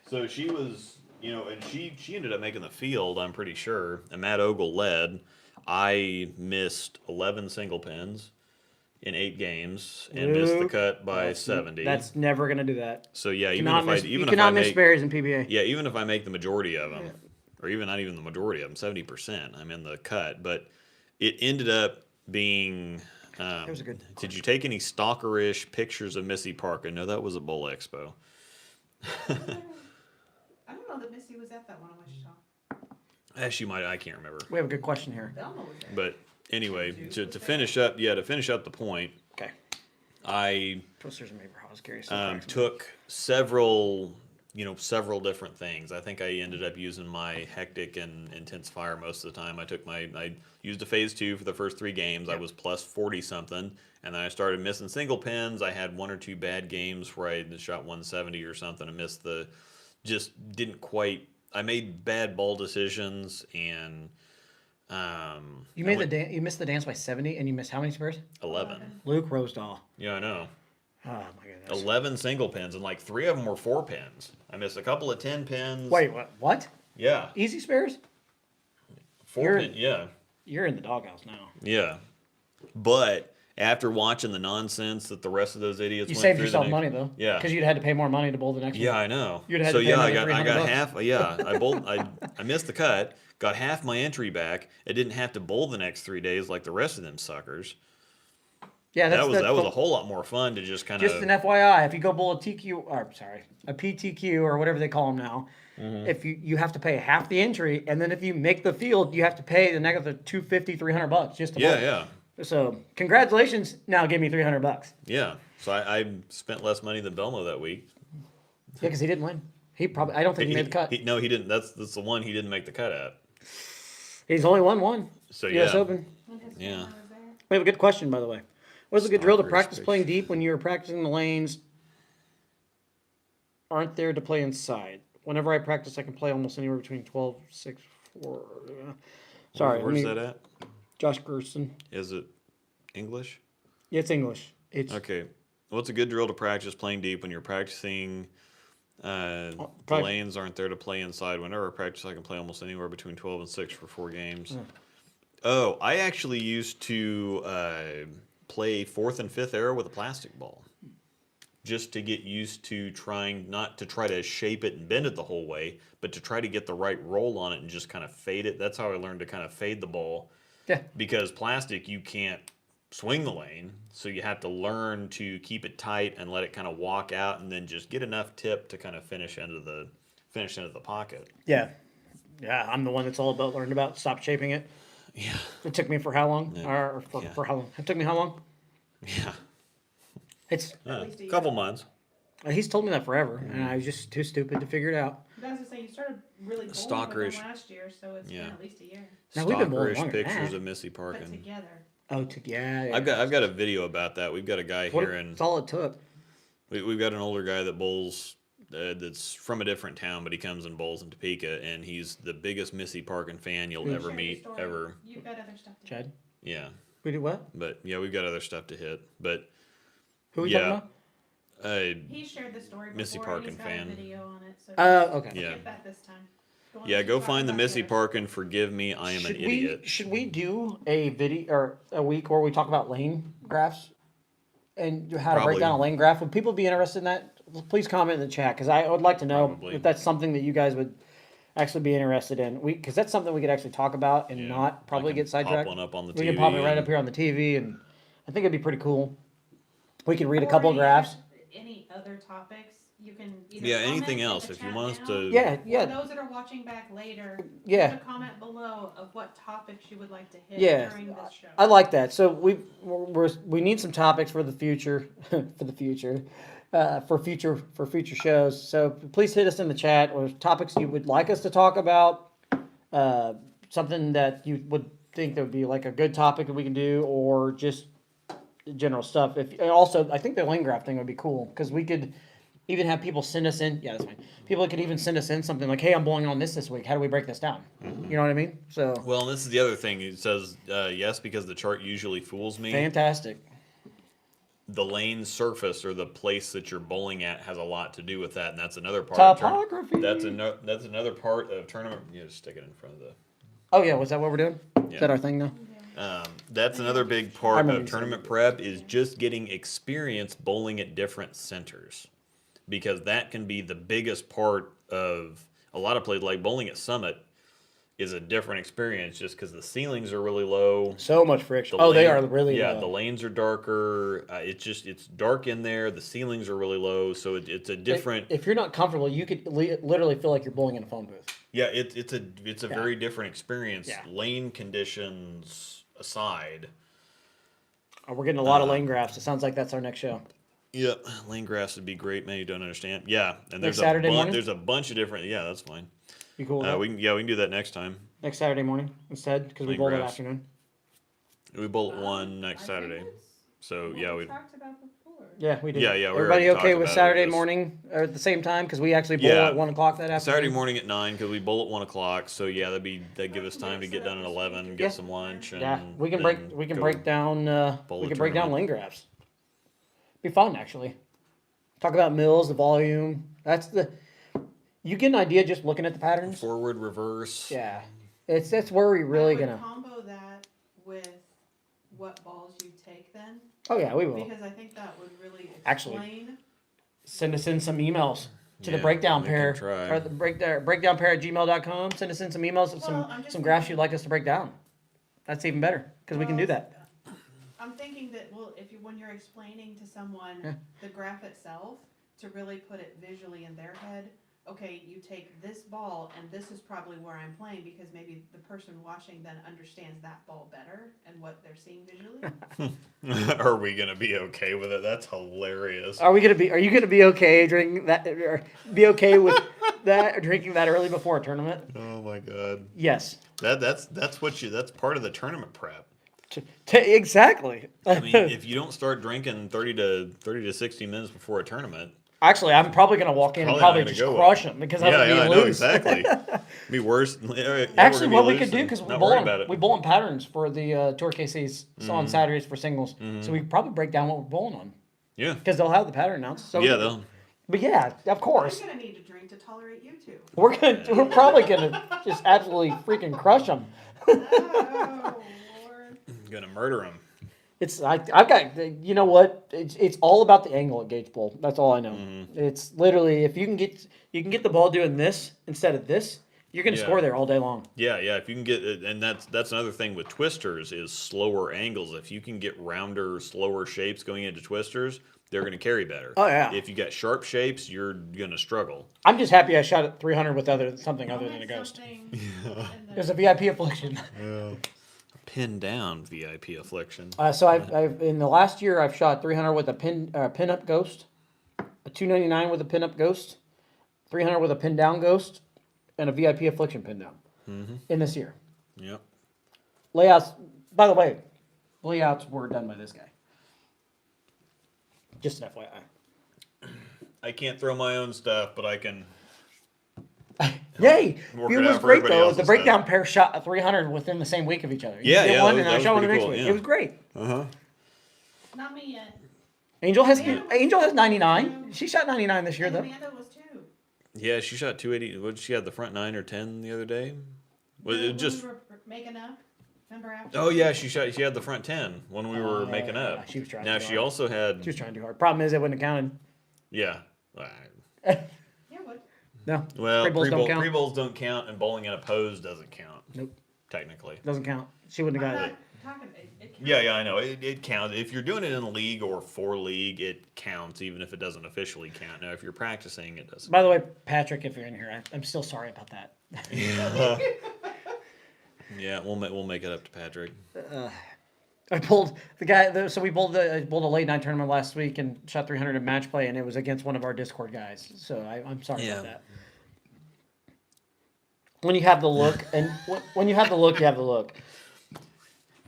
so she was, and she ended up making the field, I'm pretty sure. And Matt Ogle led. I missed 11 single pins in 8 games and missed the
Luke,
cut by
That's-
70.
That's never gonna do that.
So yeah,
You
even
cannot
if
miss,
I
you
even if I
cannot miss
make
spares in PBA.
yeah, even if I make the majority of them, or even not even the majority of them, 70%, I'm in the cut. But it ended up being.
was a good
Did you take any stalkerish pictures of Missy Park? I know that was at Bowl Expo.
I don't know that Missy was at that one in Wichita.
She might. I can't remember.
We have a good question here.
Velma was there.
But anyway, to finish up the point,
Okay.
I
Twisters and Maple. I was curious.
took several different things. I think I ended up using my hectic and intense fire most of the time. I used a phase 2 for the first 3 games. I was plus 40 something, and then I started missing single pins. I had 1 or 2 bad games where I shot 170 or something and missed just didn't quite. I made bad ball decisions and.
You missed the dance by 70, and you missed how many spares?
11.
Luke Rosedahl.
Yeah, I know.
Oh my goodness.
11 single pins, and like 3 of them were 4 pins. I missed a couple of 10 pins.
Wait, what? What?
Yeah.
Easy spares?
4 pin. Yeah.
You're in the doghouse now.
Yeah. But after watching the nonsense that the rest of those idiots
You
went
saved
through
yourself
the
money though.
Yeah.
Because you'd had to pay more money to bowl the next
Yeah,
one.
I know.
You'd had
So
to pay
yeah,
another
I got
$300.
half. Yeah, I missed the cut. Got half my entry back. I didn't have to bowl the next 3 days like the rest of them suckers.
Yeah,
That was a whole lot more fun to just kind of.
Just an FYI, if you go bowl a a PTQ or whatever they call them now,
Mm-hmm.
if you have to pay half the entry, and then if you make the field, you have to pay the negative $250, $300 just to bowl.
Yeah.
So congratulations. Now give me $300.
Yeah. So I spent less money than Belmo that week.
Yeah, because he didn't win. I don't think he made the cut.
No, he didn't. That's the one he didn't make the cut at.
He's only won one.
So
U.S.
yeah.
Open.
When his
Yeah.
family was there.
We have a good question, by the way. What's a good drill to
Stalkers,
practice
bitch.
playing deep when you're practicing the lanes aren't there to play inside? Whenever I practice, I can play almost anywhere between 12, 6, 4. Sorry.
Where's that at?
Josh Gerson.
Is it English?
Yeah, it's English. It's
Okay. What's a good drill to practice playing deep when you're practicing? The
prac-
lanes aren't there to play inside. Whenever I practice, I can play almost anywhere between 12 and 6 for 4 games. Oh, I actually used to play 4th and 5th arrow with a plastic ball. Just to get used to trying not to try to shape it and bend it the whole way, but to try to get the right roll on it and just kind of fade it. That's how I learned to kind of fade the ball.
Yeah.
Because plastic, you can't swing the lane, so you have to learn to keep it tight and let it kind of walk out, and then just get enough tip to kind of finish into the pocket.
Yeah. Yeah, I'm the one that's all about learning about stop shaping it.
Yeah,
It took me for how long?
Yeah.
Or
Yeah.
for how long? It took me how long?
yeah,
It's
least a
a
year.
couple months.
he's told me that forever, and I was just too stupid to figure it out.
I was gonna say you started really bowling with
Stalkerish.
them last year, so it's
Yeah.
been at least a year.
Now, we've been bowling
Stalkerish
longer than
pictures
that.
of Missy
Put
Parkin.
together.
Oh, yeah.
I've got a video about that. We've got a guy here in.
That's all it took.
We've got an older guy that bowls that's from a different town, but he comes and bowls in Topeka, and he's the biggest Missy Parkin fan you'll ever
Share your
meet,
story.
ever.
You've got other stuff to
Chad,
Yeah,
we do what?
but yeah, we've got other stuff to hit. But
Who are we
yeah,
talking about?
He shared the story before.
Missy
and
Parkin
he's got
fan.
a video on it. So
Okay.
Yeah.
Get that this time.
Yeah, go find the Missy
Park.
Parkin. Forgive me, I am an idiot.
Should we do a video or a week where we talk about lane graphs and how to break
Probably.
down a lane graph? Would people be interested in that? Please comment in the chat because I would like to know
Probably.
if that's something that you guys would actually be interested in. Because that's something we could actually talk about and
Yeah,
not probably
I can
get sidetracked.
Pop one up on the
We
TV.
can pop it right
and-
up here on the TV, and I think it'd be pretty cool. We could read a
Or
couple of
any
graphs.
other- Any other topics you can either
Yeah,
comment
anything
in
else
the
if you
chat
want us
now,
to.
Yeah,
or
yeah,
those that are watching back later,
yeah.
leave a comment below of what topics you would like to hit
Yeah,
during this show.
I like that. So we need some topics for the future, for future shows. So please hit us in the chat or topics you would like us to talk about, something that you would think that would be like a good topic that we can do, or just general stuff. If and also, I think the lane graph thing would be cool because we could even have people send us in. Yeah, that's fine. People could even send us in something like, "Hey, I'm bowling on this week. How do we break this down?" You know what I mean? So
Well, and this is the other thing. It says yes because the chart usually fools me.
fantastic.
The lane surface or the place that you're bowling at has a lot to do with that, and that's another part. Of
Topography.
that's another part of tournament. You just stick it in front of the.
Oh yeah, was that what we're doing? Is
Yeah.
that our thing now?
That's another big
I
part
remember
of
you
tournament prep is just getting experience bowling at different centers, because that can be the biggest part of a lot of plays. Like bowling at Summit is a different experience just because the ceilings are really low.
So much friction.
The
Oh, they
lane-
are really
yeah.
low.
The lanes are darker. It's dark in there. The ceilings are really low, so it's a different.
If you're not comfortable, you could literally feel like you're bowling in a phone booth.
Yeah, it's a very different experience.
Yeah.
Lane conditions aside.
Oh, we're getting a lot of lane graphs. It sounds like that's our next show.
Yep, lane graphs would be great. Man, you don't understand. Yeah, and there's
Saturday morning?
there's a bunch of different. Yeah, that's fine.
You cool with that?
We can do that next time.
Next Saturday morning instead, because we
Lane
bowled that
graphs.
afternoon.
We bowl at one next
I think
Saturday.
it's
So
what
yeah,
we
we
talked about before.
Yeah, we did.
Yeah, we
Everybody
already
okay
talked
with
about it,
Saturday
just-
morning or at the same time? Because we actually bowl
Yeah.
at 1 o'clock that afternoon.
Saturday morning at 9 because we bowl at 1 o'clock. So yeah, that'd give us time to get done at 11, get
Yeah.
some lunch, and
Yeah, we can
then
break
go
down
bowl
we
the
can break down
tournament.
lane graphs. Be fun actually. Talk about mills, the volume. You get an idea just looking at the patterns.
forward, reverse.
Yeah, that's where we really
I would
gonna.
combo that with what balls you take then,
Oh yeah, we will.
because I think that would really
Actually,
explain.
Send us in some emails to the
Yeah,
breakdown
we can
pair
try.
or the breakdownpair@gmail.com. Send us in some emails with
I'm just
some graphs
thinking-
you'd like us to break down. That's even better because we can do that.
I'm thinking that, well, when you're explaining to someone
Yeah.
the graph itself, to really put it visually in their head, okay, you take this ball and this is probably where I'm playing, because maybe the person watching then understands that ball better and what they're seeing visually.
Are we gonna be okay with it? That's hilarious.
Are you gonna be okay drinking that? Or be okay with that? Or drinking that early before a tournament?
Oh my god.
Yes.
That's part of the tournament prep.
Exactly.
I mean, if you don't start drinking 30 to 60 minutes before a tournament,
Actually, I'm probably gonna walk in and probably
not
just
gonna go
crush
well.
them because
yeah,
I'm
I
gonna
know
lose.
exactly. Be worse.
Actually, what we could do, because we
not
bowl
worry about it.
in patterns for the Tour KCs on Saturdays for singles, so we could probably break down what we're bowling on
Yeah.
because they'll have the pattern announced. So
Yeah, they'll.
But yeah, of course,
I'm gonna need to drink to tolerate you two.
we're probably gonna just absolutely freaking crush them.
Oh, Lord.
Gonna murder them.
I've got, you know what? It's all about the angle at Gage Bowl. That's all I know. It's literally, if you can get the ball doing this instead of this, you're gonna
Yeah.
score there all day long.
Yeah, yeah. If you can get, and that's another thing with twisters is slower angles. If you can get rounder, slower shapes going into twisters, they're gonna carry better.
Oh, yeah.
If you got sharp shapes, you're gonna struggle.
I'm just happy I shot at 300 with something other than a
Make
ghost.
something in the-
It was a VIP affliction.
Pin down VIP affliction.
So I've in the last year I've shot 300 with a pin up ghost, a 299 with a pin up ghost, 300 with a pin down ghost, and a VIP affliction pin down in this year.
Yep.
Layouts, by the way, layouts were done by this guy. Just an FYI.
I can't throw my own stuff, but I can.
Yay!
Work
It
it
was
out for
great
everybody
though.
else's
The breakdown pair shot a 300 within the same week of each other. You
Yeah,
did
yeah,
one,
that
and
was
I shot one the
pretty
next
cool,
week.
yeah.
It was great.
Not me yet.
Angel has
Amanda was
99.
too.
She shot 99 this year
And
though.
Amanda was too.
Yeah, she shot 280. What did she have? The front 9 or 10 the other day? Was
When
it just?
we were making up. Remember after?
Oh yeah, she had the front 10 when we were making
yeah,
up.
she was trying
Now
too
she
hard.
also had.
She was trying too hard. Problem is, it wouldn't have counted.
Yeah.
Yeah, what?
No.
Well,
Pre-bowls don't count.
pre-bowls don't count, and bowling in a pose doesn't count.
Nope.
Technically.
Doesn't count. She wouldn't have
I'm
got
not
it.
talking. It counts.
Yeah, I know. It counts. If you're doing it in a league or for league, it counts, even if it doesn't officially count. Now, if you're practicing, it doesn't.
By the way, Patrick, if you're in here, I'm still sorry about that.
Yeah, we'll make it up to Patrick.
I pulled the guy. So we pulled I pulled a late night tournament last week and shot 300 in match play, and it was against one of our Discord guys. So I'm sorry about that. When you have the look, and when you have the look, you have the look.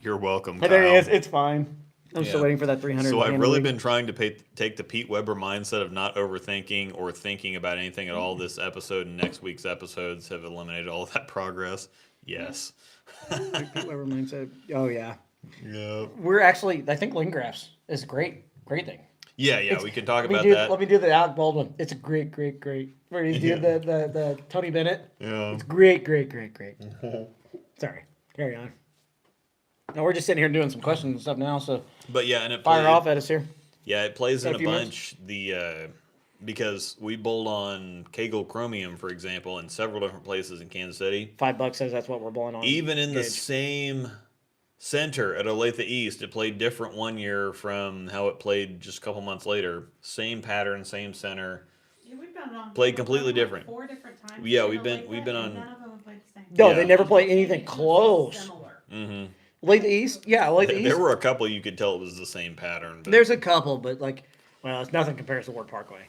You're welcome,
But there he
Kyle.
is. It's fine. I'm still
Yeah.
waiting for that 300.
So
at the
I've
end of the
really
week.
been trying to take the Pete Weber mindset of not overthinking or thinking about anything at all. This episode and next week's episodes have eliminated all of that progress. Yes.
Pete Weber mindset. Oh yeah.
Yeah.
We're actually. I think Lane Graphs is a great thing.
Yeah. We can talk
Let me
about
do,
that.
Let me do the Alec Baldwin. It's a great. Where you do the Tony Bennett.
Yeah.
It's great. Sorry. Carry on. No, we're just sitting here doing some questions and stuff now. So
But yeah, and it
fire
play-
off at us here.
Yeah, it plays
Got
in
a
a
few
bunch. Because we bowled on Kegel Chromium, for example, in several different places in Kansas City.
$5 says that's what we're bowling on.
Even in the
Gauge.
same center at Olathe East, it played different one year from how it played just a couple months later. Same pattern, same center.
Yeah, we've been on.
Played completely
like
different.
4 different times.
Yeah,
in
we've been
Olathe,
on-
and none of them have played the same.
No,
Yeah.
they never play anything
Maybe it's
close.
Similar.
Mm-hmm.
Late the East, yeah, late the East.
There were a couple you could tell it was the same pattern. But
There's a couple, but well, it's nothing compares to Ward Parkway.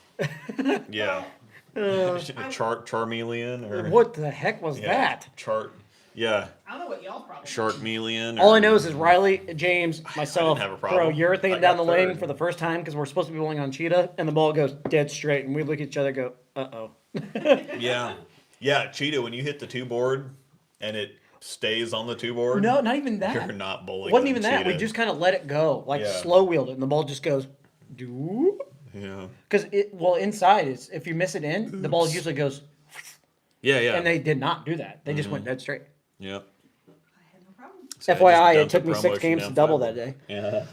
yeah, Charmeleon or
What the heck was
yeah,
that?
Yeah,
I don't know what y'all probably.
Sharkmeleon.
All I know is Riley, James, myself
have a
throw
problem. I
urethane
got
down the lane
third.
for the first time because we're supposed to be bowling on Cheetah, and the ball goes dead straight, and we look at each other and go, uh-oh.
Yeah, Cheetah. When you hit the 2 board and it stays on the 2 board,
No, not even that.
you're not bowling.
Wasn't
on
even that. We
Cheetah.
just kind of let it go,
Yeah.
slow wheeled it, and the ball just goes, doop.
Yeah.
Because inside is if you miss it in, the ball usually goes,
Yeah.
and they did not do that. They just went dead straight.
Yep.
I had no problem.
So I just
FYI, it
dumped
took
the
me 6
promotion
games
down
to double
5
that day.
Yeah.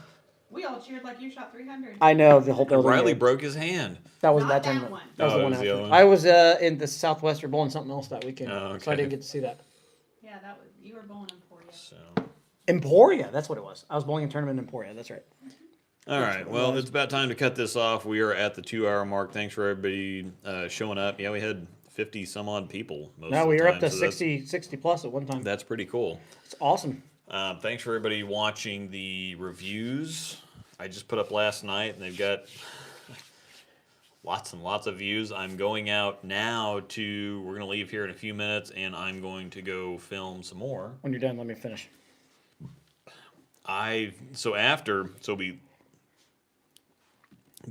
We all cheered like you shot 300.
I know the whole building.
Riley
did.
broke his hand.
That wasn't
Not
that time.
that one.
That was
Oh,
the
it
one
was the
after.
other one?
I was in the Southwest or bowling something else that weekend,
Oh,
so I
okay.
didn't get to see that.
Yeah, that was you were bowling Emporia.
So.
Emporia, that's what it was. I was bowling a tournament in Emporia. That's right.
All right. Well, it's about time to cut this off. We are at the 2-hour mark. Thanks for everybody showing up. Yeah, we had 50 some odd people.
No, we were up to 60 plus at one time.
That's pretty cool.
It's awesome.
Thanks for everybody watching the reviews. I just put up last night, and they've got lots and lots of views. I'm going out now we're going to leave here in a few minutes, and I'm going to go film some more.
When you're done, let me finish.
We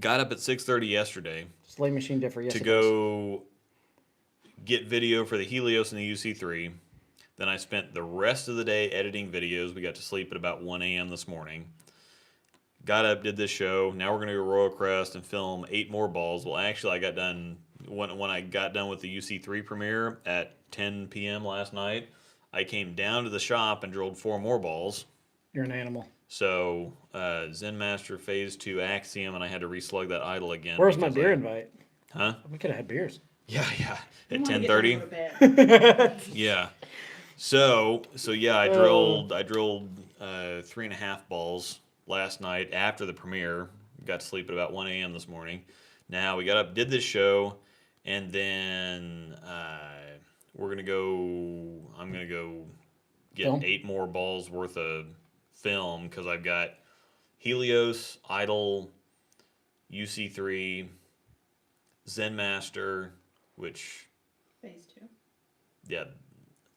got up at 6:30 yesterday
Slay machine differ. Yes,
to
it does.
go get video for the Helios and the UC3. Then I spent the rest of the day editing videos. We got to sleep at about 1 a.m. this morning. Got up, did this show. Now we're going to go Royal Crest and film 8 more balls. Well, actually, I got done when I got done with the UC3 premiere at 10 p.m. last night. I came down to the shop and drilled 4 more balls.
You're an animal.
So, Zen Master Phase 2 Axiom, and I had to reslug that idle again.
Where's my
because
beer
I-
invite?
Huh?
We could have had beers.
Yeah.
You
At
wanna get
10:30.
down to bed.
Yeah. So yeah, I drilled 3.5 balls last night after the premiere. Got to sleep at about 1 a.m. this morning. Now we got up, did this show, and then I'm gonna go get
Film?
8 more balls worth of film because I've got Helios, Idle, UC3, Zen Master, which
Phase 2.
yeah,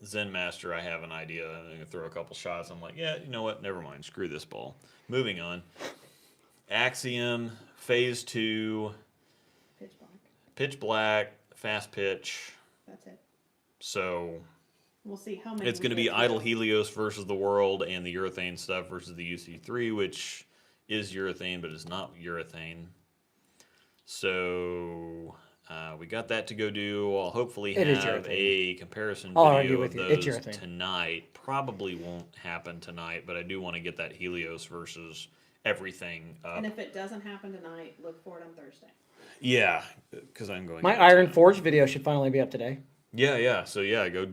Zen Master, I have an idea. I'm going to throw a couple shots. I'm like, yeah, you know what? Never mind. Screw this ball. Moving on. Axiom, Phase 2,
Pitch black.
pitch black, fast pitch.
That's it.
So
We'll see how many.
it's
we
going to be
get
Idle
through.
Helios versus the World, and the urethane stuff versus the UC3, which is urethane, but it's not urethane. So we got that to go do. I'll hopefully
It is
have
urethane.
a comparison
I'll argue
video
with
of
you. It's
those
urethane.
tonight. Probably won't happen tonight, but I do want to get that Helios versus everything up.
And if it doesn't happen tonight, look for it on Thursday.
Yeah, because I'm going.
My
out of
Iron
town.
Forge video should finally be up today.
Yeah. So go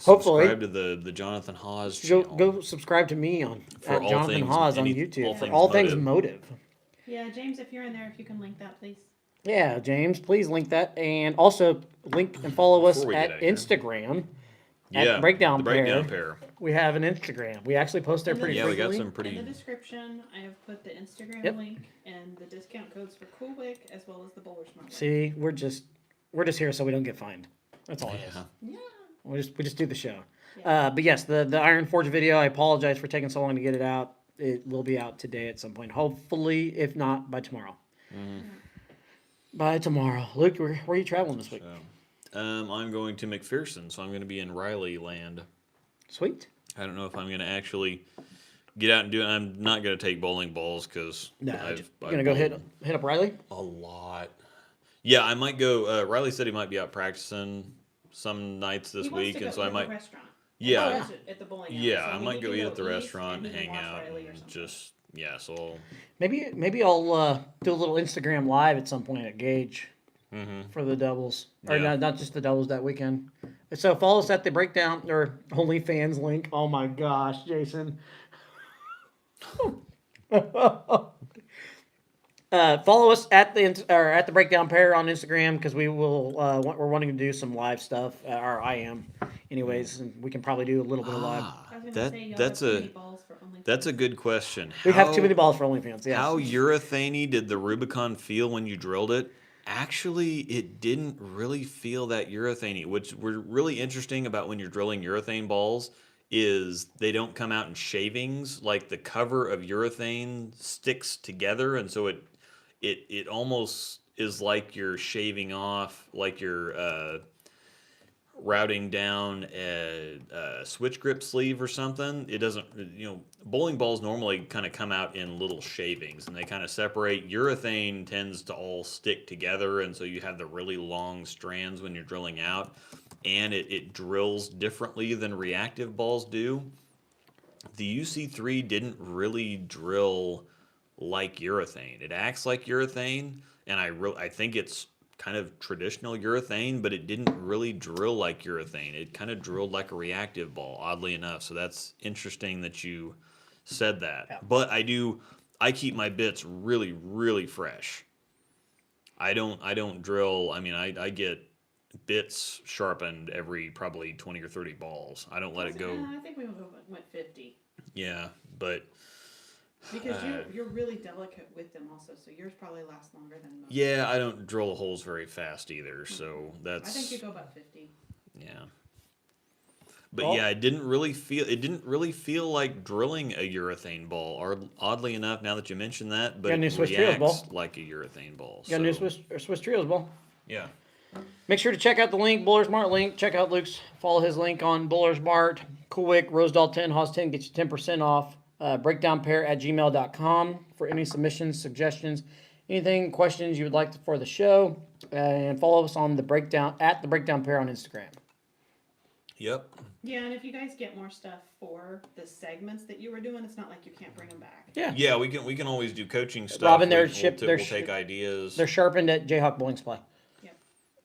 Hopefully.
subscribe to the Jonathan Hawes
Go
channel.
go subscribe to me on
For
at
all
Jonathan
things-
Hawes on
any-
YouTube
all
for
things
all things
motive.
motive.
Yeah, James, if you're in there, if you can link that, please.
Yeah, James, please link that, and also link and follow us
Before we get
at
out of here.
Instagram.
Yeah,
at Breakdown
the breakdown
Pair.
pair.
We have an Instagram. We actually post there
And
pretty
then-
Yeah, we got
frequently.
some
In
pretty.
the description, I have put the Instagram
Yep.
link and the discount codes for Cool Wick as well as the Bowler Smart link.
See, we're just here so we don't get fined. That's all it is.
Yeah.
Yeah.
We just do the show.
Yeah.
But yes, the Iron Forge video. I apologize for taking so long to get it out. It will be out today at some point. Hopefully, if not by tomorrow. By tomorrow, Luke, where are you traveling this week?
I'm going to McPherson, so I'm going to be in Riley land.
Sweet.
I don't know if I'm going to actually get out and do it. I'm not going to take bowling balls because
No, you're gonna go hit up Riley.
a lot. Yeah, I might go. Riley said he might be out practicing some nights this
He wants
week,
to
and
go
so I
eat at
might.
the restaurant.
Yeah.
And lunch at the bowling alley.
Yeah,
So,
I
mean,
might
he
go
can
eat at the
eat
restaurant,
and he can
hang
watch
out,
Riley or
and
something.
just so I'll
Maybe I'll do a little Instagram live at some point at Gage for the doubles, or
Yeah.
not just the doubles that weekend. So follow us at the Breakdown or OnlyFans link. Oh my gosh, Jason. Follow us at the Breakdown Pair on Instagram because we will. We're wanting to do some live stuff. Or I am, anyways, and we can probably do a little bit of live.
I was gonna
that
say, y'all
that's
have too
a
many balls for OnlyFans.
that's a good question.
We have too many balls for OnlyFans. Yes.
How urethane did the Rubicon feel when you drilled it? Actually, it didn't really feel that urethane. Which were really interesting about when you're drilling urethane balls is they don't come out in shavings. Like the cover of urethane sticks together, and so it almost is like you're shaving off, like you're routing down a switch grip sleeve or something. It doesn't, bowling balls normally kind of come out in little shavings and they kind of separate. Urethane tends to all stick together, and so you have the really long strands when you're drilling out, and it drills differently than reactive balls do. The UC3 didn't really drill like urethane. It acts like urethane, and I think it's kind of traditional urethane, but it didn't really drill like urethane. It kind of drilled like a reactive ball, oddly enough. So that's interesting that you said that.
Yeah.
But I keep my bits really, really fresh. I don't drill. I mean, I get bits sharpened every probably 20 or 30 balls. I don't let it go.
I think we went 50.
Yeah, but
Because you're really delicate with them also, so yours probably lasts longer than most.
yeah, I don't drill holes very fast either. So that's.
I think you go about 50.
Yeah. But
Well-
yeah, it didn't really feel like drilling a urethane ball. Or oddly enough, now that you mention that, but
Got a new
it
Swiss Trios
reacts
ball.
like a urethane ball.
Got a new
so,
Swiss Trios ball.
Yeah.
Make sure to check out the link, Bowler Smart link. Check out Luke's, follow his link on Bowler Smart. Coolwick, Rosedal 10, Haas 10 gets you 10% off. Breakdownpair@gmail.com for any submissions, suggestions, anything, questions you would like for the show. And follow us on the Breakdown Pair on Instagram.
Yep.
Yeah, and if you guys get more stuff for the segments that you were doing, it's not like you can't bring them back.
Yeah.
Yeah, we can always do coaching stuff.
Robin, they're
We'll
shipped-
t-
they're
we'll
sh-
take ideas.
They're sharpened at Jayhawk Bowling Supply.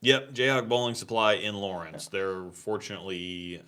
Yep, Jayhawk Bowling Supply in Lawrence. They're fortunately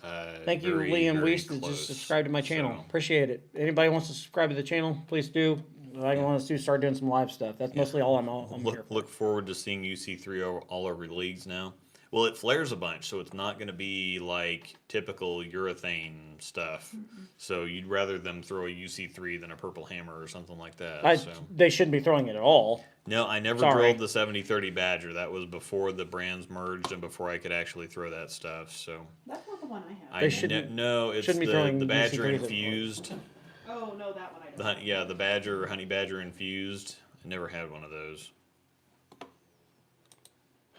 Thank you,
very,
Liam
very
Weiss, that
close.
just subscribed to my channel.
So,
Appreciate it. Anybody wants to subscribe to the channel, please do. I want us to start doing some live stuff. That's mostly all I'm here for.
look forward to seeing UC3 all over the leagues now. Well, it flares a bunch, so it's not going to be like typical urethane stuff. So you'd rather them throw a UC3 than a purple hammer or something like that. So.
They shouldn't be throwing it at all.
No, I never
Sorry.
drilled the 7030 Badger. That was before the brands merged and before I could actually throw that stuff. So
That's not the one I have.
They shouldn't-
no, it's
shouldn't be throwing
the Badger
UC3s at all.
infused.
Oh, no, that one I don't.
The Badger, Honey Badger infused. I never had one of those.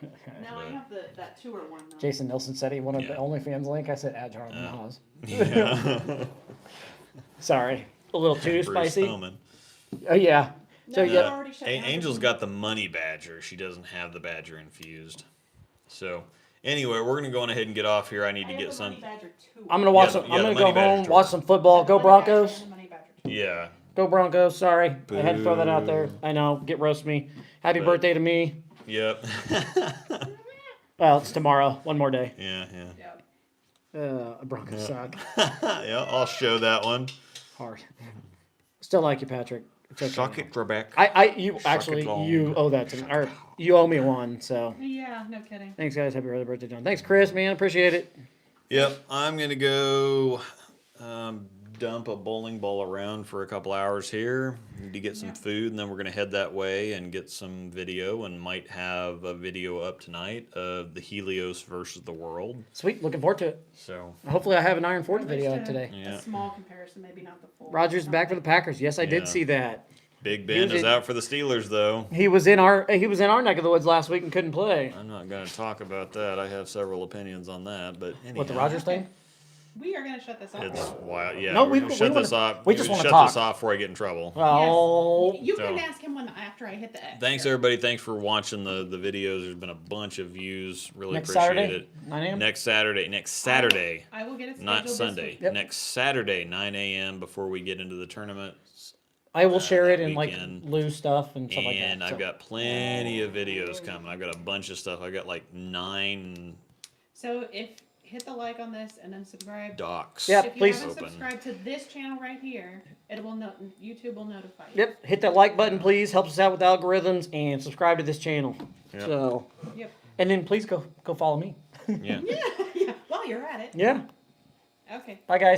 No, I have that tour one though.
Jason Nilsson said he wanted the
Yeah.
OnlyFans link. I said, add Charlie Haas.
Yeah.
Sorry. A little too
Bruce
spicy.
Thoman.
Oh, yeah.
No,
So,
you
yeah.
already shut
A-
down
Angel's
the-
got the money badger. She doesn't have the badger infused. So, anyway, we're gonna go on ahead and get off here. I need
I
to
have
get
the
some.
Money Badger tour.
I'm gonna watch
Yeah,
some.
yeah,
I'm
the
gonna go
Money Badger
home,
tour.
watch some football. Go
The Money Badger
Broncos.
and the Money Badger tour.
Yeah.
Go Broncos. Sorry, I had to throw that out there.
Boo.
I know. Get roast me. Happy
But-
birthday to me.
Yep.
Well, it's tomorrow. One more day.
Yeah.
Broncos suck.
Yeah. I'll show that one.
Hard. Still like you, Patrick. It's okay.
Suck it, Trebek.
You
Suck
actually
it long.
you owe that to me, or you owe me one. So
Yeah, no kidding.
thanks, guys. Happy early birthday, John. Thanks, Chris. Man, appreciate it.
Yep. I'm gonna go dump a bowling ball around for a couple hours here. Need to get some food, and then we're gonna head that way and get some video, and might have a video up tonight of the Helios versus the World.
Sweet. Looking forward to it.
So
Hopefully, I have an Iron Forge
At
video
least
up today.
Yeah.
A small comparison, maybe not the full.
Rogers back for the Packers. Yes, I
Yeah.
did see that.
Big
He
Ben
was
is
in-
out for the Steelers, though.
He was in our neck of the woods last week and couldn't play.
I'm not going to talk about that. I have several opinions on that, but anyhow.
What, the Rogers thing?
We are gonna shut this off.
It's wild. Yeah,
No,
we're
we-
gonna
we
shut
wanna-
this off.
we just
We're
wanna
gonna shut this
talk.
off before I get in trouble.
Oh,
You can
So-
ask him after I hit the X.
Thanks,
here.
everybody. Thanks for watching the videos. There's been a bunch of views. Really
next
appreciate
Saturday,
it.
9 a.m.
Next Saturday,
I will get it scheduled
not
this
Sunday.
week.
Yep.
Next Saturday, 9 a.m. before we get into the tournament.
I will share
that
it in
weekend.
like Lou stuff and stuff like that.
And I've
so.
got plenty of videos coming. I've got a bunch of stuff. I got like 9
So hit the like on this and then subscribe.
docs.
Yep.
If you
please.
haven't
Open.
subscribed to this channel right here, YouTube will notify you.
Yep, hit that like button, please. Helps us out with algorithms, and subscribe to this channel.
Yep.
So,
Yep.
and then please go follow me.
Yeah.
Yeah. While you're at it.
Yeah.
Okay.
Bye, guys.